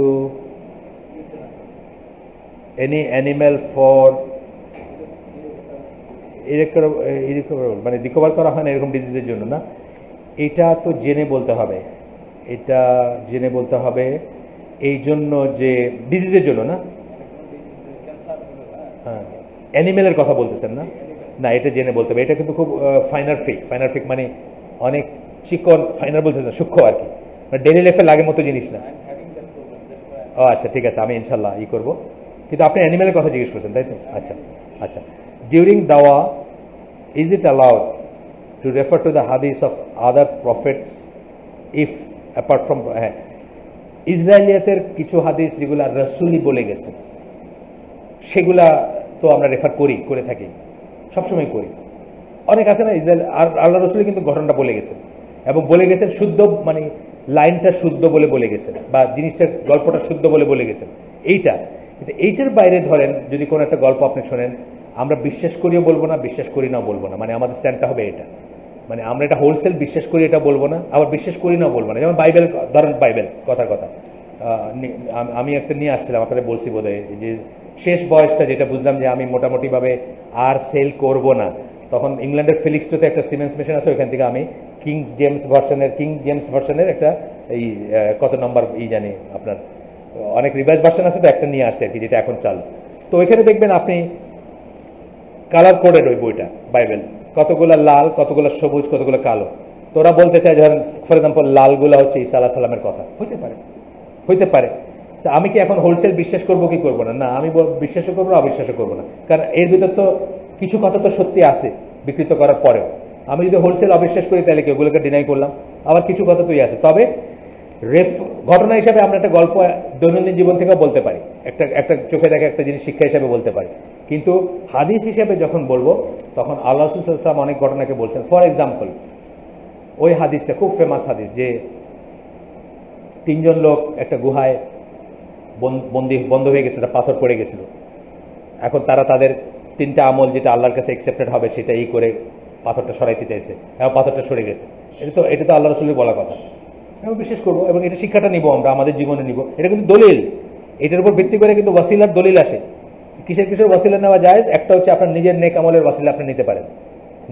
any animal for মানে রিকভার করা হয় না এরকম ডিজিজের জন্য? না, এটা তো জেনে বলতে হবে, এটা জেনে বলতে হবে, এই জন্য যে ডিজিজের জন্য না, হ্যাঁ অ্যানিমেলের কথা বলতেছেন না, না এটা জেনে বলতে হবে। এটা কিন্তু খুব ফাইনার ফিক মানে অনেক চিকন, ফাইনার বলতেছেন সূক্ষ্ম আর কি, ডেলি লাইফে লাগে মতো জিনিস না। ও আচ্ছা ঠিক আছে, আমি ইনশাল্লাহ করব। কিন্তু আপনি অ্যানিমেলের কথা জিজ্ঞেস করছেন তাই তো? আচ্ছা আচ্ছা। ডিউরিং দাওয়া is it allowed to refer to the hadith of other prophets if apart from ইসরায়েলিয়াতের কিছু হাদিস যেগুলা রাসূলই বলে গেছে সেগুলা তো আমরা রেফার করে থাকি, সবসময় করি। অনেক আছে না ইসরায়েল আর আল্লাহ রাসূল কিন্তু ঘটনাটা বলে গেছেন, এবং বলে গেছেন শুদ্ধ, মানে লাইনটা শুদ্ধ বলে গেছেন, বা জিনিসটার গল্পটা শুদ্ধ বলে গেছেন। এইটার বাইরে ধরেন যদি কোনো একটা গল্প আপনি শোনেন, আমরা বিশ্বাস করিও বলবো না, বিশ্বাস করি না বলবো না, মানে আমাদের স্ট্যান্ডটা হবে এটা, মানে আমরা এটা হোলসেল বিশ্বাস করি এটা বলবো না, আবার বিশ্বাস করি না বলবো না। যেমন বাইবেল, ধরেন বাইবেল কথার কথা, আমি একটা নিয়ে আসছিলাম, আপনাদের বলছি বোধহয়, যে শেষ বয়সটা যেটা বুঝলাম যে আমি মোটামুটিভাবে আর সেল করব না, তখন ইংল্যান্ডের ফিলিক্সটোতে একটা সিমেন্স মেশিন আছে, ওইখান থেকে আমি কিং জেমস ভার্সনের একটা এই কত নম্বর জানি আপনার, অনেক রিভাইজ ভার্সন আছে তো, একটা নিয়ে আসছে আর কি, যেটা এখন চালু। তো ওইখানে দেখবেন আপনি কালার কোডেড ওই বইটা, বাইবেল, কতগুলো লাল, কতগুলো সবুজ, কতগুলো কালো। তো ওরা বলতে চায় ধরেন ফর এক্সাম্পল লালগুলো হচ্ছে ঈসা আলাইহিস সালামের কথা, হইতে পারে। তা আমি কি এখন হোলসেল বিশ্বাস করবো কি করবো না? না, আমি বিশ্বাসও করবো, অবিশ্বাসও করবো না, কারণ এর ভিতর তো কিছু কথা তো সত্যি আছে বিকৃত করার পরেও। আমি যদি হোলসেল অবিশ্বাস করি তাহলে কি ওগুলোকে ডিনাই করলাম? আবার কিছু কথা তুই আছে। তবে ঘটনা হিসাবে আমরা একটা গল্প দৈনন্দিন জীবন থেকেও বলতে পারি, একটা চোখে দেখে একটা জিনিস শিক্ষা হিসাবে বলতে পারি, কিন্তু হাদিস হিসেবে যখন বলবো তখন আল্লাহ রাসূল সাল্লাল্লাহু আলাইহি ওয়াসাল্লাম অনেক ঘটনাকে বলছেন। ফর এক্সাম্পল, ওই হাদিসটা খুব ফেমাস হাদিস, যে 3জন লোক একটা গুহায় বন্ধ হয়ে গেছিল, পাথর পড়ে গেছিল। এখন তারা তাদের 3টা আমল যেটা আল্লাহর কাছে অ্যাকসেপ্টেড হবে সেটা করে পাথরটা সরাইতে চাইছে, এবং পাথরটা সরে গেছে। এটা তো আল্লাহ রাসূলের বলা কথা। আমি বিশ্বাস করবো এবং এটা শিক্ষাটা নিব আমরা আমাদের জীবনে নিব। এটা কিন্তু দলিল, এটার উপর ভিত্তি করে কিন্তু ওয়াসিলার দলিল আসে। কিসের কিসের ওয়াসিলা নেওয়া যায়? একটা হচ্ছে আপনার নিজের নেক আমলের ওয়াসিলা আপনি নিতে পারেন।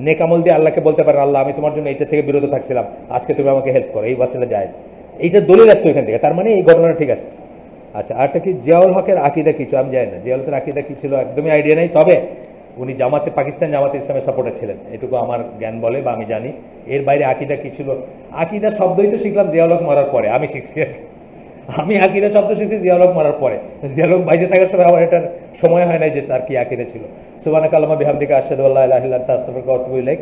নেক আমল দিয়ে আল্লাহকে বলতে পারেন, আল্লাহ আমি তোমার জন্য এটা থেকে বিরত থাকছিলাম, আজকে তুমি আমাকে হেল্প করো, এই ওয়াসিলা যায়। এইটা দলিল আসছে ওইখান থেকে, তার মানে এই ঘটনাটা ঠিক আছে। আচ্ছা, আরটা কি জিয়াউল হকের আকিদা কিছু আমি জানি না, জিয়াউল হকের আকিদা কি ছিল একদমই আইডিয়া নেই। তবে উনি জামাতে পাকিস্তান জামাতে ইসলামের সাপোর্টার ছিলেন, এটুকু আমার জ্ঞান বলে বা আমি জানি। এর বাইরে আকিদা কি ছিল, আকিদা শব্দই তো শিখলাম জিয়াউল হক মারার পরে, আমি শিখছি। আমি আকিদা শব্দ শিখছি জিয়াউল হক মারার পরে। জিয়াউল হক বাইরে থাকার সময় আমার এটার সময় হয় নাই যে তার কি আকিদা ছিল। সুবহানাকা আল্লাহুম্মা বিহামদিকা আশহাদু আল্লা ইলাহা ইল্লা আনতা আস্তাগফিরুকা ওয়া আতুবু ইলাইক।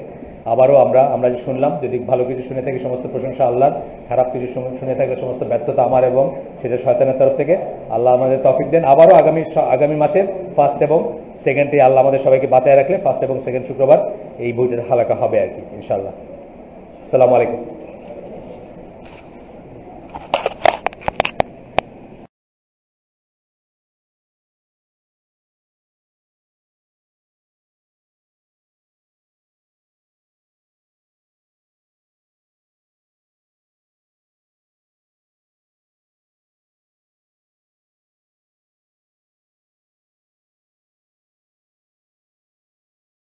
আবারও আমরা যে শুনলাম, যদি ভালো কিছু শুনে থাকি সমস্ত প্রশংসা আল্লাহর, খারাপ কিছু শুনে থাকলে সমস্ত ব্যর্থতা আমার এবং সেটা শয়তানের তরফ থেকে। আল্লাহ আমাদের তৌফিক দেন। আবারও আগামী মাসের ফার্স্ট এবং সেকেন্ডে আল্লাহ আমাদের সবাইকে বাঁচায় রাখলে ফার্স্ট এবং সেকেন্ড শুক্রবার এই বইটার হালাকা হবে আর কি, ইনশাআল্লাহ। আসসালামু আলাইকুম।